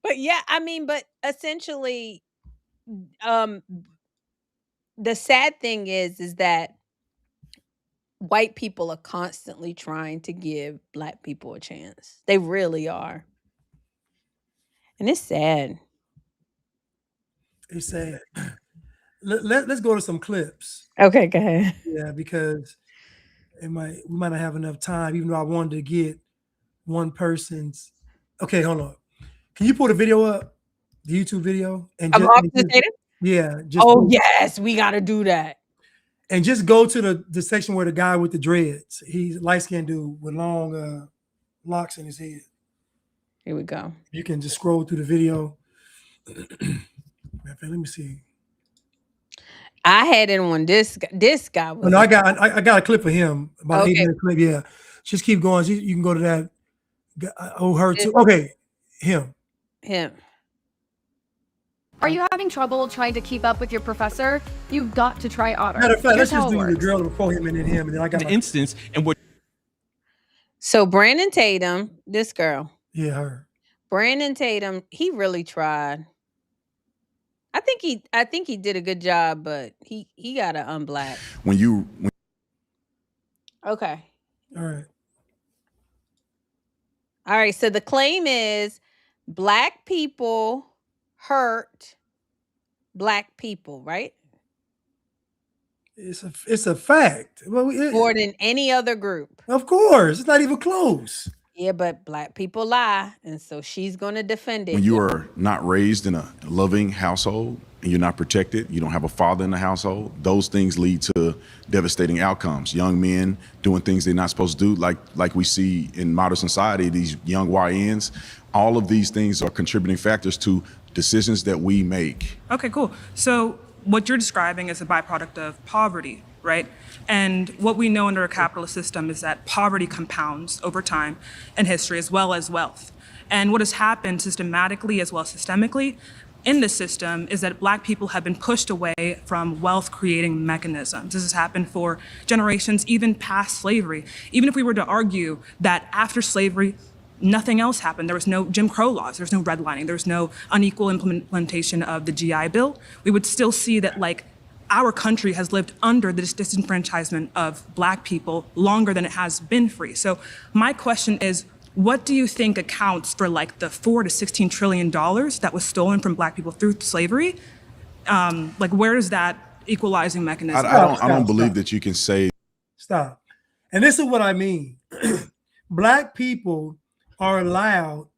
But yeah, I mean, but essentially, the sad thing is that white people are constantly trying to give black people a chance. They really are. And it's sad. It's sad. Let's go to some clips. Okay, go ahead. Yeah, because we might not have enough time, even though I wanted to get one person's. Okay, hold on. Can you pull the video up? The YouTube video? And Of Officer Tatum? yeah. Oh, yes, we got to do that. And just go to the section where the guy with the dreads, he's a light-skinned dude with long locks in his head. Here we go. You can just scroll through the video. Let me see. I had it on this guy was. No, I got a clip of him, about an Okay. 8-minute clip. Yeah, just keep going. You can go to that. Oh, her too. Okay, him. Are you having trouble trying to keep up with your professor? You've got to try Otter. Matter of fact, Here's let's how just it do the works. girl before him and then him, and then I got An instance in which So Brandon Tatum, this girl, yeah, her. Brandon Tatum, he really tried. I think he did a good job, but he got to unblack. Okay. All right. All right. So the claim is black people hurt black people, right? It's a fact. Well, More than any other group. Of course, it's not even close. Yeah, but black people lie, and so she's going to defend it. When you are not raised in a loving household and you're not protected, you don't have a father in the household, those things lead to devastating outcomes. Young men doing things they're not supposed to do, like we see in modern society, these young YNs, all of these things are contributing factors to decisions that we make. Okay, cool. So what you're describing is a byproduct of poverty, right? And what we know under a capitalist system is that poverty compounds over time in history as well as wealth. And what has happened systematically as well as systemically in this system is that black people have been pushed away from wealth creating mechanisms. This has happened for generations, even past slavery. Even if we were to argue that after slavery, nothing else happened. There was no Jim Crow laws. There was no redlining. There was no unequal implementation of the GI Bill. We would still see that, like, our country has lived under this disenfranchisement of black people longer than it has been free. So my question is, what do you think accounts for like the $4 to $16 trillion that was stolen from black people through slavery? Like, where is that equalizing mechanism? I don't believe that you can say. Stop. And this is what I mean. Black people are allowed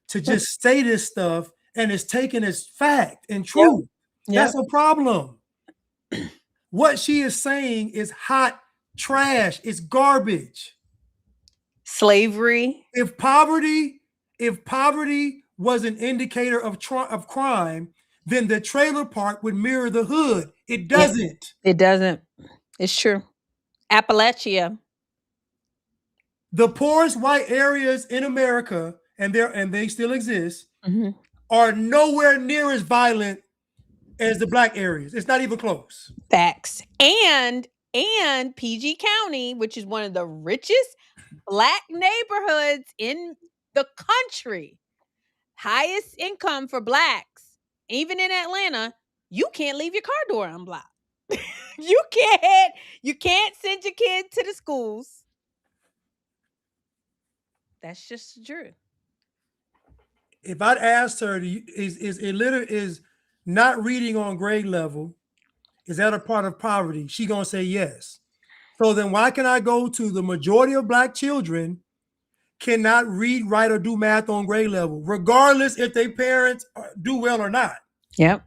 to just say this stuff and it's taken as fact and truth. Yep. That's a problem. What she is saying is hot trash. It's garbage. Slavery. If poverty was an indicator of crime, then the trailer park would mirror the hood. It doesn't. It doesn't. It's true. Appalachia. The poorest white areas in America, and they still exist, are nowhere near as violent as the black areas. It's not even close. Facts. And PG County, which is one of the richest black neighborhoods in the country, highest income for blacks, even in Atlanta, you can't leave your car door unblocked. You can't send your kid to the schools. That's just the truth. If I'd asked her, is not reading on grade level, is that a part of poverty? She gonna say yes. So then why can I go to the majority of black children cannot read, write, or do math on grade level, regardless if their parents do well or not. Yep.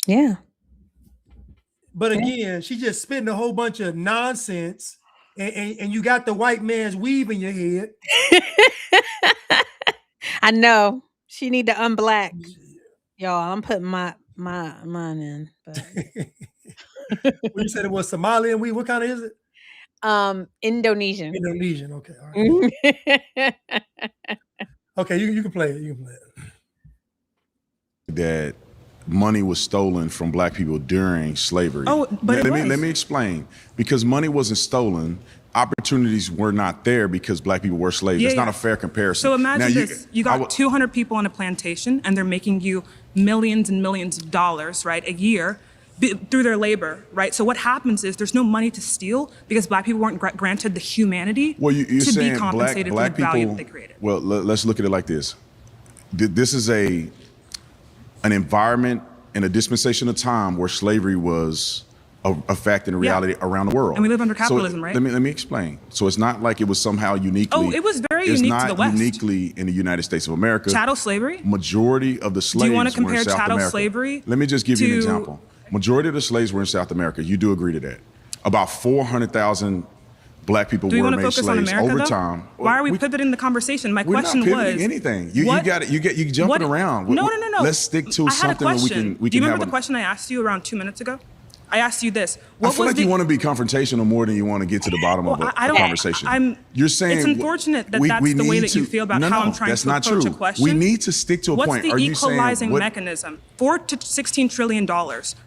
Yeah. But again, she just spitting a whole bunch of nonsense, and you got the white man's weave in your head. I know. She need to unblack. Y'all, I'm putting mine in. But When you said it was Somalian weave, what kind of is it? Indonesian. Indonesian. Okay. All right. Okay, you can play it. You can play it. That money was stolen from black people during slavery. Oh, but let me explain. Because money wasn't stolen, opportunities were not there because black people were slaves. It's not a fair comparison. So imagine now, this. You got 200 people on a plantation and they're making you millions and millions of dollars, right, a year through their labor, right? So what happens is there's no money to steal because black people weren't granted the humanity you're to saying be compensated black for the value people, that they created. Well, let's look at it like this. This is an environment and a dispensation of time where slavery was a fact and a reality around the world. And we live under capitalism, right? Let me explain. So it's not like it was somehow uniquely. Oh, it was very unique to the West. It's not uniquely in the United States of America. Chattel slavery? Majority of the slaves Do you want to were in compare South chattel America. slavery? Let me just give you an to- example. Majority of the slaves were in South America. You do agree to that. About 400,000 black people Do we were want to made focus on slaves America, over though? time. Why are we pivoting the conversation? My We're question not pivoting was anything. You jumping what- around. No. Let's stick to I had a something where question. we Do you can remember have the question I asked you around 2 minutes ago? I asked you this. I feel like you want to be confrontational more than you want to get to the bottom of a conversation. You're saying it's unfortunate that that's the way that you feel about how I'm trying to approach a question. We need to stick to a What's point. the Are you equalizing saying mechanism? $4 to $16 trillion,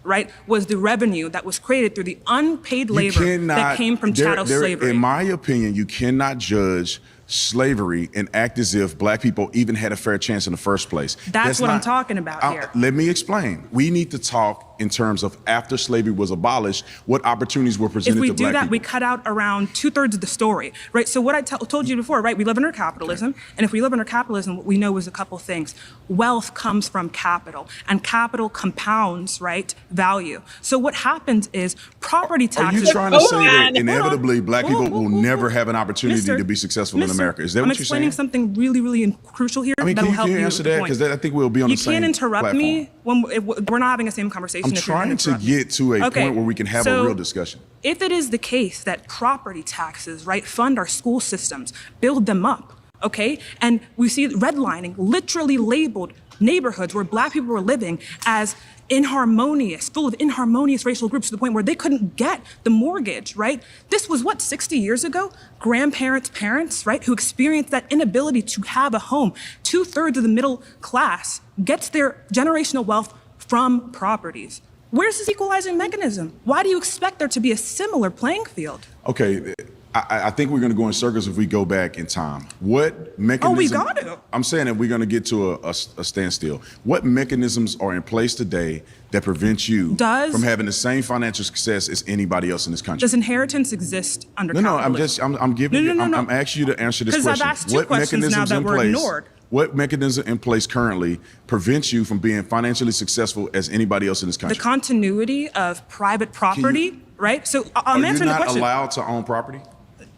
right, was the revenue that was created through the unpaid labor that came from chattel slavery. In my opinion, you cannot judge slavery and act as if black people even had a fair chance in the first place. That's what I'm talking about here. Let me explain. We need to talk in terms of after slavery was abolished, what opportunities were presented to black people. If we do that, we cut out around 2/3 of the story, right? So what I told you before, right? We live under capitalism, and if we live under capitalism, what we know is a couple things. Wealth comes from capital, and capital compounds, right, value. So what happens is property taxes. Are you trying to say that inevitably black people will never have an opportunity to be successful in America? Is that what you're saying? I'm explaining something really, really crucial here. I mean, that'll can help you you answer with the that? point. Because I think we'll be on the same You can't interrupt platform. me when we're not having the same conversation. I'm trying to get to a point where we can have a real discussion. If it is the case that property taxes, right, fund our school systems, build them up, okay, and we see redlining literally labeled neighborhoods where black people were living as inharmonious, full of inharmonious racial groups to the point where they couldn't get the mortgage, right? This was what, 60 years ago? Grandparents, parents, right, who experienced that inability to have a home. 2/3 of the middle class gets their generational wealth from properties. Where's this equalizing mechanism? Why do you expect there to be a similar playing field? Okay, I think we're going to go in circles if we go back in time. What mechanism? Oh, we got to. I'm saying that we're going to get to a standstill. What mechanisms are in place today that prevent you from having the same financial success as anybody else in this country? Does inheritance exist under capitalism? I'm giving you, No. I'm asking you to answer this question. Because I've asked two questions now that were ignored. What mechanism in place currently prevents you from being financially successful as anybody else in this country? The continuity of private property, right? So I'm answering the question. Are you not allowed to own property?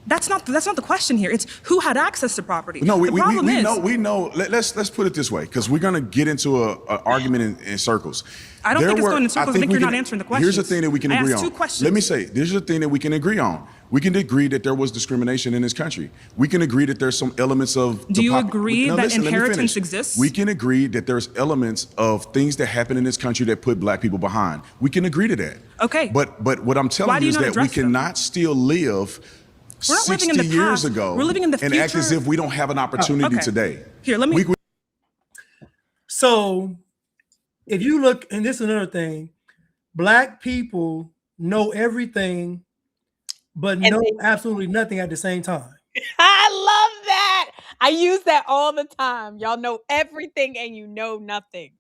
That's not the question here. It's who had access to property. No, we know. Let's put it this way, because we're going to get into an argument in circles. I don't think it's going in circles. I think you're not answering the question. Here's the thing that we can agree on. I asked two questions. Let me say, this is the thing that we can agree on. We can agree that there was discrimination in this country. We can agree that there's some elements of. Do you agree that inheritance exists? We can agree that there's elements of things that happen in this country that put black people behind. We can agree to that. Okay. But what I'm telling you is that we cannot still live. We're not living in the 60 years past. ago, We're living in the future. and act as if we don't have an opportunity today. Here, let me. So, if you look, and this is another thing, black people know everything, but know absolutely nothing at the same time. I love that. I use that all the time. Y'all know everything and you know nothing.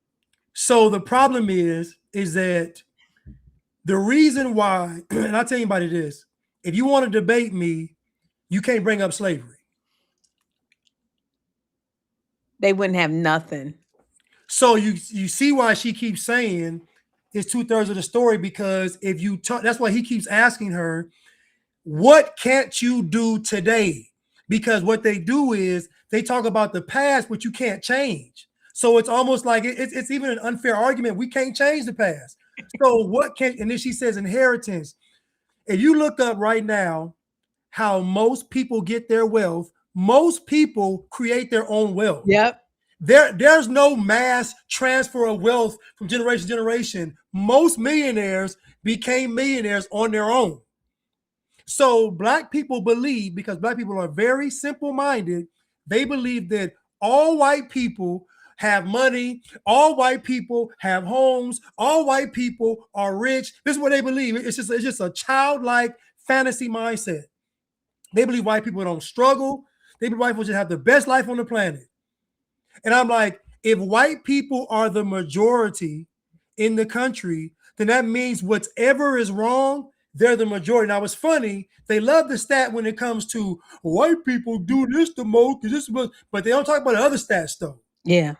So the problem is that the reason why, and I'll tell anybody this, if you want to debate me, you can't bring up slavery. They wouldn't have nothing. So you see why she keeps saying it's 2/3 of the story, because if you talk, that's why he keeps asking her, what can't you do today? Because what they do is they talk about the past, but you can't change. So it's almost like it's even an unfair argument. We can't change the past. So what can, and then she says inheritance. If you look up right now how most people get their wealth, most people create their own wealth. Yep. There's no mass transfer of wealth from generation to generation. Most millionaires became millionaires on their own. So black people believe, because black people are very simple-minded, they believe that all white people have money, all white people have homes, all white people are rich. This is what they believe. It's just a childlike fantasy mindset. They believe white people don't struggle. They believe white people should have the best life on the planet. And I'm like, if white people are the majority in the country, then that means whatever is wrong, they're the majority. Now, it's funny. They love the stat when it comes to white people do this the most, but they don't talk about the other stats, though. Yeah.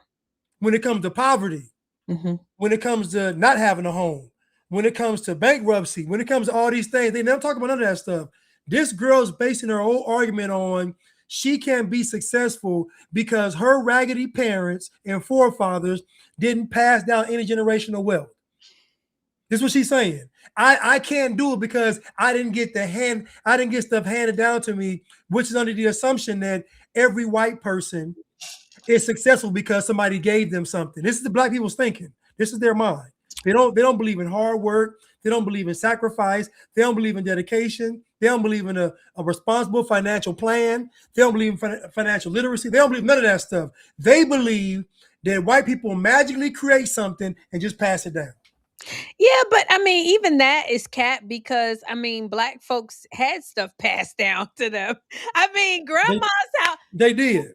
When it comes to poverty, when it comes to not having a home, when it comes to bankruptcy, when it comes to all these things, they never talk about none of that stuff. This girl's basing her whole argument on she can't be successful because her raggedy parents and forefathers didn't pass down any generational wealth. This is what she's saying. I can't do it because I didn't get stuff handed down to me, which is under the assumption that every white person is successful because somebody gave them something. This is the black people's thinking. This is their mind. They don't believe in hard work. They don't believe in sacrifice. They don't believe in dedication. They don't believe in a responsible financial plan. They don't believe in financial literacy. They don't believe none of that stuff. They believe that white people magically create something and just pass it down. Yeah, but I mean, even that is cap because I mean, black folks had stuff passed down to them. I mean, grandma's house. They did.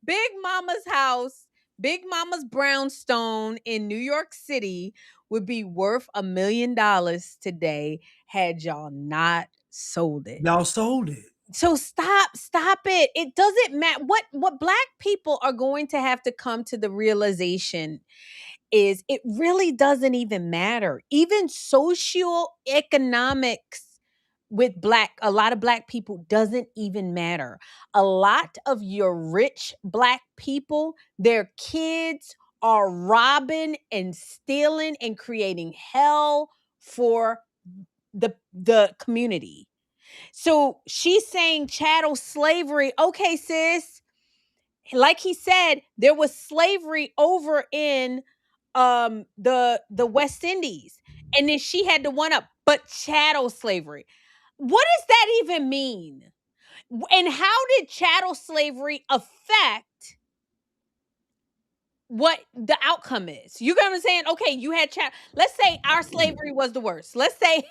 Big Mama's house, Big Mama's brownstone in New York City would be worth $1 million today had y'all not sold it. Y'all sold it. So stop it. It doesn't matter what black people are going to have to come to the realization is it really doesn't even matter. Even socioeconomics with a lot of black people doesn't even matter. A lot of your rich black people, their kids are robbing and stealing and creating hell for the community. So she's saying chattel slavery. Okay, sis. Like he said, there was slavery over in the West Indies. And then she had to one up, but chattel slavery. What does that even mean? And how did chattel slavery affect what the outcome is? You get what I'm saying? Okay, you had let's say our slavery was the worst. Let's say,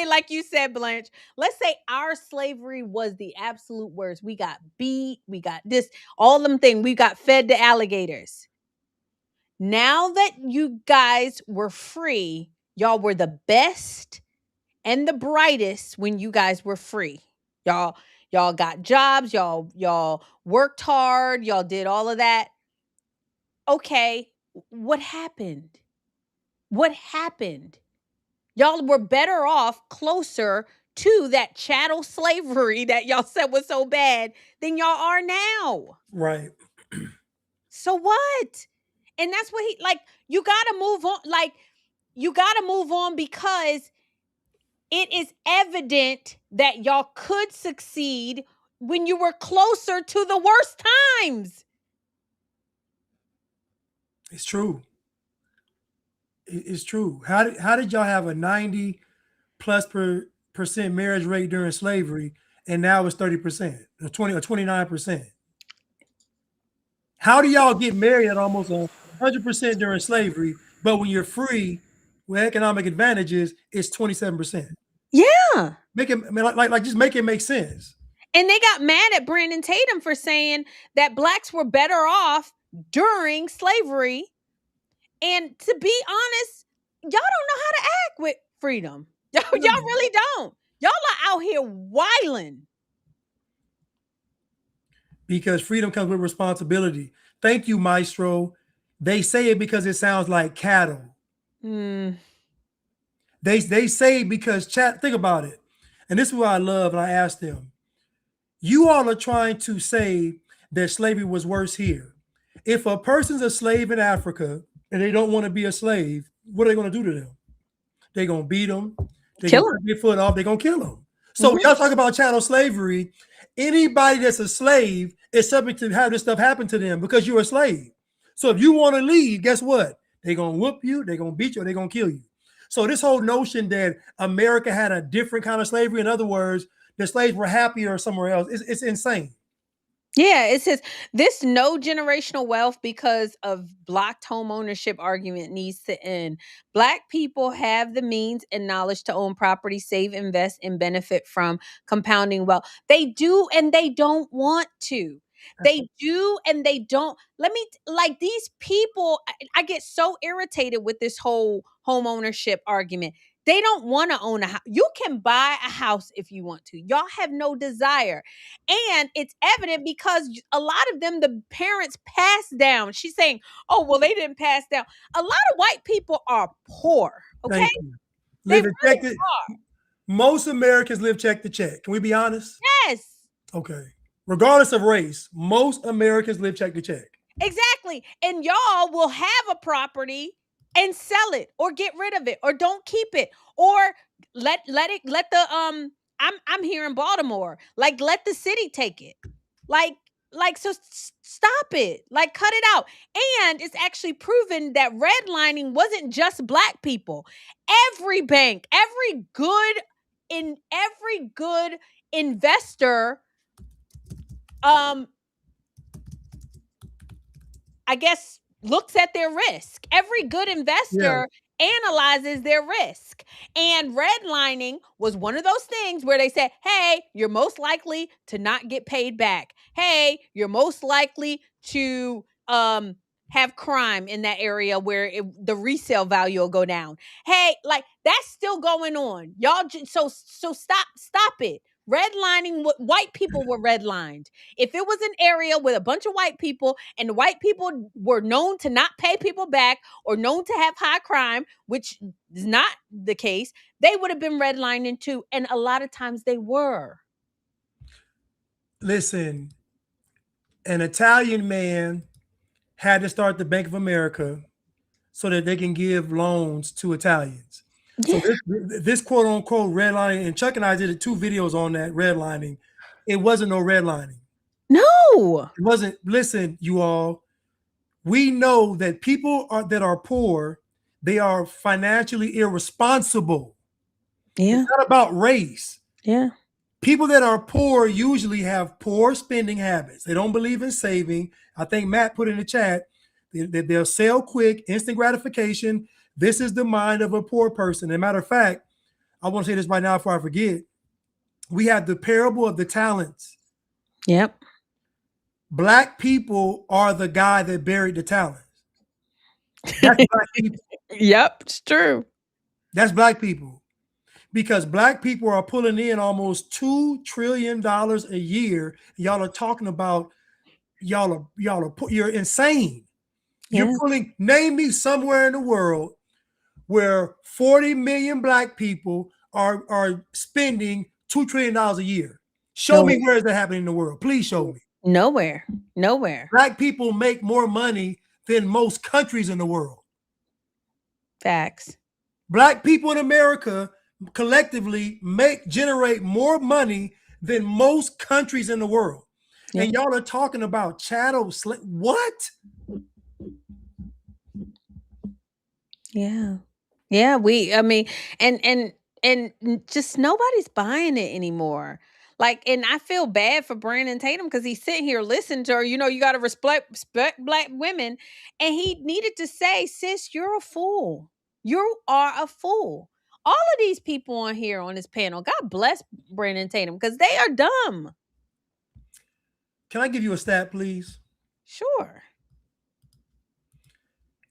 like you said, Blanche, let's say our slavery was the absolute worst. We got beat, we got this, all them things. We got fed to alligators. Now that you guys were free, y'all were the best and the brightest when you guys were free. Y'all got jobs, y'all worked hard, y'all did all of that. Okay, what happened? What happened? Y'all were better off closer to that chattel slavery that y'all said was so bad than y'all are now. Right. So what? And that's what you got to move on. You got to move on because it is evident that y'all could succeed when you were closer to the worst times. It's true. It's true. How did y'all have a 90+ percent marriage rate during slavery, and now it's 30%, or 29%? How do y'all get married at almost 100% during slavery, but when you're free with economic advantages, it's 27%? Yeah. Make it just make it make sense. And they got mad at Brandon Tatum for saying that blacks were better off during slavery. And to be honest, y'all don't know how to act with freedom. Y'all really don't. Y'all are out here wilding. Because freedom comes with responsibility. Thank you, Maestro. They say it because it sounds like cattle. They say it because think about it. And this is what I love. And I asked them, you all are trying to say that slavery was worse here. If a person's a slave in Africa and they don't want to be a slave, what are they going to do to them? They're going to beat them. They're going to cut their foot off. They're going to kill them. So when y'all talk about chattel slavery, anybody that's a slave is subject to have this stuff happen to them because you're a slave. So if you want to leave, guess what? They're going to whoop you, they're going to beat you, or they're going to kill you. So this whole notion that America had a different kind of slavery, in other words, the slaves were happier somewhere else, it's insane. Yeah, it says this no generational wealth because of blocked home ownership argument needs to end. Black people have the means and knowledge to own property, save, invest, and benefit from compounding wealth. They do and they don't want to. They do and they don't. Like these people, I get so irritated with this whole home ownership argument. They don't want to own a house. You can buy a house if you want to. Y'all have no desire. And it's evident because a lot of them, the parents passed down. She's saying, oh, well, they didn't pass down. A lot of white people are poor. Okay. Thank you. They Living really check are. Most Americans live check to check. Can we be honest? Yes. Okay. Regardless of race, most Americans live check to check. Exactly. And y'all will have a property and sell it or get rid of it or don't keep it or let the I'm here in Baltimore. Like let the city take it. So stop it. Like cut it out. And it's actually proven that redlining wasn't just black people. Every bank, every good investor I guess looks at their risk. Every good investor analyzes their risk. And redlining was one of those things where they said, hey, you're most likely to not get paid back. Hey, you're most likely to have crime in that area where the resale value will go down. Hey, like that's still going on. Y'all so stop it. Redlining, white people were redlined. If it was an area with a bunch of white people and the white people were known to not pay people back or known to have high crime, which is not the case, they would have been redlining too. And a lot of times they were. Listen, an Italian man had to start the Bank of America so that they can give loans to Italians. Yeah. So this quote unquote redlining, and Chuck and I did 2 videos on that redlining. It wasn't no redlining. No, it wasn't. Listen, you all, we know that people that are poor, they are financially irresponsible. Yeah. It's not about race. Yeah. People that are poor usually have poor spending habits. They don't believe in saving. I think Matt put in the chat that they'll sell quick, instant gratification. This is the mind of a poor person. As a matter of fact, I want to say this right now before I forget. We have the parable of the talents. Yep. Black people are the guy that buried the talents. That's black people. Yep, it's true. That's black people. Because black people are pulling in almost $2 trillion a year. Y'all are talking about you're insane. Yeah. You're pulling, name me somewhere in the world where 40 million black people are spending $2 trillion a year. Show me where is that happening in the world. Please show me. Nowhere. Black people make more money than most countries in the world. Facts. Black people in America collectively generate more money than most countries in the world. Yep. And y'all are talking about chattel what? Yeah. Yeah, and just nobody's buying it anymore. Like, and I feel bad for Brandon Tatum because he's sitting here listening to her. You know, you got to respect black women. And he needed to say, sis, you're a fool. You are a fool. All of these people on here on this panel, God bless Brandon Tatum because they are dumb. Can I give you a stat, please? Sure.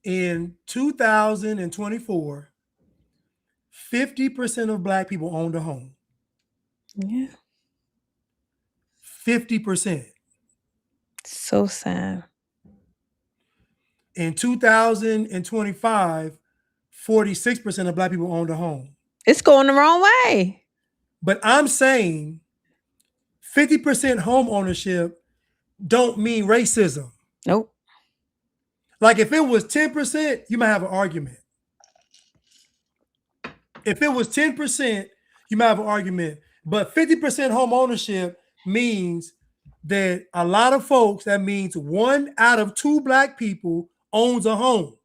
In 2024, 50% of black people owned a home. Yeah. 50%. So sad. In 2025, 46% of black people owned a home. It's going the wrong way. But I'm saying 50% home ownership don't mean racism. Nope. Like if it was 10%, you might have an argument. If it was 10%, you might have an argument. But 50% home ownership means that a lot of folks, that means 1 out of 2 Black people owns a home.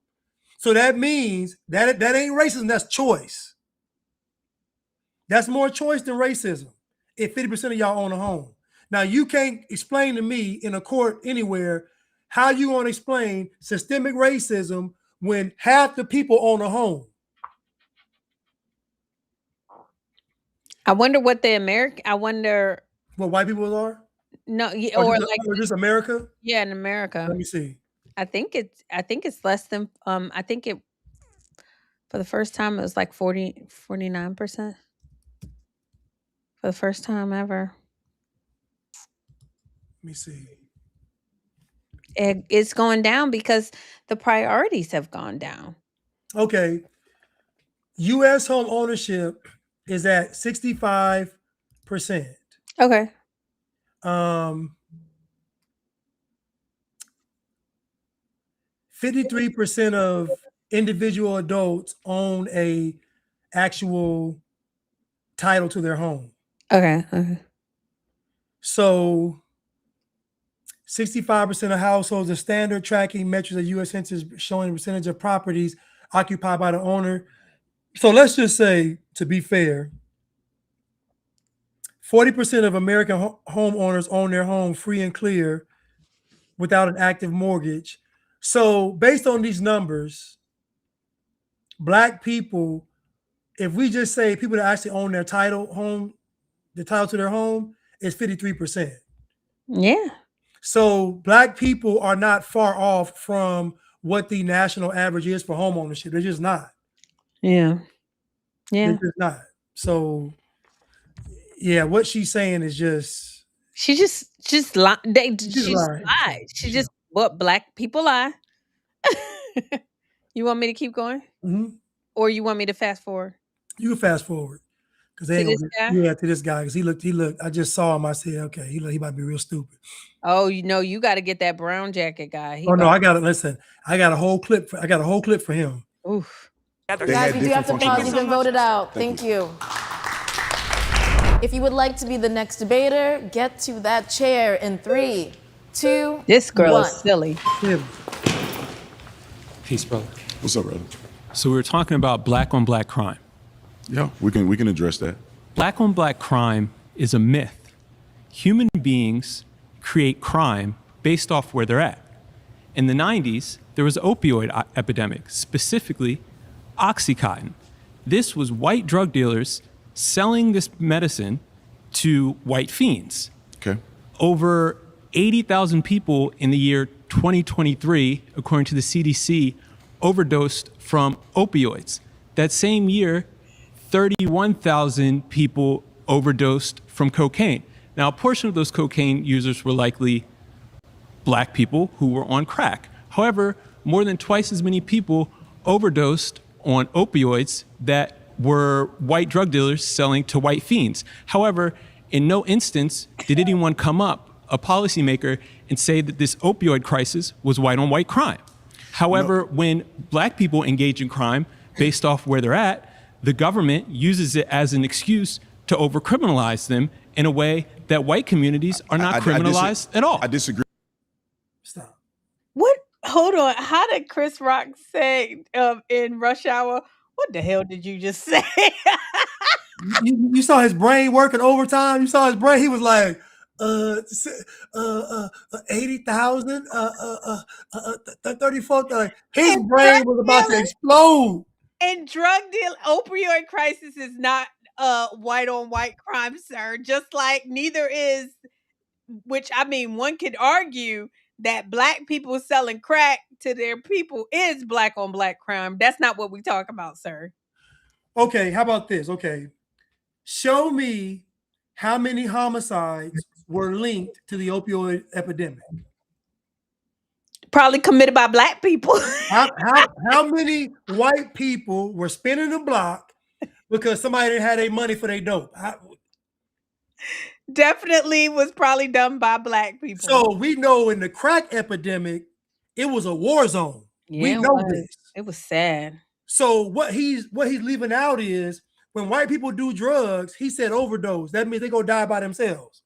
So that means that ain't racism, that's choice. That's more choice than racism. If 50% of y'all own a home. Now you can't explain to me in a court anywhere how you want to explain systemic racism when half the people own a home. I wonder what I wonder what white people are. No, or just America. Yeah, in America. Let me see. I think it's less than I think it for the first time it was like 49% for the first time ever. Let me see. It's going down because the priorities have gone down. Okay. U.S. home ownership is at 65%. Okay. 53% of individual adults own a actual title to their home. Okay. Okay. So 65% of households, the standard tracking metrics of U.S. Census showing the percentage of properties occupied by the owner. So let's just say, to be fair, 40% of American homeowners own their home free and clear without an active mortgage. So based on these numbers, Black people, if we just say people that actually own their title to their home is 53%. Yeah. So Black people are not far off from what the national average is for home ownership. They're just not. Yeah. Yeah. They're just not. So yeah, what she's saying is just she just lied. She lied. Lied. She just what Black people lie. You want me to keep going? Mm-hmm. Or you want me to fast forward? You can fast forward. Because they to this guy. Because he looked, I just saw him. I said, okay, he might be real stupid. Oh, you got to get that brown jacket guy. I got to listen. I got a whole clip for him. Oof. Guys, we do have to pause. You've been voted out. Thank you. If you would like to be the next debater, get to that chair in 3, 2, This girl 1. is silly. Peace, brother. What's up, brother? So we were talking about black on black crime. Yeah, we can address that. Black on black crime is a myth. Human beings create crime based off where they're at. In the 90s, there was an opioid epidemic, specifically Oxycontin. This was white drug dealers selling this medicine to white fiends. Okay. Over 80,000 people in the year 2023, according to the CDC, overdosed from opioids. That same year, 31,000 people overdosed from cocaine. Now, a portion of those cocaine users were likely Black people who were on crack. However, more than twice as many people overdosed on opioids that were white drug dealers selling to white fiends. However, in no instance did anyone come up, a policymaker, and say that this opioid crisis was white on white crime. However, when Black people engage in crime based off where they're at, the government uses it as an excuse to overcriminalize them in a way that white communities are not criminalized at all. I disagree. Stop. What? Hold on. How did Chris Rock say in Rush Hour? What the hell did you just say? you saw his brain working overtime. You saw his brain. He was like, 80,000, 34. His brain was about to explode. And opioid crisis is not white on white crime, sir. Just like neither is, which I mean, one could argue that Black people selling crack to their people is black on black crime. That's not what we talk about, sir. Okay, how about this? Okay, show me how many homicides were linked to the opioid epidemic. Probably committed by Black people. How many white people were spinning the block because somebody didn't have their money for their dope? Definitely was probably done by black people. So we know in the crack epidemic, it was a war zone. We Yeah, know this. it was sad. So what he's leaving out is when white people do drugs, he said overdose. That means they go die by themselves.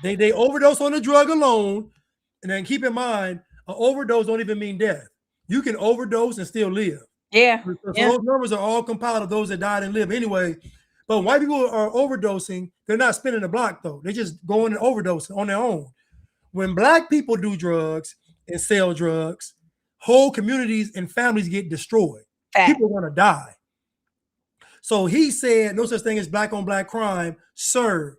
They overdose on the drug alone, and then keep in mind, an overdose don't even mean death. You can overdose and still live. Yeah. So those numbers are all compiled of those that died and live anyway. But white people are overdosing. They're not spinning the block though. They're just going and overdosing on their own. When black people do drugs and sell drugs, whole communities and families get destroyed. People are going to die. So he said, no such thing as black on black crime. Sir,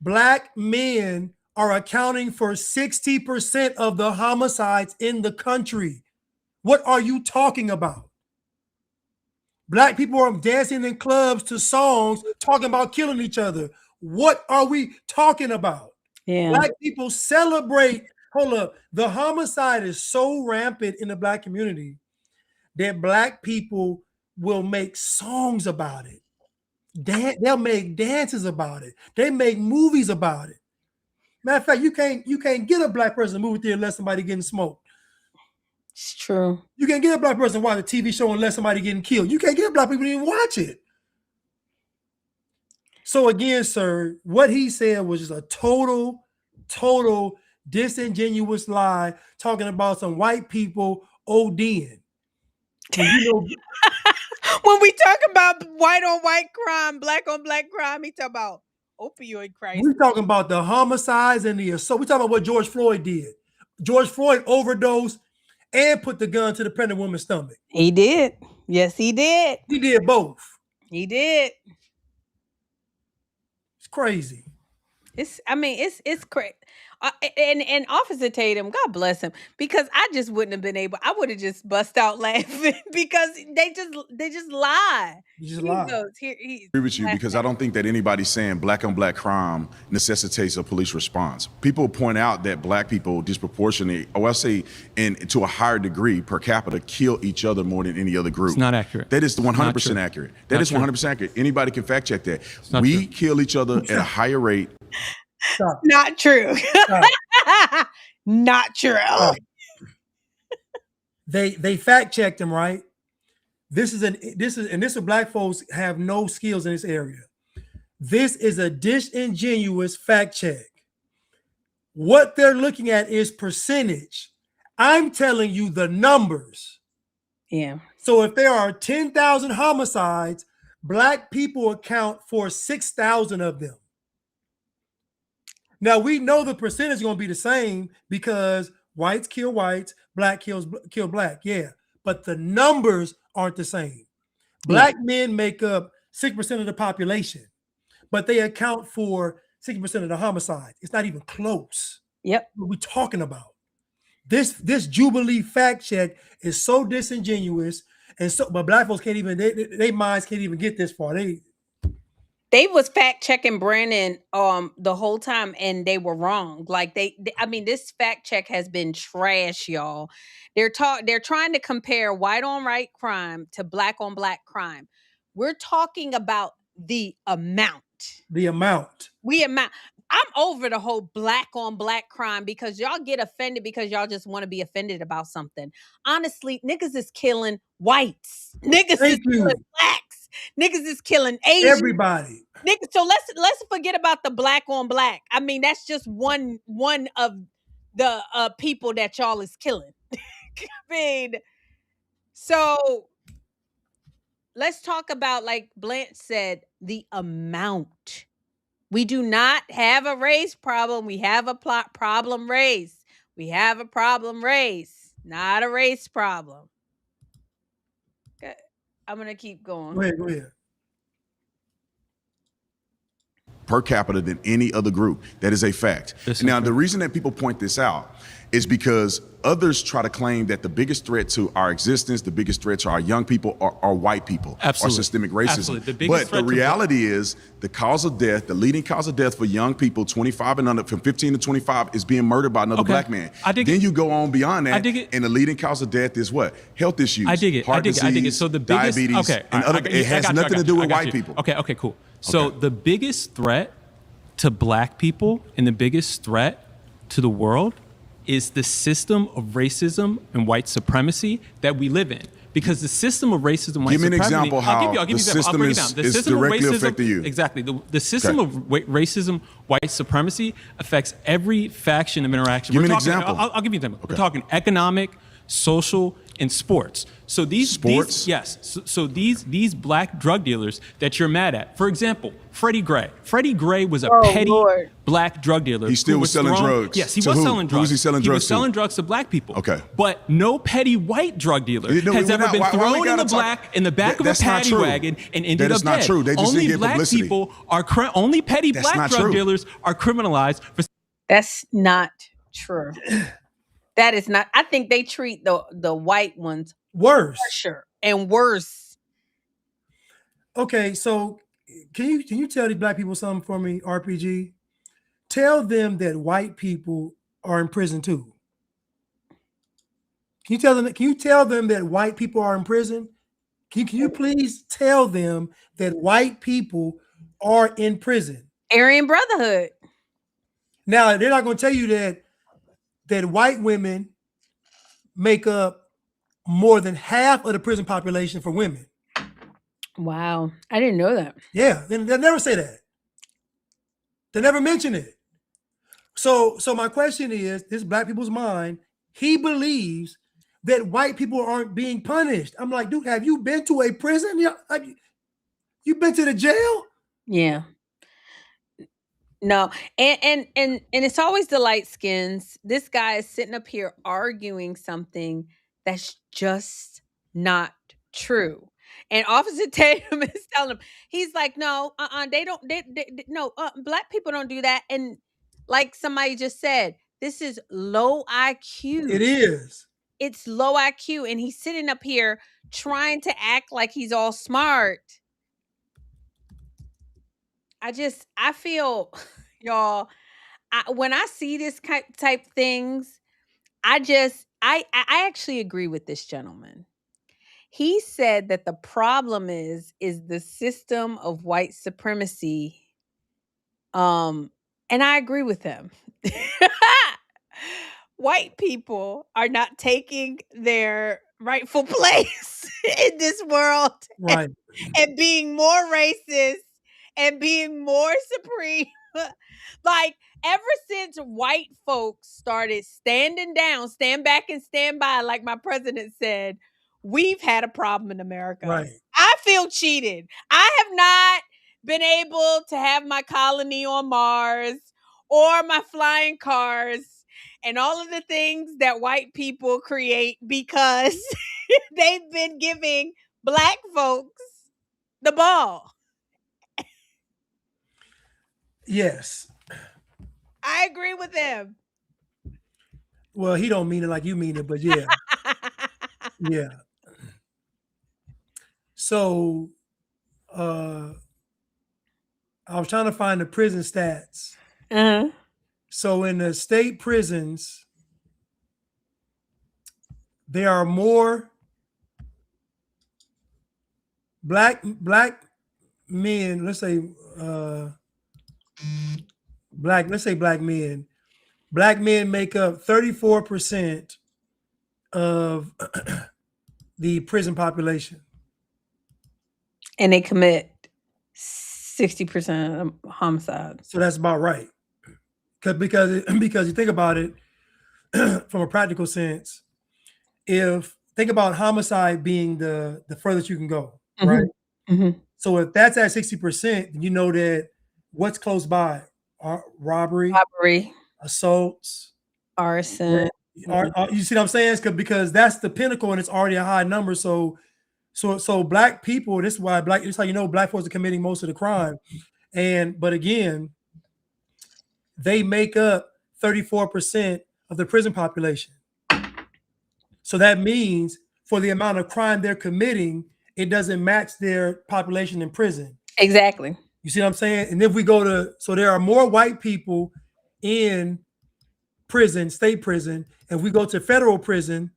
black men are accounting for 60% of the homicides in the country. What are you talking about? Black people are dancing in clubs to songs talking about killing each other. What are we talking about? Yeah. Black people celebrate. Hold up. The homicide is so rampant in the black community that black people will make songs about it. They'll make dances about it. They make movies about it. Matter of fact, you can't get a black person to movie theater unless somebody getting smoked. It's true. You can't get a black person to watch a TV show unless somebody getting killed. You can't get a black people to even watch it. So again, sir, what he said was just a total disingenuous lie, talking about some white people ODing. When we talk about white on white crime, black on black crime, he talk about opioid crisis. We're talking about the homicides and the assault. We're talking about what George Floyd did. George Floyd overdosed and put the gun to the pregnant woman's stomach. He did. Yes, he did. He did both. He did. It's crazy. It's crazy. And Officer Tatum, God bless him, because I just wouldn't have been able. I would have just bust out laughing because they just lie. You just lie. I agree with you because I don't think that anybody's saying black on black crime necessitates a police response. People point out that black people disproportionately, or I'll say to a higher degree per capita, kill each other more than any other group. It's not accurate. That is 100% accurate. That is 100% accurate. Anybody can fact check that. We kill each other at a higher rate. Stop. Not true. Stop. Not true. Stop. They fact checked him, right? This is black folks have no skills in this area. This is a disingenuous fact check. What they're looking at is percentage. I'm telling you the numbers. Yeah. So if there are 10,000 homicides, black people account for 6,000 of them. Now we know the percentage is going to be the same because whites kill whites, black kill black. Yeah, but the numbers aren't the same. Black men make up 6% of the population, but they account for 60% of the homicide. It's not even close. Yep. What are we talking about? This Jubilee fact check is so disingenuous, and so but black folks can't even their minds can't even get this far. They was fact checking Brandon the whole time, and they were wrong. Like this fact check has been trash, y'all. They're trying to compare white on white crime to black on black crime. We're talking about the amount. I'm over the whole black on black crime because y'all get offended because y'all just want to be offended about something. Honestly, niggas is killing whites. Niggas is killing blacks. Niggas is killing Asians. Everybody. Niggas, so let's forget about the black on black. I mean, that's just one of the people that y'all is killing. I mean, so let's talk about, like Blanche said, the amount. We do not have a race problem. We have a problem race. We have a problem race, not a race problem. Okay. I'm going to keep going. Go ahead. Per capita than any other group. That is a fact. Now, the reason that people point this out is because others try to claim that the biggest threat to our existence, the biggest threat to our young people are white people, or systemic racism. But the reality is the cause of death, the leading cause of death for young people 25 and under, from 15 to 25, is being murdered by another black man. Then you go on beyond that, and the leading cause of death is what? Health issues. I dig it. Heart disease, So the biggest, diabetes, and other, it has nothing to do with white people. Okay, cool. So the biggest threat to black people and the biggest threat to the world is the system of racism and white supremacy that we live in. Because the system of racism, white Give me an supremacy. example how I'll give you the an example. I'll system break it is- down. The is system of directly racism, affecting you. Exactly. The system of racism, white supremacy affects every faction of interaction. Give me We're an talking- example. I'll give you an example. We're talking economic, social, and sports. So these these black drug dealers that you're mad at. For example, Freddie Gray. Freddie Gray was a petty black drug dealer. He still who was selling drugs. Yes, he To was who? selling drugs. Who was he selling He drugs was to? selling drugs to black people. Okay. But no petty white drug dealer No, has we're ever not. been Why we thrown in gotta the talk- in the back of a That's not paddy true. wagon and ended That up is not dead. true. They just only didn't get black publicity. people are only petty That's black not drug true. dealers are criminalized for. That's not true. That is not. I think they treat the white ones Worse. harsher and worse. Okay, so can you tell these black people something for me, RPG? Tell them that white people are in prison too. Can you tell them that white people are in prison? Can you please tell them that white people are in prison? Aryan Brotherhood. Now, they're not going to tell you that white women make up more than half of the prison population for women. Wow, I didn't know that. Yeah, they'll never say that. They never mention it. So my question is, this black people's mind, he believes that white people aren't being punished. I'm like, dude, have you been to a prison? You been to the jail? Yeah. No, and it's always the light skins. This guy is sitting up here arguing something that's just not true. And Officer Tatum is telling him, he's like, no, black people don't do that. And like somebody just said, this is low IQ. It is. It's low IQ. And he's sitting up here trying to act like he's all smart. I feel, y'all, when I see this type things, I actually agree with this gentleman. He said that the problem is the system of white supremacy. And I agree with him. White people are not taking their rightful place in this world, Right. and being more racist and being more supreme. Like, ever since white folks started standing down, stand back and stand by, like my president said, we've had a problem in America. Right. I feel cheated. I have not been able to have my colony on Mars or my flying cars and all of the things that white people create because they've been giving black folks the ball. Yes. I agree with him. Well, he don't mean it like you mean it, but yeah. Yeah. So I was trying to find the prison stats. Uh-huh. So in the state prisons, there are more black men, let's say black men. Black men make up 34% of the prison population. And they commit 60% of homicides. So that's about right. Because you think about it from a practical sense, think about homicide being the furthest you can go, right? Mm-hmm. So if that's at 60%, you know that what's close by are robbery, assaults, arson. You see what I'm saying? Because that's the pinnacle and it's already a high number. So black people, this is why it's how you know black folks are committing most of the crime. But again, they make up 34% of the prison population. So that means for the amount of crime they're committing, it doesn't match their population in prison. Exactly. You see what I'm saying? And if we go so there are more white people in prison, state prison, and we go to federal prison,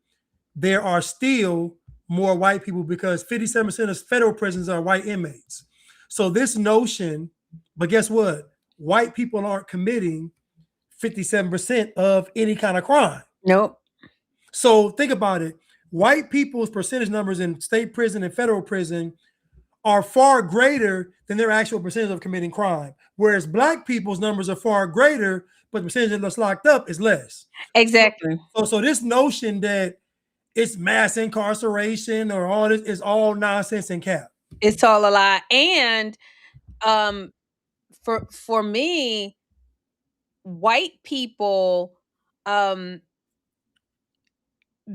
there are still more white people because 57% of federal prisons are white inmates. So this notion, but guess what? white people aren't committing 57% of any kind of crime. Nope. So think about it. White people's percentage numbers in state prison and federal prison are far greater than their actual percentage of committing crime. Whereas black people's numbers are far greater, but the percentage that's locked up is less. Exactly. So this notion that it's mass incarceration or all this is all nonsense and cap. It's all a lie. And for me, white people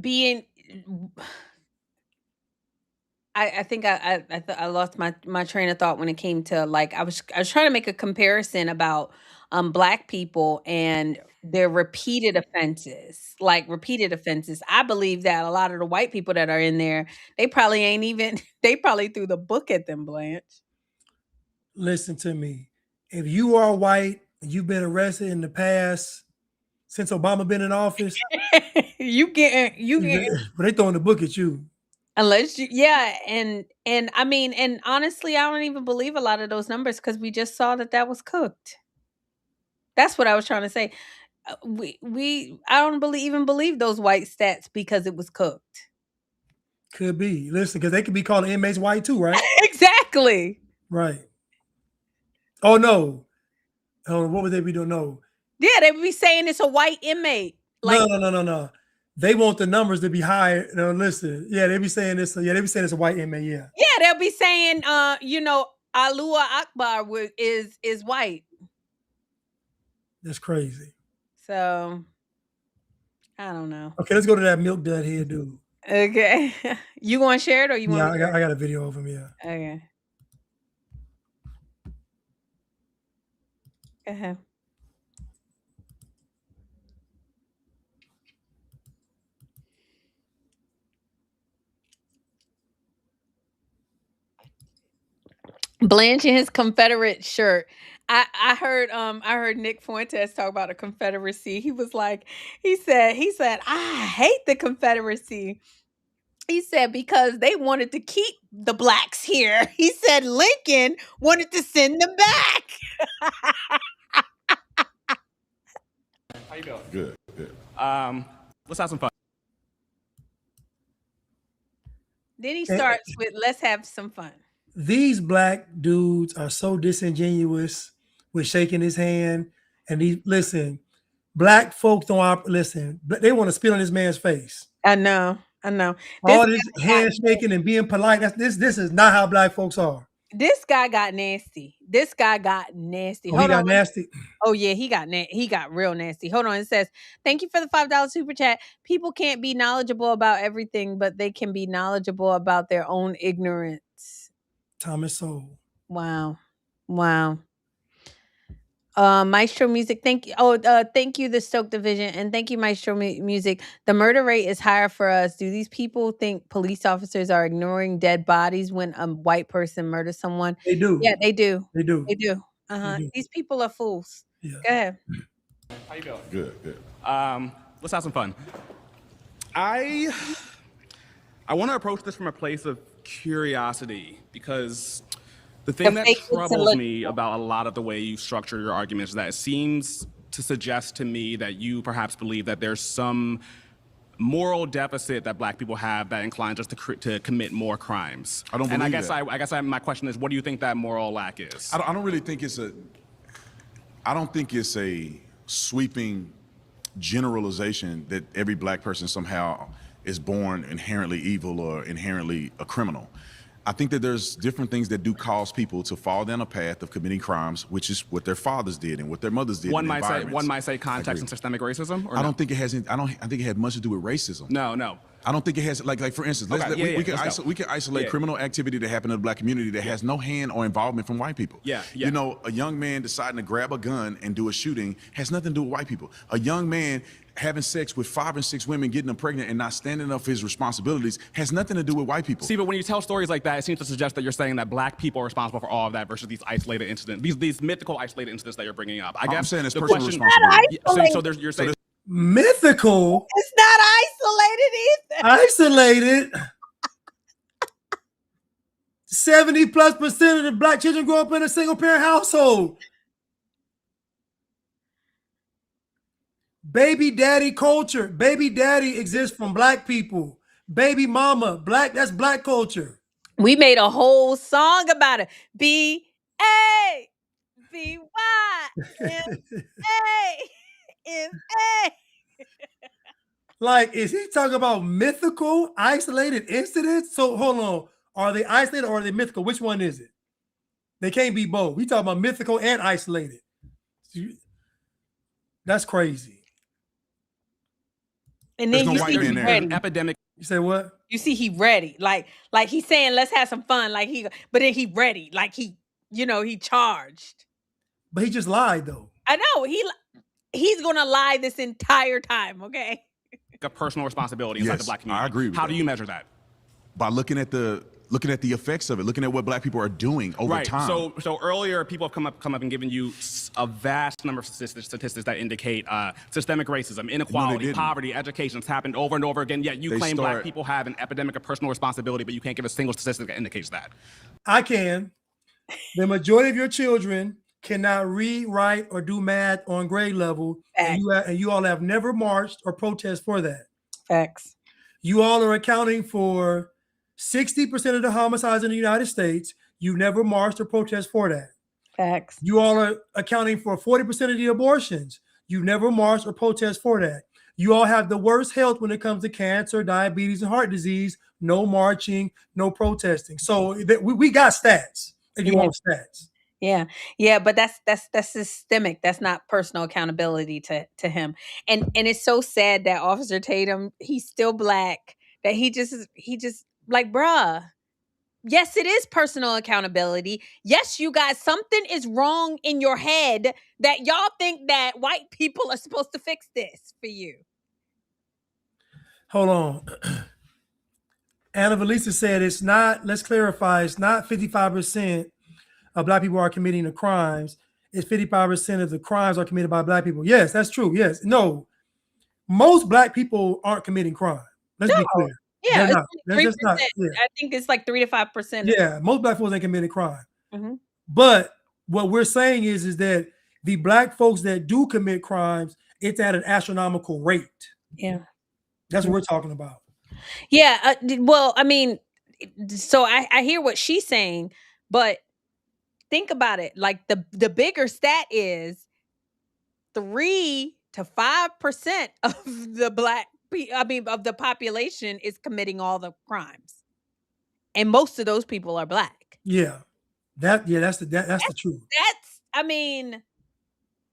being I think I lost my train of thought when it came to, like, I was trying to make a comparison about black people and their repeated offenses. Like repeated offenses. I believe that a lot of the white people that are in there, they probably ain't even they probably threw the book at them, Blanche. Listen to me. If you are white and you've been arrested in the past since Obama been in office, you get but they throwing the book at you. Unless you, yeah, and I mean, and honestly, I don't even believe a lot of those numbers because we just saw that was cooked. That's what I was trying to say. I don't even believe those white stats because it was cooked. Could be. Listen, because they could be calling inmates white too, right? Exactly. Right. Oh no. Oh, what would they be doing? No. Yeah, they would be saying it's a white inmate. Like, No. They want the numbers to be higher. No, listen. Yeah, they be saying this. Yeah, they be saying it's a white inmate. Yeah. Yeah, they'll be saying, Alua Akbar is white. That's crazy. So, I don't know. Okay, let's go to that milk dud here, dude. Okay, you want to share it or you want? Yeah, I got a video of him. Yeah. Okay. Go ahead. Blanche in his Confederate shirt. I heard Nick Fuentes talk about the Confederacy. He was like, he said, I hate the Confederacy. He said because they wanted to keep the blacks here. He said Lincoln wanted to send them back. How you doing? Good. Let's have some fun. Then he starts with, let's have some fun. These black dudes are so disingenuous with shaking his hand. And listen, black folks don't listen. They want to spit on this man's face. I know. All this handshaking and being polite. This is not how black folks are. This guy got nasty. Oh, he got nasty. Oh yeah, he got real nasty. Hold on. It says, thank you for the $5 super chat. People can't be knowledgeable about everything, but they can be knowledgeable about their own ignorance. Thomas Sowell. Wow. Maestro Music, thank you. Thank you, the Stoke Division, and thank you, Maestro Music. The murder rate is higher for us. Do these people think police officers are ignoring dead bodies when a white person murders someone? They do. Yeah, they do. They do. These people are fools. Yeah. Go ahead. How you doing? Good. Let's have some fun. I want to approach this from a place of curiosity because the thing that troubles me about a lot of the way you structure your arguments is that it seems to suggest to me that you perhaps believe that there's some moral deficit that black people have that inclines us to commit more crimes. I don't believe that. I guess my question is, what do you think that moral lack is? I don't really think it's I don't think it's a sweeping generalization that every black person somehow is born inherently evil or inherently a criminal. I think that there's different things that do cause people to fall down a path of committing crimes, which is what their fathers did and what their mothers did. One might say context and systemic racism. Or I don't think it has. I think it had much to do with racism. No. I don't think it has. Like for instance, we can isolate criminal activity that happened in the black community that has no hand or involvement from white people. Yeah. You know, a young man deciding to grab a gun and do a shooting has nothing to do with white people. A young man having sex with 5 and 6 women, getting them pregnant, and not standing up for his responsibilities has nothing to do with white people. See, but when you tell stories like that, it seems to suggest that you're saying that black people are responsible for all of that versus these isolated incidents, these mythical isolated incidents that you're bringing up. I guess I'm saying it's personal responsibility. You're saying mythical. It's not isolated either. Isolated. 70+% of the black children grow up in a single parent household. Baby daddy culture. Baby daddy exists from black people. Baby mama, that's black culture. We made a whole song about it. B-A-B-Y-M-A-M-A. Like, is he talking about mythical, isolated incidents? So hold on. Are they isolated or are they mythical? Which one is it? They can't be both. We talking about mythical and isolated. That's crazy. And then There's no white man there. Epidemic. You say what? You see, he ready. Like he's saying, let's have some fun. But then he ready. Like he charged. But he just lied though. I know he's gonna lie this entire time. Okay. A personal responsibility inside the black community. I agree with How that. do you measure that? By looking at the effects of it, looking at what black people are doing over time. So earlier, people have come up and given you a vast number of statistics that indicate systemic racism, inequality, poverty, education. It's happened over and over again. Yet you claim black people have an epidemic of personal responsibility, but you can't give a single statistic that indicates that. I can. The majority of your children cannot read, write, or do math on grade level, and you all have never marched or protest for that. Facts. You all are accounting for 60% of the homicides in the United States. You never marched or protest for that. Facts. You all are accounting for 40% of the abortions. You never marched or protest for that. You all have the worst health when it comes to cancer, diabetes, and heart disease. No marching, no protesting. So we got stats. If you want stats. Yeah, but that's systemic. That's not personal accountability to him. And it's so sad that Officer Tatum, he's still black, that he just like, bruh. Yes, it is personal accountability. Yes, you guys, something is wrong in your head that y'all think that white people are supposed to fix this for you. Hold on. Anna Valisa said it's not, let's clarify, it's not 55% of black people are committing the crimes. It's 55% of the crimes are committed by black people. Yes, that's true. Yes. No, most black people aren't committing crime. Let's be clear. Yeah, They're not. It's like 3%. I think it's like 3 to 5%. Yeah, most black folks ain't committing crime. Mm-hmm. But what we're saying is that the black folks that do commit crimes, it's at an astronomical rate. Yeah. That's what we're talking about. Yeah. Well, I mean, so I hear what she's saying, but think about it. Like the bigger stat is 3 to 5% of the of the population is committing all the crimes, and most of those people are black. Yeah, that's the truth.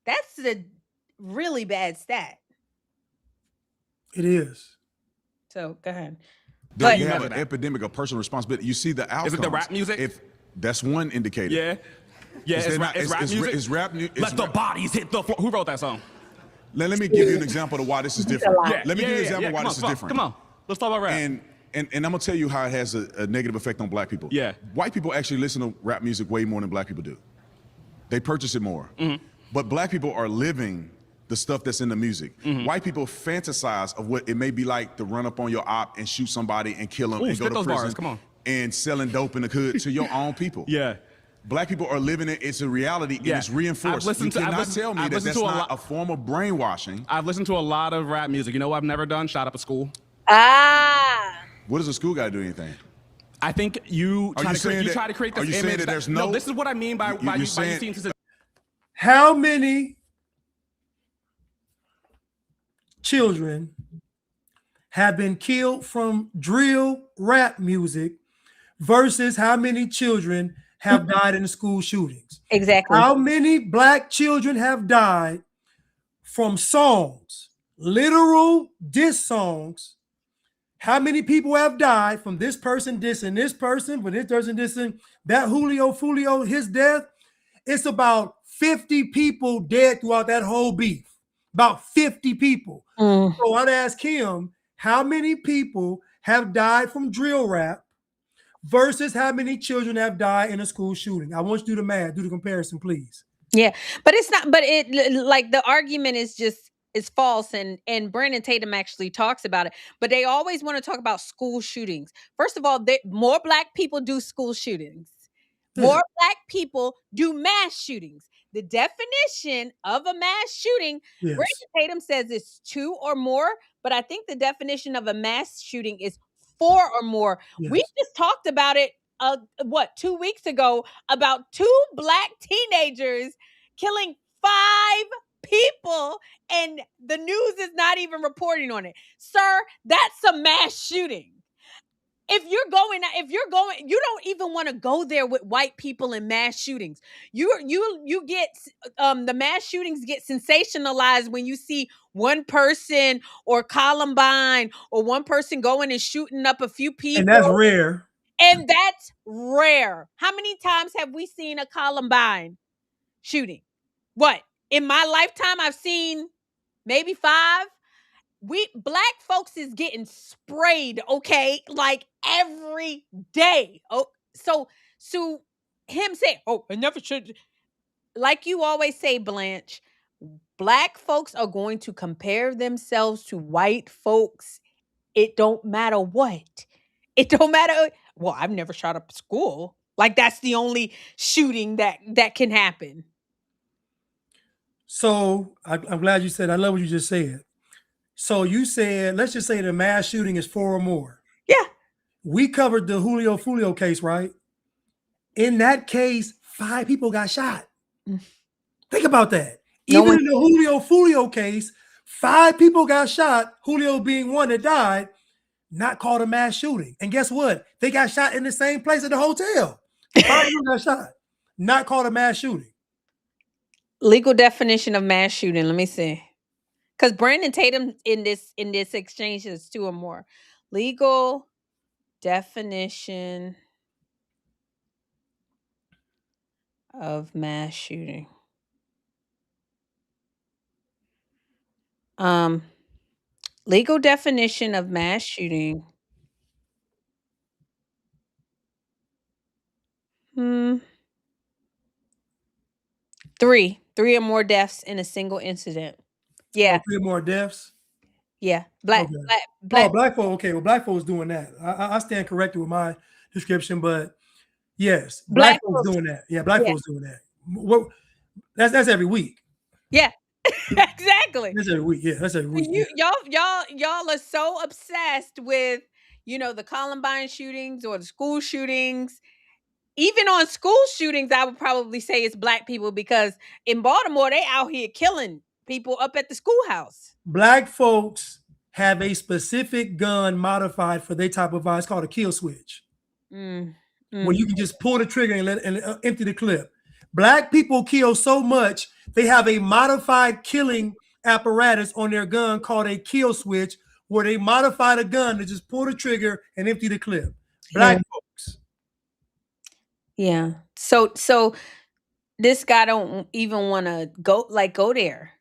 That's a really bad stat. It is. So go ahead. But you have an epidemic of personal responsibility. You see the outcomes. Is it the rap music? If that's one indicator. Yeah, it's rap music. It's rap music. Let the bodies hit the floor. Who wrote that song? Let me give you an example of why this is different. Let me give you an example of why this is different. Come on, let's talk about rap. And I'm gonna tell you how it has a negative effect on black people. Yeah, white people actually listen to rap music way more than black people do. They purchase it more. Mm-hmm. But black people are living the stuff that's in the music. Mm-hmm. White people fantasize of what it may be like to run up on your op and shoot somebody and kill them and go to prison. Bars. Come on. And selling dope in the hood to your own people. Yeah. Black people are living it. It's a reality. And it's reinforced. You cannot tell me that that's not a form of brainwashing. I've listened to a lot of rap music. You know what I've never done? Shot up a school. What does a school guy do anything? I think you try to create this image. Are you saying that there's no? This is what I mean by you seeing. How many children have been killed from drill rap music versus how many children have died in the school shootings? Exactly. How many black children have died from songs, literal diss songs? How many people have died from this person dissing this person, from this person dissing that Julio, his death? It's about 50 people dead throughout that whole beef. About 50 people. So I'd ask him, how many people have died from drill rap versus how many children have died in a school shooting? I want you to do the math, do the comparison, please. Yeah, but it's not, but it, like, the argument is false, and Brandon Tatum actually talks about it, but they always want to talk about school shootings. First of all, more black people do school shootings. More black people do mass shootings. The definition of a mass shooting, Yes. Brandon Tatum says it's 2 or more, but I think the definition of a mass shooting is 4 or more. We Yes. just talked about it, 2 weeks ago, about 2 black teenagers killing 5 people, and the news is not even reporting on it. Sir, that's a mass shooting. If you're going, you don't even want to go there with white people in mass shootings. You get the mass shootings get sensationalized when you see one person or Columbine or one person going and shooting up a few And that's people. rare. And that's rare. How many times have we seen a Columbine shooting? What? In my lifetime, I've seen maybe 5. Black folks is getting sprayed, okay, like every day. Oh, so him saying, "Oh, I never should," like you always say, Blanche. Black folks are going to compare themselves to white folks. It don't matter what. It don't matter. Well, I've never shot up school. Like that's the only shooting that can happen. So I'm glad you said. I love what you just said. So you said, let's just say the mass shooting is 4 or more. Yeah. We covered the Julio Fulio case, right? In that case, 5 people got shot. Think about that. Even in the Julio Fulio case, 5 people got shot, Julio being one that died, not called a mass shooting. And guess what? They got shot in the same place at the hotel. 5 people got shot, not called a mass shooting. Legal definition of mass shooting. Let me see. Because Brandon Tatum in this exchange is 2 or more. Legal definition of mass shooting. Legal definition of mass shooting. 3 or more deaths in a single incident. Yeah. Oh, 3 or more deaths. Yeah. Black. Black folks. Okay, well, black folks doing that. I stand corrected with my description, but yes, black folks doing that. Yeah, black folks doing that. What? That's every week. Yeah. Exactly. That's every week. Yeah, that's every week. Y'all are so obsessed with the Columbine shootings or the school shootings. Even on school shootings, I would probably say it's black people because in Baltimore they out here killing people up at the schoolhouse. Black folks have a specific gun modified for their type of violence called a kill switch. Where you can just pull the trigger and empty the clip. Black people kill so much, they have a modified killing apparatus on their gun called a kill switch, where they modify the gun to just pull the trigger and empty the clip. Black folks. Yeah. So this guy don't even want to go there.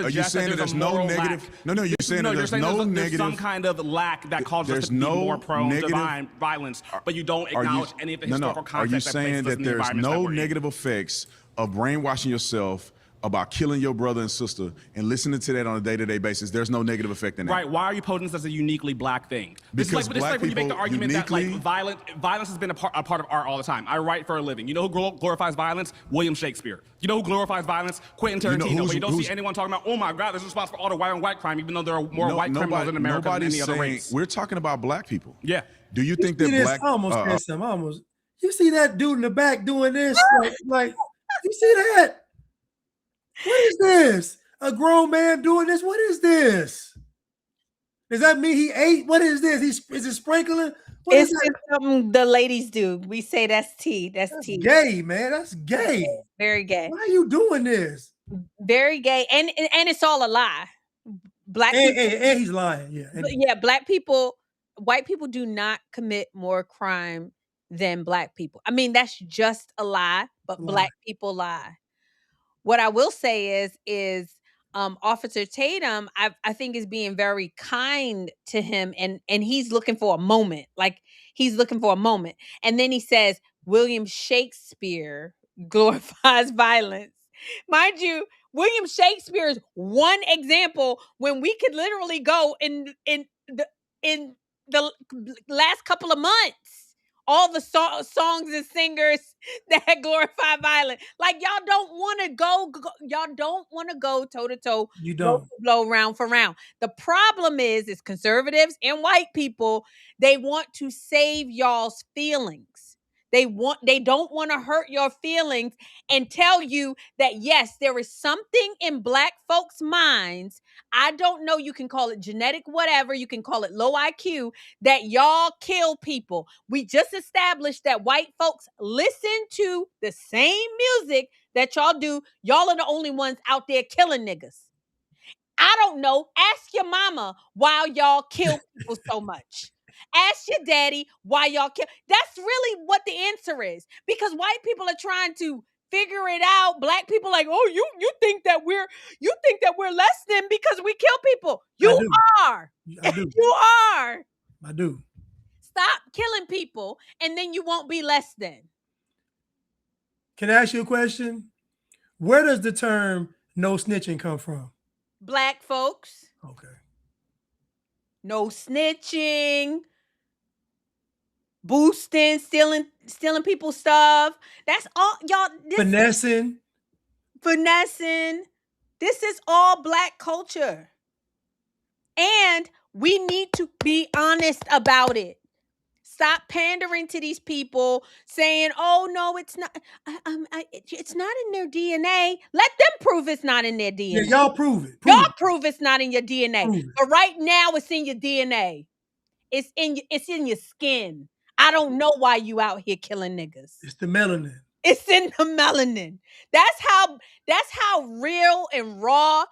Are you saying that there's no negative? No, you're saying that there's no negative. There's some kind of lack that causes us to be more prone to violence, but you don't acknowledge any of the historical context. Are you saying that there's no negative effects of brainwashing yourself about killing your brother and sister and listening to that on a day-to-day basis? There's no negative effect in that. Right. Why are you posing this as a uniquely black thing? Because this is like when you make the argument that violence has been a part of art all the time. I write for a living. You know who glorifies violence? William Shakespeare. You know who glorifies violence? Quentin Tarantino. But you don't see anyone talking about, oh my God, this is responsible for all the white on white crime, even though there are more white criminals in America than any other race. We're talking about black people. Yeah. Do you think that black? You see that dude in the back doing this? like you see that? What is this? A grown man doing this? What is this? Does that mean he ate? What is this? Is it sprinkling? It's just something the ladies do. We say that's tea. That's tea. Gay, man. That's gay. Very gay. Why are you doing this? Very gay. And it's all a lie. Black people, and he's lying. Yeah. Yeah, black people, white people do not commit more crime than black people. I mean, that's just a lie, but black people lie. What I will say is Officer Tatum, I think is being very kind to him, and he's looking for a moment. Like he's looking for a moment. And then he says, William Shakespeare glorifies violence. Mind you, William Shakespeare is one example when we could literally go in the last couple of months all the songs and singers that glorify violence. Like y'all don't want to y'all don't want to go toe to toe, You blow don't. for blow, round for round. The problem is conservatives and white people, they want to save y'all's feelings. They don't want to hurt your feelings and tell you that yes, there is something in black folks' minds. I don't know, you can call it genetic, whatever, you can call it low IQ, that y'all kill people. We just established that white folks listen to the same music that y'all do. Y'all are the only ones out there killing niggas. I don't know. Ask your mama why y'all kill people so much. Ask your daddy why y'all kill. That's really what the answer is. Because white people are trying to figure it out. Black people like, oh, you think that we're less than because we kill people. You are. I do. You are. I do. Stop killing people, and then you won't be less than. Can I ask you a question? Where does the term no snitching come from? Black folks. Okay. No snitching. Boosting, stealing people's stuff. That's all, y'all. Finessing. This is all black culture. And we need to be honest about it. Stop pandering to these people saying, oh, no, it's not. It's not in their DNA. Let them prove it's not in their DNA. Yeah, y'all prove it. Y'all prove it's not in your DNA. Prove it. But right now, it's in your DNA. It's in your skin. I don't know why you out here killing niggas. It's the melanin. It's in the melanin. That's how real and raw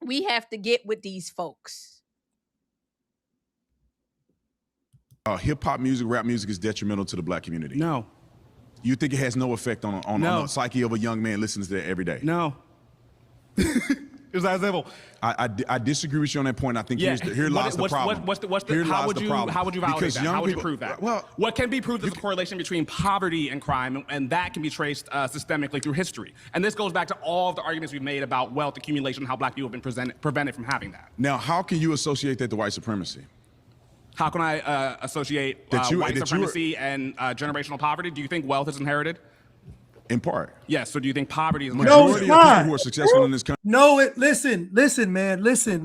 we have to get with these folks. Hip hop music, rap music is detrimental to the black community. No. You think it has no effect on the psyche of a young man listening to that every day? No. It's that simple. I disagree with you on that point. I think here lies the problem. How would you validate Because that? How would you prove that? Well, what can be proved is a correlation between poverty and crime, and that can be traced systemically through history. And this goes back to all of the arguments we've made about wealth accumulation and how black people have been prevented from having that. Now, how can you associate that to white supremacy? How can I associate white supremacy and generational poverty? Do you think wealth is inherited? In part. Yes. So do you think poverty is No, inherited? it's not. Who are successful in this country? No, listen, man. Listen.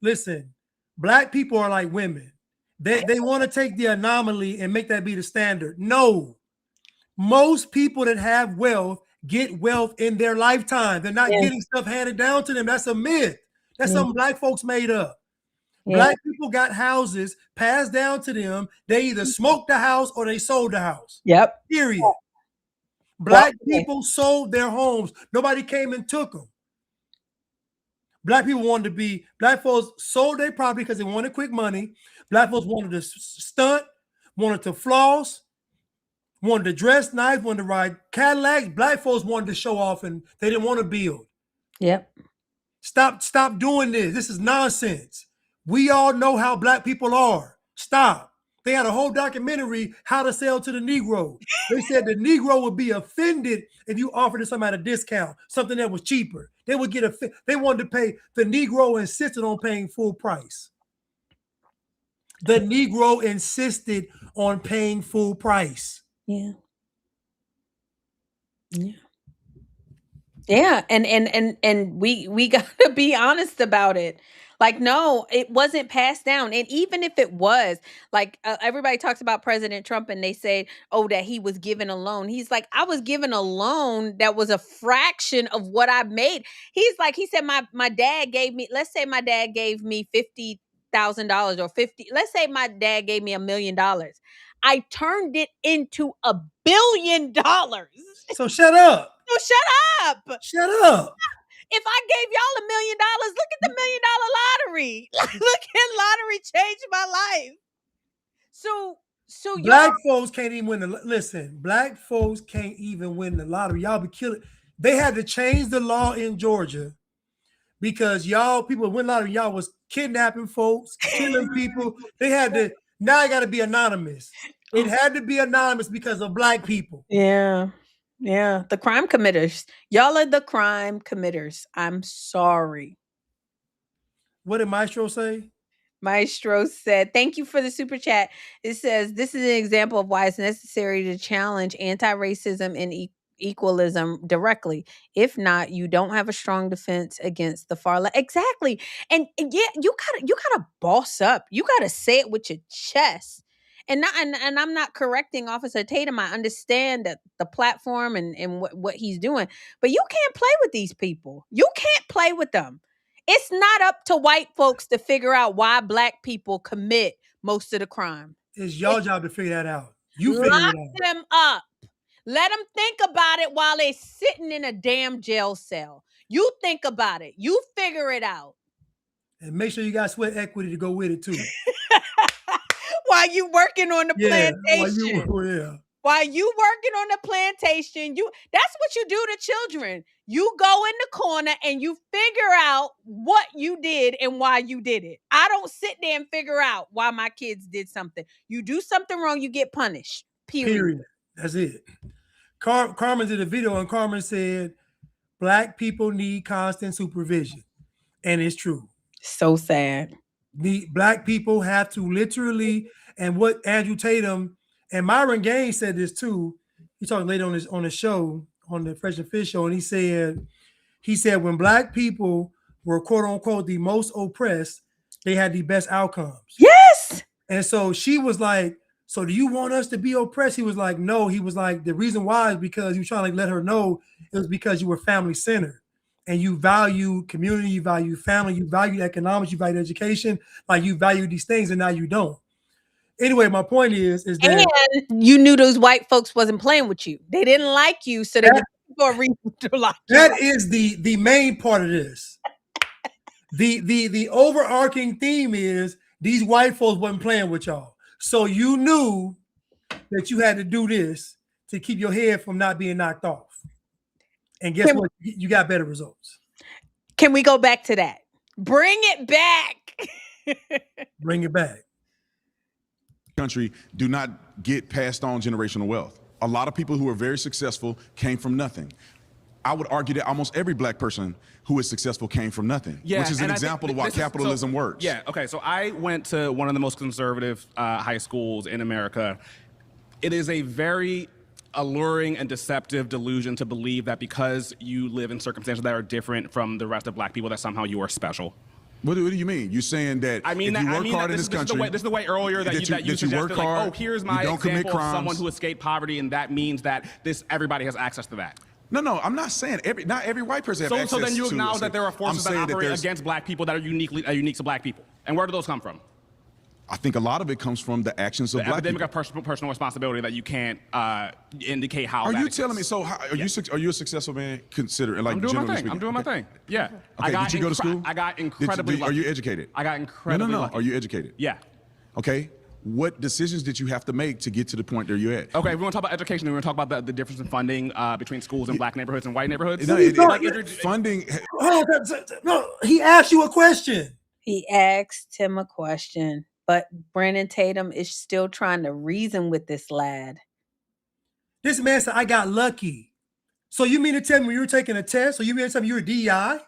Listen. Black people are like women. They want to take the anomaly and make that be the standard. No. Most people that have wealth get wealth in their lifetime. They're not getting stuff handed down to them. That's a myth. That's something black folks made up. Black people got houses passed down to them. They either smoked the house or they sold the house. Yep. Period. Black people sold their homes. Nobody came and took them. Black folks sold their property because they wanted quick money. Black folks wanted to stunt, wanted to floss, wanted to dress nice, wanted to ride Cadillacs. Black folks wanted to show off and they didn't want to build. Yep. Stop doing this. This is nonsense. We all know how black people are. Stop. They had a whole documentary, How to Sell to the Negro. They said the Negro would be offended if you offered somebody a discount, something that was cheaper. They would get they wanted to pay. The Negro insisted on paying full price. The Negro insisted on paying full price. Yeah. Yeah. Yeah, and we got to be honest about it. Like, no, it wasn't passed down. And even if it was, like, everybody talks about President Trump and they say, oh, that he was given a loan. He's like, I was given a loan that was a fraction of what I made. He said, my dad gave me, let's say my dad gave me $50,000 or 50. Let's say my dad gave me $1 million. I turned it into $1 billion. So shut up. So shut up. Shut up. If I gave y'all $1 million, look at the $1 million lottery. Look at lottery changed my life. So black folks can't even win listen, black folks can't even win the lottery. Y'all be killing. They had to change the law in Georgia because people win lottery. Y'all was kidnapping folks, killing people. They had to, now it got to be anonymous. It had to be anonymous because of black people. Yeah. Yeah, the crime committers. Y'all are the crime committers. I'm sorry. What did Maestro say? Maestro said, thank you for the super chat. It says, this is an example of why it's necessary to challenge anti-racism and equalism directly. If not, you don't have a strong defense against the far left. Exactly. And yeah, you gotta boss up. You gotta say it with your chest. And I'm not correcting Officer Tatum. I understand that the platform and what he's doing, but you can't play with these people. You can't play with them. It's not up to white folks to figure out why black people commit most of the crime. It's y'all job to figure that out. You figure Lock it out. them up. Let them think about it while they're sitting in a damn jail cell. You think about it. You figure it out. And make sure you got sweat equity to go with it too. While you working on the plantation. While you working on the plantation, that's what you do to children. You go in the corner and you figure out what you did and why you did it. I don't sit there and figure out why my kids did something. You do something wrong, you get punished. Period. That's it. Carmen did a video and Carmen said, black people need constant supervision. And it's true. So sad. Black people have to literally, and what Andrew Tatum and Myron Gaines said this too. He talked later on the show, on the Fresh and Fish show, and he said when black people were quote unquote the most oppressed, they had the best outcomes. Yes. And so she was like, so do you want us to be oppressed? He was like, no. He was like, the reason why is because he was trying to let her know it was because you were family centered and you value community, you value family, you value economics, you value education, like you value these things, and now you don't. Anyway, my point is that and you knew those white folks wasn't playing with you. They didn't like you, so they were for a reason to like you. That is the main part of this. The overarching theme is these white folks wasn't playing with y'all. So you knew that you had to do this to keep your head from not being knocked off. And guess what? You got better results. Can we go back to that? Bring it back. Bring it back. Country do not get passed on generational wealth. A lot of people who are very successful came from nothing. I would argue that almost every black person who is successful came from nothing, which is an example of why capitalism works. Yeah, okay, so I went to one of the most conservative high schools in America. It is a very alluring and deceptive delusion to believe that because you live in circumstances that are different from the rest of black people, that somehow you are special. What do you mean? You're saying that if you work hard in this country, this is the way earlier that you suggested, work hard, like, oh, here's my example of someone who escaped poverty, and that means that everybody has access to that. No, I'm not saying not every white person has access to. So then you acknowledge that there are forces that operate against black people that are unique to black people. And where do those come from? I think a lot of it comes from the actions of black people. The epidemic of personal responsibility that you can't indicate how. Are you telling me? So are you a successful man? Consider like I'm doing my thing. I'm doing my thing. Yeah. Okay. Did you go to school? I got incredibly lucky. Are you educated? I got incredibly lucky. Are you educated? Yeah. Okay. What decisions did you have to make to get to the point that you're at? Okay, we want to talk about education. We want to talk about the difference in funding between schools in black neighborhoods and white neighborhoods. Funding. No, he asked you a question. He asked him a question, but Brandon Tatum is still trying to reason with this lad. This man said, I got lucky. So you mean to tell me when you were taking a test, or you mean to tell me you were DEI?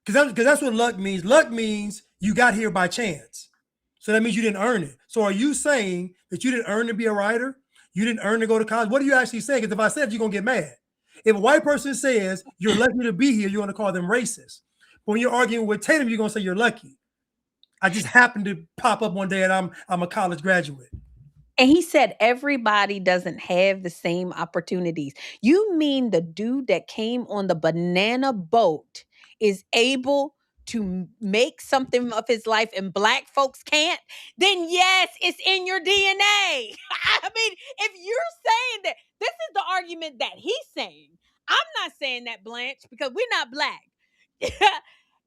Because that's what luck means. Luck means you got here by chance. So that means you didn't earn it. So are you saying that you didn't earn to be a writer? You didn't earn to go to college? What are you actually saying? Because if I said, you're going to get mad. If a white person says you're lucky to be here, you're going to call them racist. But when you're arguing with Tatum, you're going to say you're lucky. I just happened to pop up one day and I'm a college graduate. And he said everybody doesn't have the same opportunities. You mean the dude that came on the banana boat is able to make something of his life and black folks can't? Then yes, it's in your DNA. I mean, if you're saying that, this is the argument that he's saying. I'm not saying that, Blanche, because we're not black.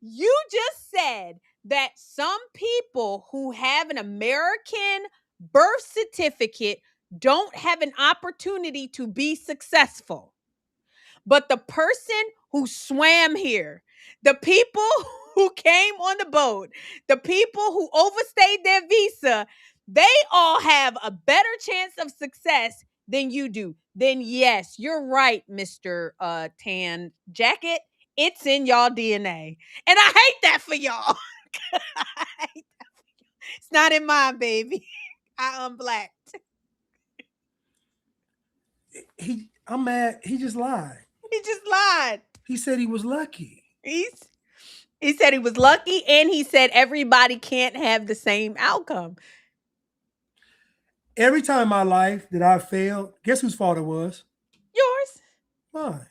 You just said that some people who have an American birth certificate don't have an opportunity to be successful. But the person who swam here, the people who came on the boat, the people who overstayed their visa, they all have a better chance of success than you do. Then yes, you're right, Mr. Tan Jacket. It's in y'all DNA. And I hate that for y'all. I hate that It's not in mine, baby. I unblacked. I'm mad. He just lied. He just lied. He said he was lucky. He said he was lucky, and he said everybody can't have the same outcome. Every time in my life that I failed, guess whose fault it was? Yours. Mine.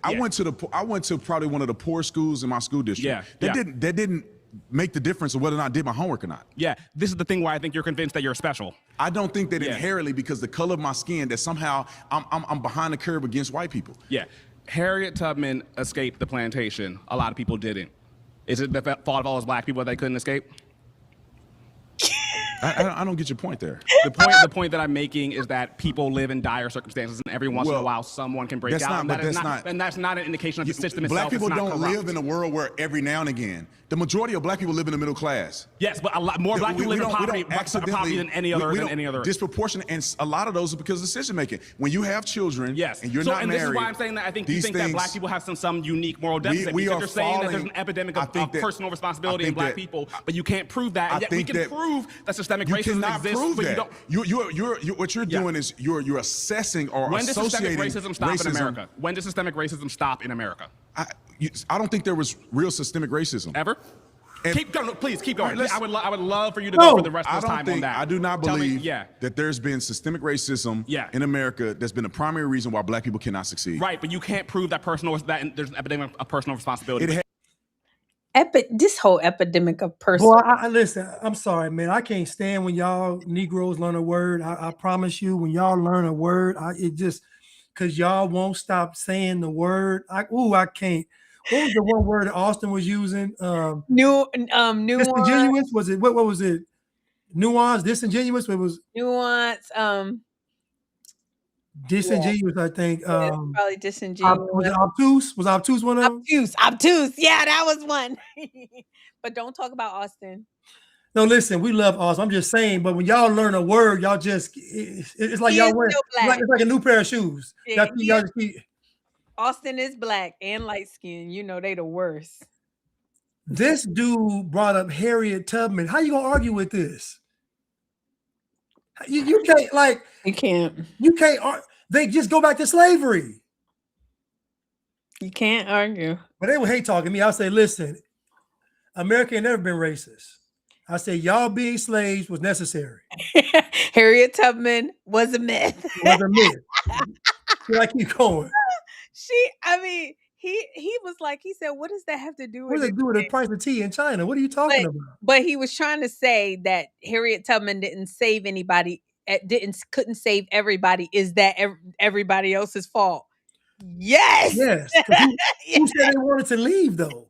I went to probably one of the poor schools in my school district. That didn't make the difference of whether or not I did my homework or not. Yeah, this is the thing why I think you're convinced that you're special. I don't think that inherently, because the color of my skin, that somehow I'm behind the curve against white people. Yeah, Harriet Tubman escaped the plantation. A lot of people didn't. Is it the fault of all those black people that they couldn't escape? I don't get your point there. The point that I'm making is that people live in dire circumstances, and every once in a while, someone can break out. And that's not an indication of the system itself. Black people don't corrupt. live in a world where every now and again, the majority of black people live in the middle class. Yes, but a lot more black people live in poverty than any other. Disproportionate, and a lot of those are because of decision making. When you have children, and you're not married. This is why I'm saying that I think you think that black people have some unique moral deficit. You're saying that there's an epidemic of personal responsibility in black people, but you can't prove that. And yet we can prove that systemic racism exists. But you don't. What you're doing is you're assessing or associating racism. Stop in America? When does systemic racism stop in America? I don't think there was real systemic racism ever. Keep going, please keep going. Right, I would love for you to go for the rest of this time on that. I do not believe that there's been systemic racism in America that's been the primary reason why black people cannot succeed. Right, but you can't prove that there's an epidemic of personal responsibility. This whole epidemic of personal. Boy, listen, I'm sorry, man. I can't stand when y'all Negroes learn a word. I promise you, when y'all learn a word, it just because y'all won't stop saying the word. I can't. What was the one word that Austin was using? Nuance. Disingenuous? Was it what was it? Nuance, disingenuous? It was nuance. Disingenuous, I think. Probably disingenuous. Was it obtuse? Was obtuse one of them? Obtuse. Yeah, that was one. But don't talk about Austin. No, listen, we love Austin. I'm just saying, but when y'all learn a word, y'all just it's like y'all wear it's like a new pair of shoes. Yeah, Austin is black and light skinned. You know they the worst. This dude brought up Harriet Tubman. How you gonna argue with this? You can't You can't. They just go back to slavery. You can't argue. But they would hate talking to me. I'll say, listen, America ain't never been racist. I say y'all being slaves was necessary. Harriet Tubman was a myth. Was a myth. So I keep going. He was like, he said, what does that have to do with what does it do with the price of tea in China? What are you talking about? But he was trying to say that Harriet Tubman didn't save anybody, couldn't save everybody. Is that everybody else's fault? Yes. Yes. Who said they wanted to leave though?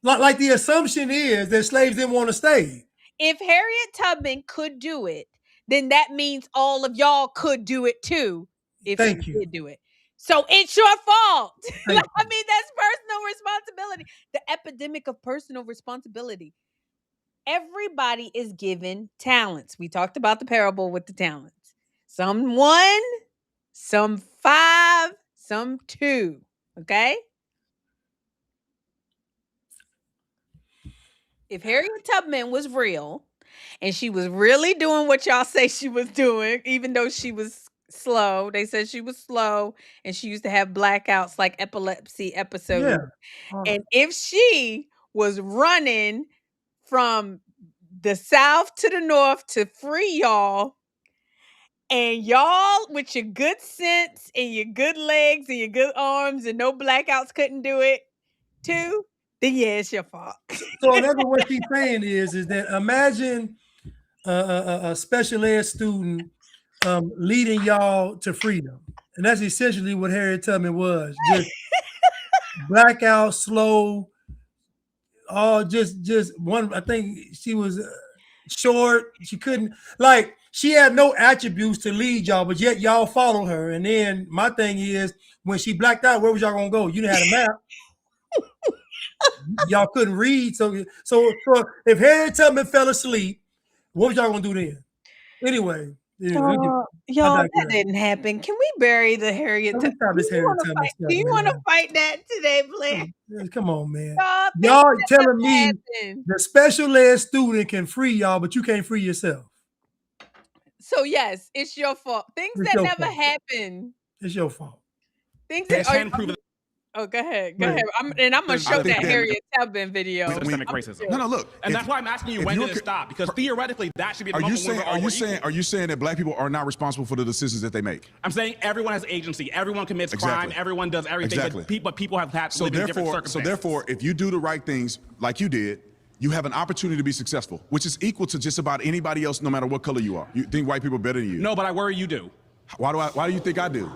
Like the assumption is that slaves didn't want to stay. If Harriet Tubman could do it, then that means all of y'all could do it too. If you did do it. So it's your fault. I mean, that's personal responsibility. The epidemic of personal responsibility. Everybody is given talents. We talked about the parable with the talents. Some 1, some 5, some 2. Okay? If Harriet Tubman was real and she was really doing what y'all say she was doing, even though she was slow. They said she was slow and she used to have blackouts like epilepsy episodes. Yeah. And if she was running from the south to the north to free y'all, and y'all with your good sense and your good legs and your good arms and no blackouts couldn't do it too, then yeah, it's your fault. So in other words, what she's saying is that imagine a special ed student leading y'all to freedom. And that's essentially what Harriet Tubman was. Just blackout, slow, just one. I think she was short. She couldn't, she had no attributes to lead y'all, but yet y'all follow her. And then my thing is, when she blacked out, where was y'all gonna go? You didn't have a map. Y'all couldn't read. So if Harriet Tubman fell asleep, what was y'all gonna do then? Anyway. Y'all, that didn't happen. Can we bury the Harriet? Let me stop this Harriet Tubman stuff, Do you want to man. fight that today, Blair? Come on, man. Y'all, Y'all telling never me happened. the special ed student can free y'all, but you can't free yourself. So yes, it's your fault. Things It's that your never fault. happen. It's your fault. Things that Oh, go ahead. Go ahead. I'm gonna show that Harriet Tubman video. Systemic racism. No, look. And that's why I'm asking you, when did it stop? Because theoretically, that should be the Are you moment when saying? we're all equal. Are you saying that black people are not responsible for the decisions that they make? I'm saying everyone has agency. Everyone commits crime. Everyone does everything. Exactly. But people have had to live in different circumstances. So therefore, if you do the right things like you did, you have an opportunity to be successful, which is equal to just about anybody else, no matter what color you are. You think white people are better than you? No, but I worry you do. Why do you think I do?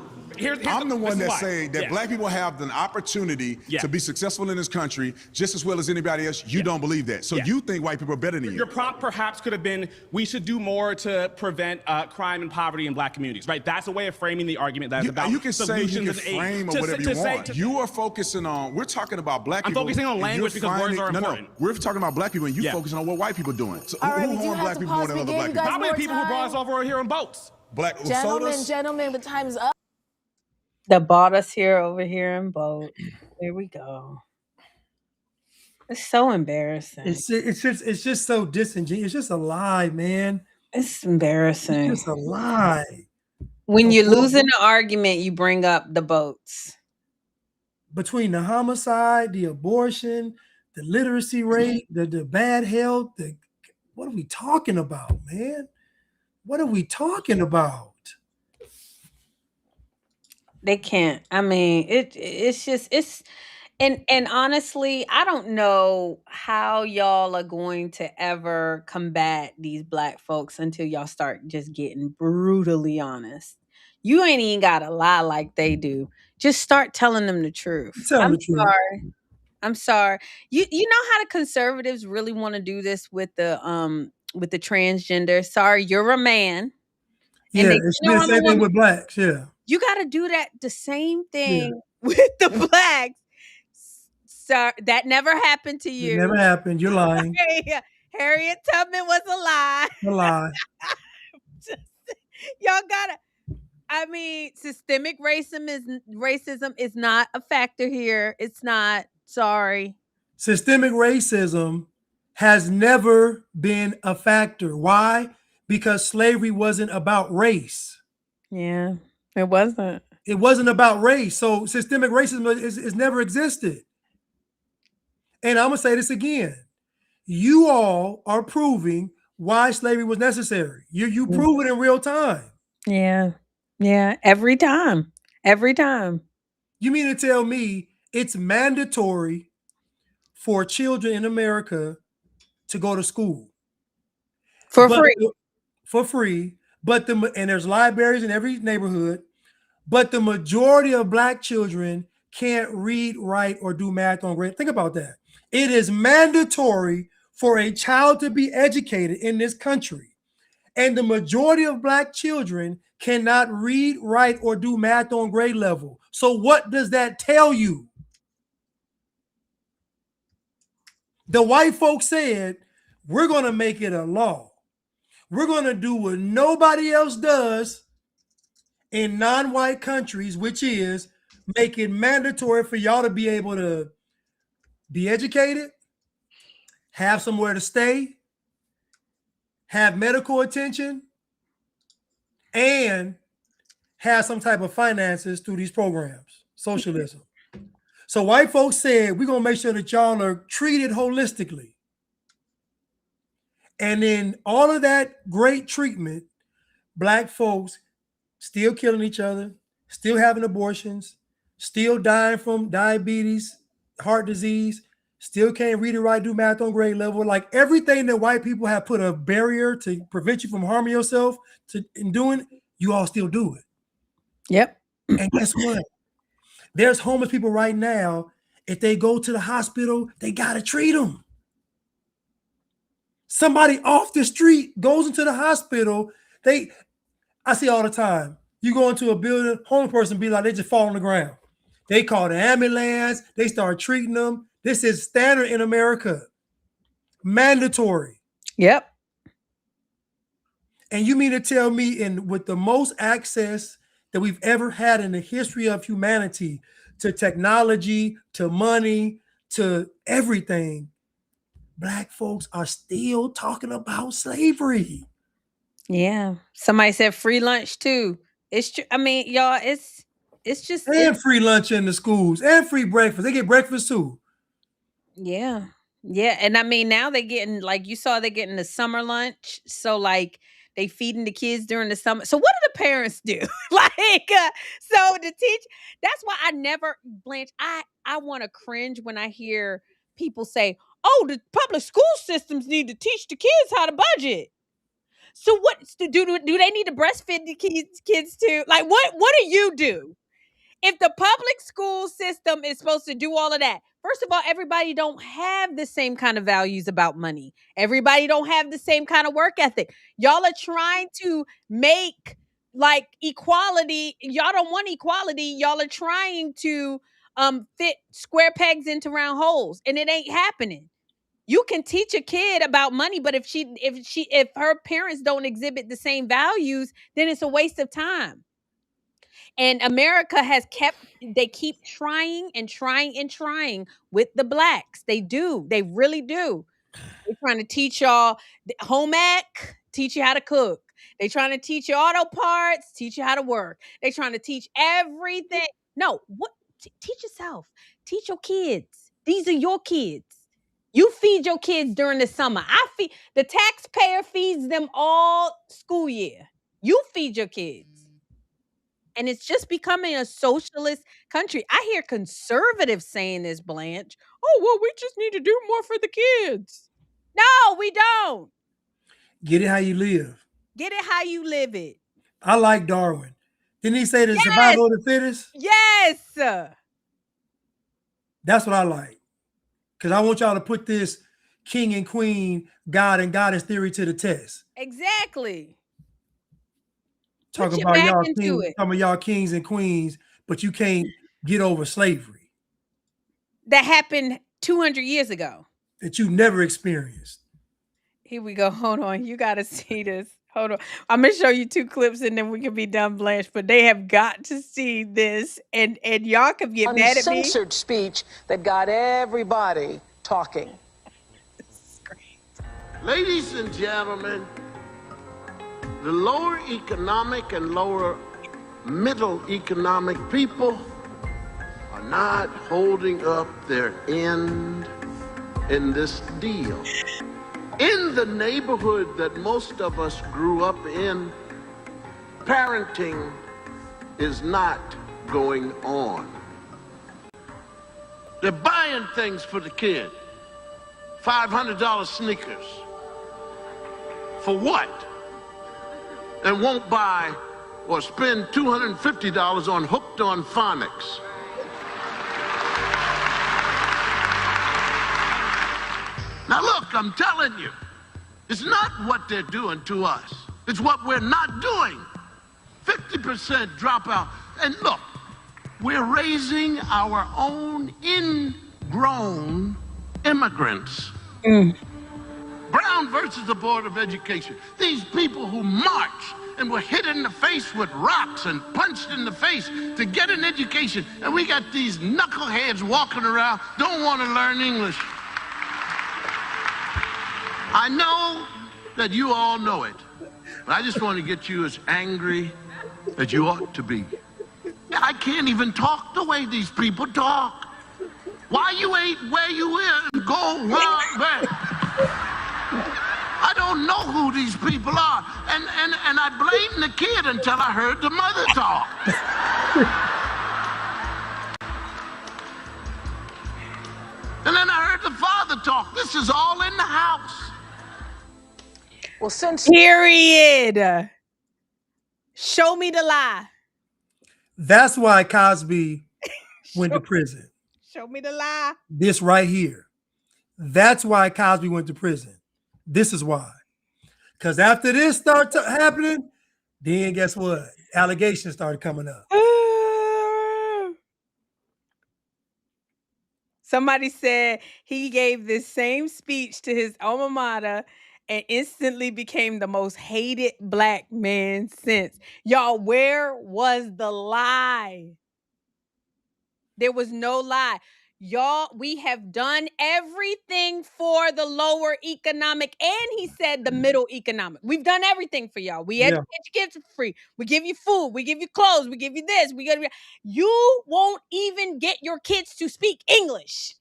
I'm the one that's saying that black people have an opportunity to be successful in this country just as well as anybody else. You don't believe that. So you think white people are better than you. Your prop perhaps could have been, we should do more to prevent crime and poverty in black communities, right? That's a way of framing the argument that's about you can say you can frame or whatever you want. You are focusing on, we're talking about black people. I'm focusing on language because words are important. No, we're talking about black people and you're focusing on what white people are doing. So All right, who harm black people more than other black people? How many people who brought us over here on boats? Black Gentlemen, the time's up. That bought us over here in boat. Here we go. It's so embarrassing. It's just so disingenuous. It's just a lie, man. It's embarrassing. It's just a lie. When you're losing an argument, you bring up the boats. Between the homicide, the abortion, the literacy rate, the bad health, what are we talking about, man? What are we talking about? They can't. I mean, and honestly, I don't know how y'all are going to ever combat these black folks until y'all start just getting brutally honest. You ain't even got to lie like they do. Just start telling them the truth. I'm sorry. You know how the conservatives really want to do this with the transgender. Sorry, you're a man. Yeah, it's the same thing with blacks. Yeah. You got to do the same thing with the blacks. So that never happened to you. It never happened. You're lying. Harriet Tubman was a lie. A lie. Y'all gotta. I mean, systemic racism is not a factor here. It's not. Sorry. Systemic racism has never been a factor. Why? Because slavery wasn't about race. Yeah, it wasn't. It wasn't about race. So systemic racism is never existed. And I'm going to say this again. You all are proving why slavery was necessary. You prove it in real time. Yeah. Yeah. Every time. Every time. You mean to tell me it's mandatory for children in America to go to school? For free. For free. And there's libraries in every neighborhood. But the majority of black children can't read, write, or do math on grade. Think about that. It is mandatory for a child to be educated in this country. And the majority of black children cannot read, write, or do math on grade level. So what does that tell you? The white folks said, we're going to make it a law. We're going to do what nobody else does in non-white countries, which is make it mandatory for y'all to be able to be educated, have somewhere to stay, have medical attention, and have some type of finances through these programs, socialism. So white folks said, we're going to make sure that y'all are treated holistically. And then all of that great treatment, black folks still killing each other, still having abortions, still dying from diabetes, heart disease, still can't read or write, do math on grade level. Like everything that white people have put a barrier to prevent you from harming yourself in doing, you all still do it. Yep. And guess what? There's homeless people right now. If they go to the hospital, they got to treat them. Somebody off the street goes into the hospital. I see all the time. You go into a building, homeless person be like, they just fall on the ground. They call the ambulance. They start treating them. This is standard in America. Mandatory. Yep. And you mean to tell me, with the most access that we've ever had in the history of humanity to technology, to money, to everything, Black folks are still talking about slavery? Yeah. Somebody said free lunch too. It's true. I mean, y'all, it's just And free lunch in the schools and free breakfast. They get breakfast too. yeah. Yeah. And I mean, now they're getting, like you saw, they're getting the summer lunch. So like they feeding the kids during the summer. So what do the parents do? So to teach, that's why I never, Blanche, I want to cringe when I hear people say, oh, the public school systems need to teach the kids how to budget. So what do they need to breastfeed the kids too? Like what do you do? If the public school system is supposed to do all of that, first of all, everybody don't have the same kind of values about money. Everybody don't have the same kind of work ethic. Y'all are trying to make like equality. Y'all don't want equality. Y'all are trying to fit square pegs into round holes, and it ain't happening. You can teach a kid about money, but if her parents don't exhibit the same values, then it's a waste of time. And America they keep trying and trying and trying with the Blacks. They do. They really do. They're trying to teach y'all home ec, teach you how to cook. They're trying to teach you auto parts, teach you how to work. They're trying to teach everything. No, teach yourself. Teach your kids. These are your kids. You feed your kids during the summer. The taxpayer feeds them all school year. You feed your kids. And it's just becoming a socialist country. I hear conservatives saying this, Blanche. Oh, well, we just need to do more for the kids. No, we don't. Get it how you live. Get it how you live it. I like Darwin. Didn't he say the Yes. survival of the fittest? Yes. That's what I like. Because I want y'all to put this king and queen, God and goddess theory to the test. Exactly. Talking about y'all kings and queens, but you can't get over slavery. That happened 200 years ago. That you never experienced. Here we go. Hold on. You got to see this. Hold on. I'm going to show you 2 clips and then we can be done, Blanche. But they have got to see this. And y'all can get mad at me. Uncensored speech that got everybody talking. Ladies and gentlemen, the lower economic and lower middle economic people are not holding up their end in this deal. In the neighborhood that most of us grew up in, parenting is not going on. They're buying things for the kid. $500 sneakers. For what? And won't buy or spend $250 on Hooked on Phonics. Now look, I'm telling you, it's not what they're doing to us. It's what we're not doing. 50% dropout. And look, we're raising our own ingrown immigrants. Brown versus the Board of Education. These people who marched and were hit in the face with rocks and punched in the face to get an education. And we got these knuckleheads walking around, don't want to learn English. I know that you all know it, but I just want to get you as angry as you ought to be. I can't even talk the way these people talk. Why you ain't where you is, go back. I don't know who these people are. And I blamed the kid until I heard the mother talk. And then I heard the father talk. This is all in the house. Well, since Period. Show me the lie. That's why Cosby went to prison. Show me the lie. This right here. That's why Cosby went to prison. This is why. Because after this started happening, then guess what? Allegations started coming up. Somebody said he gave this same speech to his alma mater and instantly became the most hated black man since. Y'all, where was the lie? There was no lie. Y'all, we have done everything for the lower economic, and he said the middle economic. We've done everything for y'all. We educate your kids for free. We give you food. We give you clothes. We give you this. You won't even get your kids to speak English.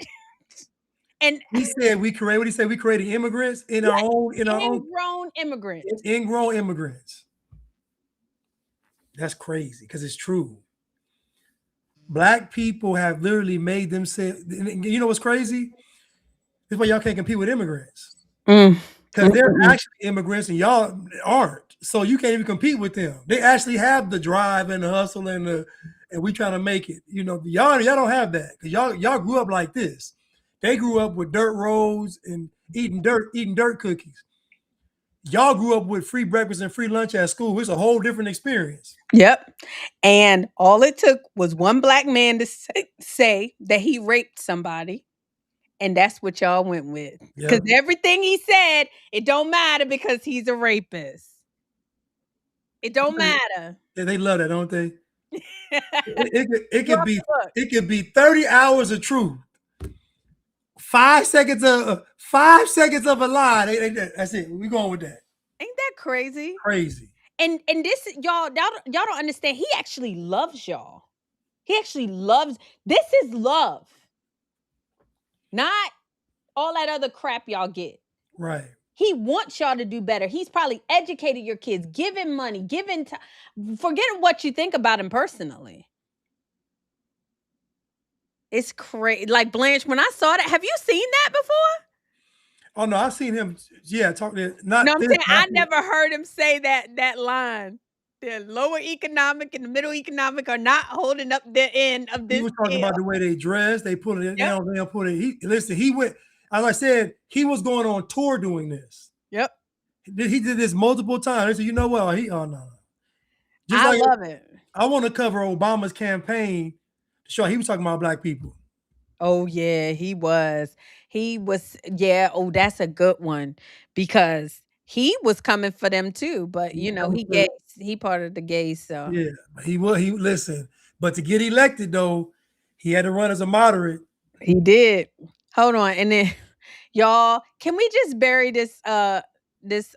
And he said we create. What he said? We created immigrants in our own ingrown immigrants. Ingrown immigrants. That's crazy because it's true. Black people have literally made themselves. You know what's crazy? This is why y'all can't compete with immigrants because they're actually immigrants and y'all aren't. So you can't even compete with them. They actually have the drive and the hustle and we trying to make it. You know, y'all don't have that because y'all grew up like this. They grew up with dirt roads and eating dirt cookies. Y'all grew up with free breakfast and free lunch at school. It's a whole different experience. Yep. And all it took was one black man to say that he raped somebody. And that's what y'all went with. Because everything he said, it don't matter because he's a rapist. It don't matter. Yeah, they love that, don't they? it could be 30 hours of truth. 5 seconds of a lie. That's it. We going with that. Ain't that crazy? Crazy. And this, y'all don't understand. He actually loves y'all. He actually loves. This is love, not all that other crap y'all get. Right. He wants y'all to do better. He's probably educated your kids, given money, given time. Forget what you think about him personally. It's crazy. Like Blanche, when I saw that, have you seen that before? Oh no, I've seen him. Yeah, talking. I'm saying I never heard him say that line. The lower economic and the middle economic are not holding up their end of this. He was talking about the way they dress. They put it down. They put it. Listen, he went. As I said, he was going on tour doing this. Yep. He did this multiple times. They said, you know what? No. I love it. I want to cover Obama's campaign. Sure, he was talking about black people. Oh yeah, he was. Yeah. Oh, that's a good one because he was coming for them too. But you know, he part of the gays. So yeah, he listen. But to get elected though, he had to run as a moderate. He did. Hold on, and then y'all, can we just bury this this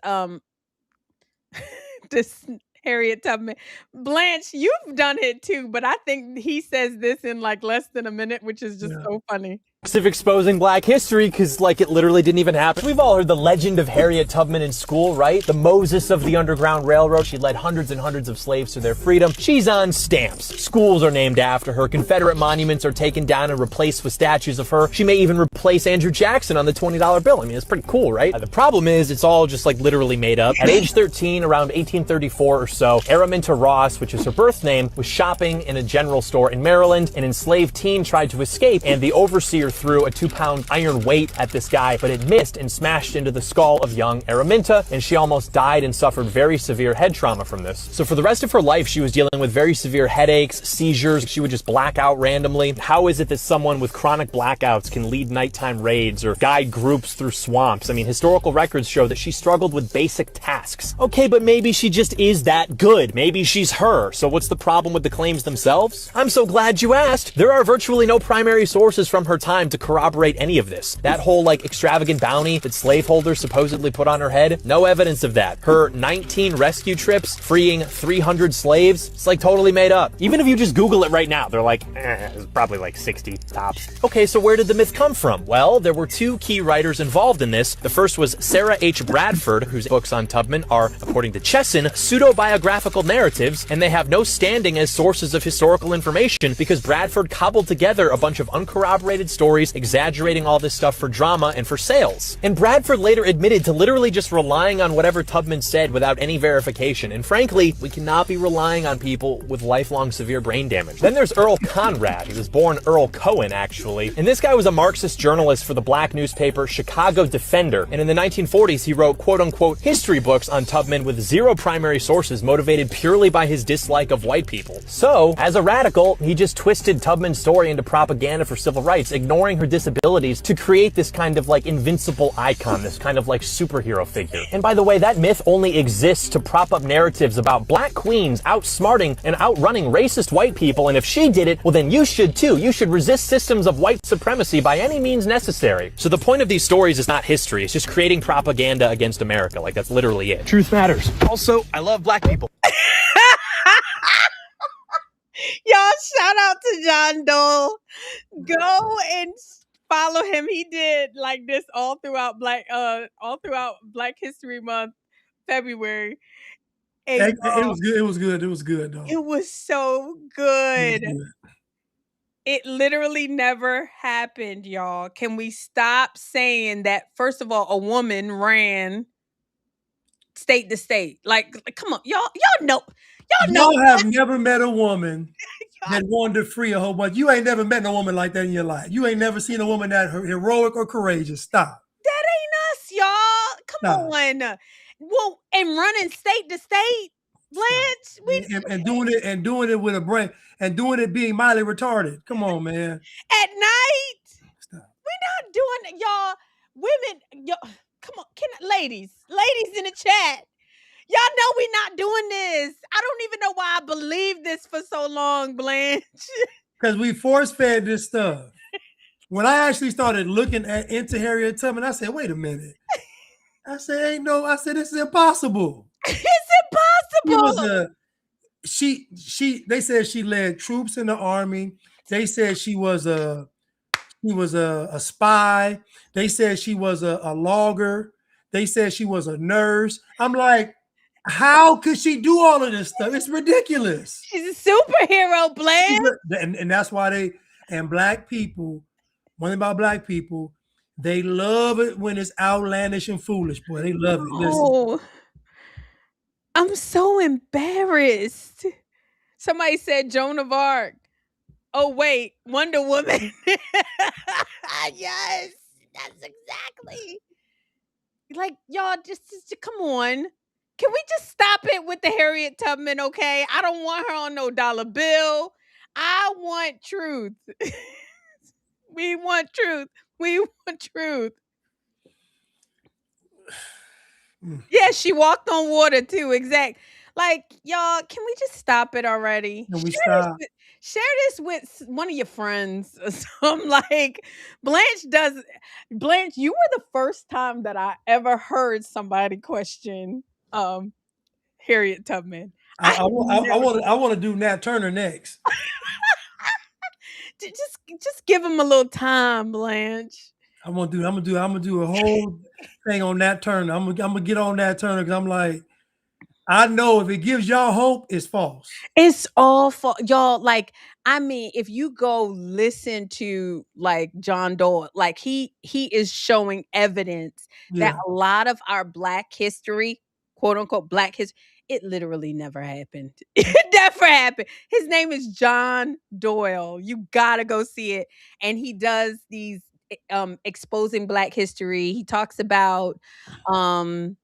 Harriet Tubman? Blanche, you've done it too, but I think he says this in like less than a minute, which is just so funny. Of exposing black history because like it literally didn't even happen. We've all heard the legend of Harriet Tubman in school, right? The Moses of the Underground Railroad. She led hundreds and hundreds of slaves to their freedom. She's on stamps. Schools are named after her. Confederate monuments are taken down and replaced with statues of her. She may even replace Andrew Jackson on the $20 bill. I mean, it's pretty cool, right? The problem is it's all just like literally made up. At age 13, around 1834 or so, Araminta Ross, which is her birth name, was shopping in a general store in Maryland. An enslaved teen tried to escape and the overseer threw a 2-pound iron weight at this guy, but it missed and smashed into the skull of young Araminta, and she almost died and suffered very severe head trauma from this. So for the rest of her life, she was dealing with very severe headaches, seizures. She would just black out randomly. How is it that someone with chronic blackouts can lead nighttime raids or guide groups through swamps? I mean, historical records show that she struggled with basic tasks. Okay, but maybe she just is that good. Maybe she's her. So what's the problem with the claims themselves? I'm so glad you asked. There are virtually no primary sources from her time to corroborate any of this. That whole like extravagant bounty that slaveholders supposedly put on her head, no evidence of that. Her 19 rescue trips freeing 300 slaves, it's like totally made up. Even if you just Google it right now, they're like, it's probably like 60 tops. Okay, so where did the myth come from? Well, there were two key writers involved in this. The first was Sarah H. Bradford, whose books on Tubman are, according to Chesson, pseudo-biographical narratives, and they have no standing as sources of historical information because Bradford cobbled together a bunch of uncorroborated stories exaggerating all this stuff for drama and for sales. And Bradford later admitted to literally just relying on whatever Tubman said without any verification. And frankly, we cannot be relying on people with lifelong severe brain damage. Then there's Earl Conrad. He was born Earl Cohen, actually. And this guy was a Marxist journalist for the black newspaper Chicago Defender. And in the 1940s, he wrote quote-unquote history books on Tubman with zero primary sources, motivated purely by his dislike of white people. So, as a radical, he just twisted Tubman's story into propaganda for civil rights, ignoring ignoring her disabilities to create this kind of like invincible icon, this kind of like superhero figure. And by the way, that myth only exists to prop up narratives about black queens outsmarting and outrunning racist white people, and if she did it, well then you should too. You should resist systems of white supremacy by any means necessary. So the point of these stories is not history, it's just creating propaganda against America. Like, that's literally it. Truth matters. Also, I love black people. Y'all, shout out to John Dole. Go and follow him. He did like this all throughout Black History Month, February. And It was good. It was good. It was good though. it was so good. It literally never happened, y'all. Can we stop saying that? First of all, a woman ran state to state. Like come on, y'all know. Y'all have never met a woman that wanted to free a whole bunch. You ain't never met no woman like that in your life. You ain't never seen a woman that heroic or courageous. Stop. That ain't us, y'all. Come on. Well, and running state to state, Blanche. And doing it with a brain and doing it being mildly retarded. Come on, man. At night. We're not doing it, y'all. Women, y'all, come on, ladies in the chat. Y'all know we're not doing this. I don't even know why I believed this for so long, Blanche. Because we force fed this stuff. When I actually started looking into Harriet Tubman, I said, wait a minute. I said, this is impossible. It's impossible. They said she led troops in the army. They said she was a spy. They said she was a logger. They said she was a nurse. I'm like, how could she do all of this stuff? It's ridiculous. She's a superhero, Blanche. And that's why black people, one thing about black people, they love it when it's outlandish and foolish, boy. They love it. Listen. I'm so embarrassed. Somebody said Joan of Arc. Oh, wait, Wonder Woman. Yes, that's exactly. Like, y'all, just come on. Can we just stop it with the Harriet Tubman, okay? I don't want her on no dollar bill. I want truth. We want truth. We want truth. Yeah, she walked on water too. Exact. Like, y'all, can we just stop it already? Can we stop? Share this with one of your friends. So I'm like, Blanche, you were the first time that I ever heard somebody question Harriet Tubman. I want to do Nat Turner next. Just give him a little time, Blanche. I'm gonna do a whole thing on Nat Turner. I'm gonna get on Nat Turner because I'm like, I know if it gives y'all hope, it's false. It's all false, y'all. Like, I mean, if you go listen to like John Dole, like he is showing evidence that a lot of our Black history, quote unquote Black history, it literally never happened. It never happened. His name is John Doyle. You gotta go see it. And he does these exposing Black history. He talks about just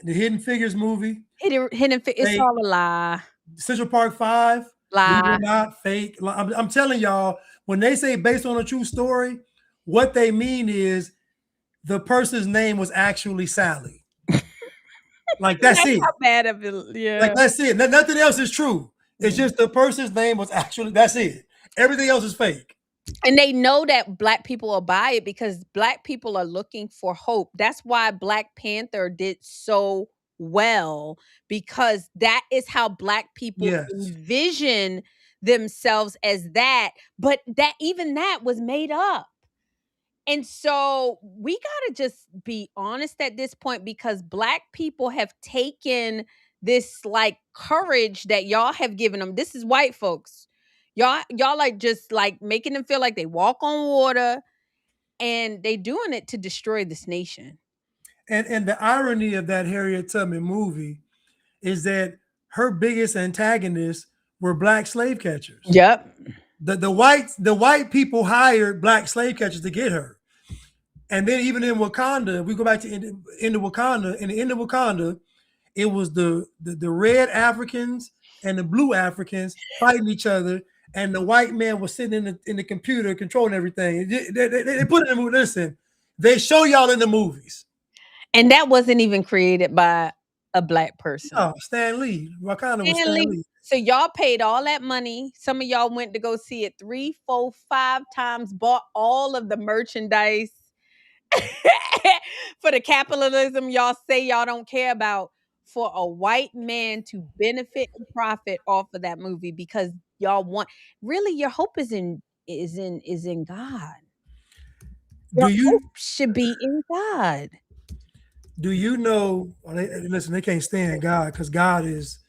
the Hidden Figures movie. It's all a lie. Central Park 5. Lie. Not fake. I'm telling y'all, when they say based on a true story, what they mean is the person's name was actually Sally. Like that's it. How bad of it, yeah. Like that's it. Nothing else is true. It's just the person's name was actually, that's it. Everything else is fake. And they know that Black people will buy it because Black people are looking for hope. That's why Black Panther did so well, because that is how Black people envision themselves as that. But even that was made up. And so we got to just be honest at this point, because Black people have taken this like courage that y'all have given them. This is white folks. Y'all like just like making them feel like they walk on water, and they doing it to destroy this nation. And the irony of that Harriet Tubman movie is that her biggest antagonists were Black slave catchers. Yep. The white people hired Black slave catchers to get her. And then even in Wakanda, we go back to into Wakanda. In the end of Wakanda, it was the red Africans and the blue Africans fighting each other. and the white man was sitting in the computer controlling everything. They put it in the movie. Listen, they show y'all in the movies. And that wasn't even created by a black person. No, Stan Lee. Wakanda was Stan Lee. So y'all paid all that money. Some of y'all went to go see it 3, 4, 5 times, bought all of the merchandise for the capitalism y'all say y'all don't care about, for a white man to benefit and profit off of that movie because y'all want. Really, your hope is in God. Your hope should be in God. Do you know? Well, listen, they can't stand God because God is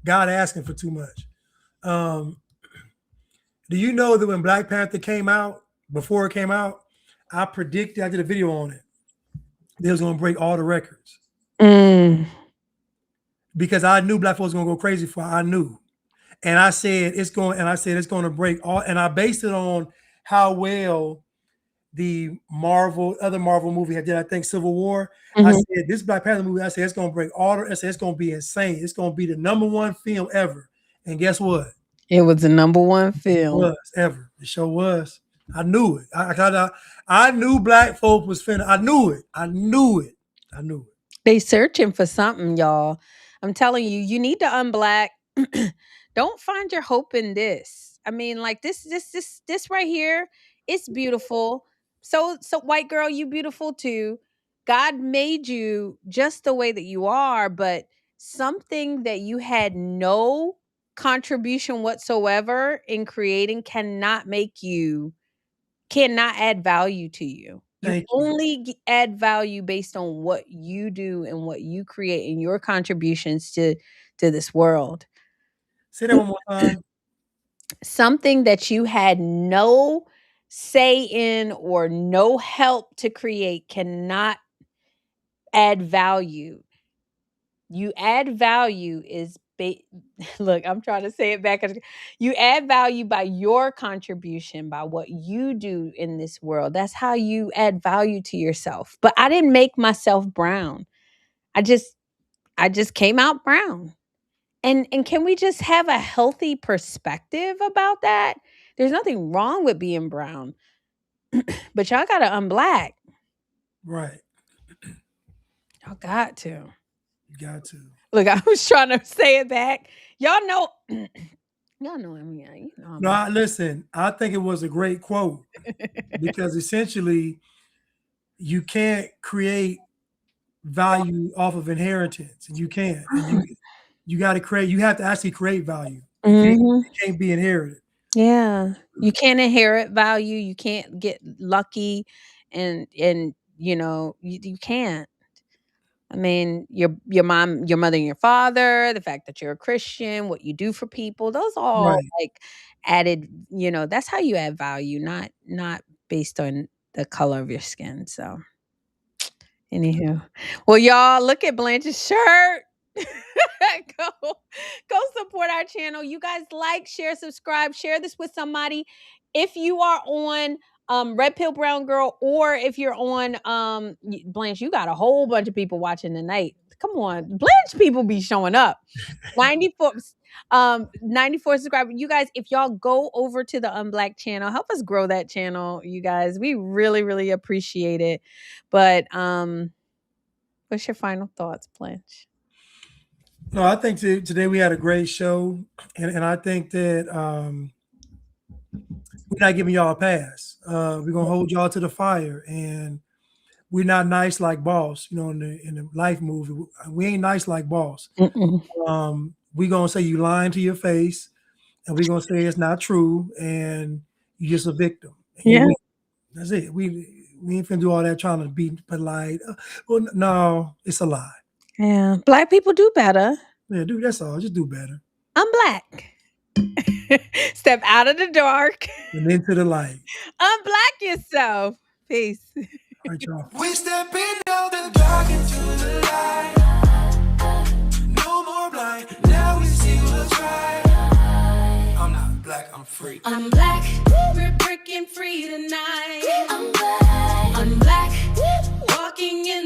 God asking for too much. Do you know that when Black Panther came out, before it came out, I predicted, I did a video on it, they was gonna break all the records. Because I knew black folks were gonna go crazy for it. I knew. And I said it's going to break all, and I based it on how well the other Marvel movie had did. I think Civil War. I said this Black Panther movie, I said it's gonna break all. I said it's gonna be insane. It's gonna be the #1 film ever. And guess what? It was the #1 film. It was ever. It sure was. I knew it. I knew black folk was finna. I knew it. I knew it. They searching for something, y'all. I'm telling you, you need to unblack. Don't find your hope in this. I mean, like this right here, it's beautiful. So white girl, you beautiful too. God made you just the way that you are, but something that you had no contribution whatsoever in creating cannot add value to you. You only add value based on what you do and what you create and your contributions to this world. Say that one more time. Something that you had no say in or no help to create cannot add value. You add value is look, I'm trying to say it back. You add value by your contribution, by what you do in this world. That's how you add value to yourself. But I didn't make myself brown. I just came out brown. And can we just have a healthy perspective about that? There's nothing wrong with being brown. But y'all got to unblack. Right. Y'all got to. You got to. Look, I was trying to say it back. Y'all know. Y'all know him. Yeah, you know. No, listen. I think it was a great quote because essentially, you can't create value off of inheritance, and you can't. And you got to create. You have to actually create value. It can't be inherited. Yeah, you can't inherit value. You can't get lucky, and you know you can't. I mean, your mom, your mother, and your father, the fact that you're a Christian, what you do for people, those all like added, you know, that's how you add value, not based on the color of your skin. So anywho. Well, y'all look at Blanche's shirt. Go support our channel. You guys like, share, subscribe, share this with somebody. If you are on Red Pill Brown Girl, or if you're on Blanche, you got a whole bunch of people watching tonight. Come on, Blanche people be showing up. 94 subscribers. You guys, if y'all go over to the Unblack channel, help us grow that channel, you guys. We really, really appreciate it. But what's your final thoughts, Blanche? No, I think today we had a great show, and I think that we're not giving y'all a pass. We're gonna hold y'all to the fire, and we're not nice like Boss. You know, in the Life movie, we ain't nice like Boss. We're gonna say you lying to your face, and we're gonna say it's not true, and you're just a victim. Yeah, that's it. We ain't finna do all that trying to be polite. Well, no, it's a lie. Yeah, Black people do better. Yeah, dude, that's all. Just do better. I'm Black. Step out of the dark and into the light. Unblack yourself. Peace. All right, y'all. We stepping out the dark into the light. No more blind. Now we see what's right. I'm not black, I'm free. I'm black. We're breaking free tonight. I'm black. I'm black. Walking in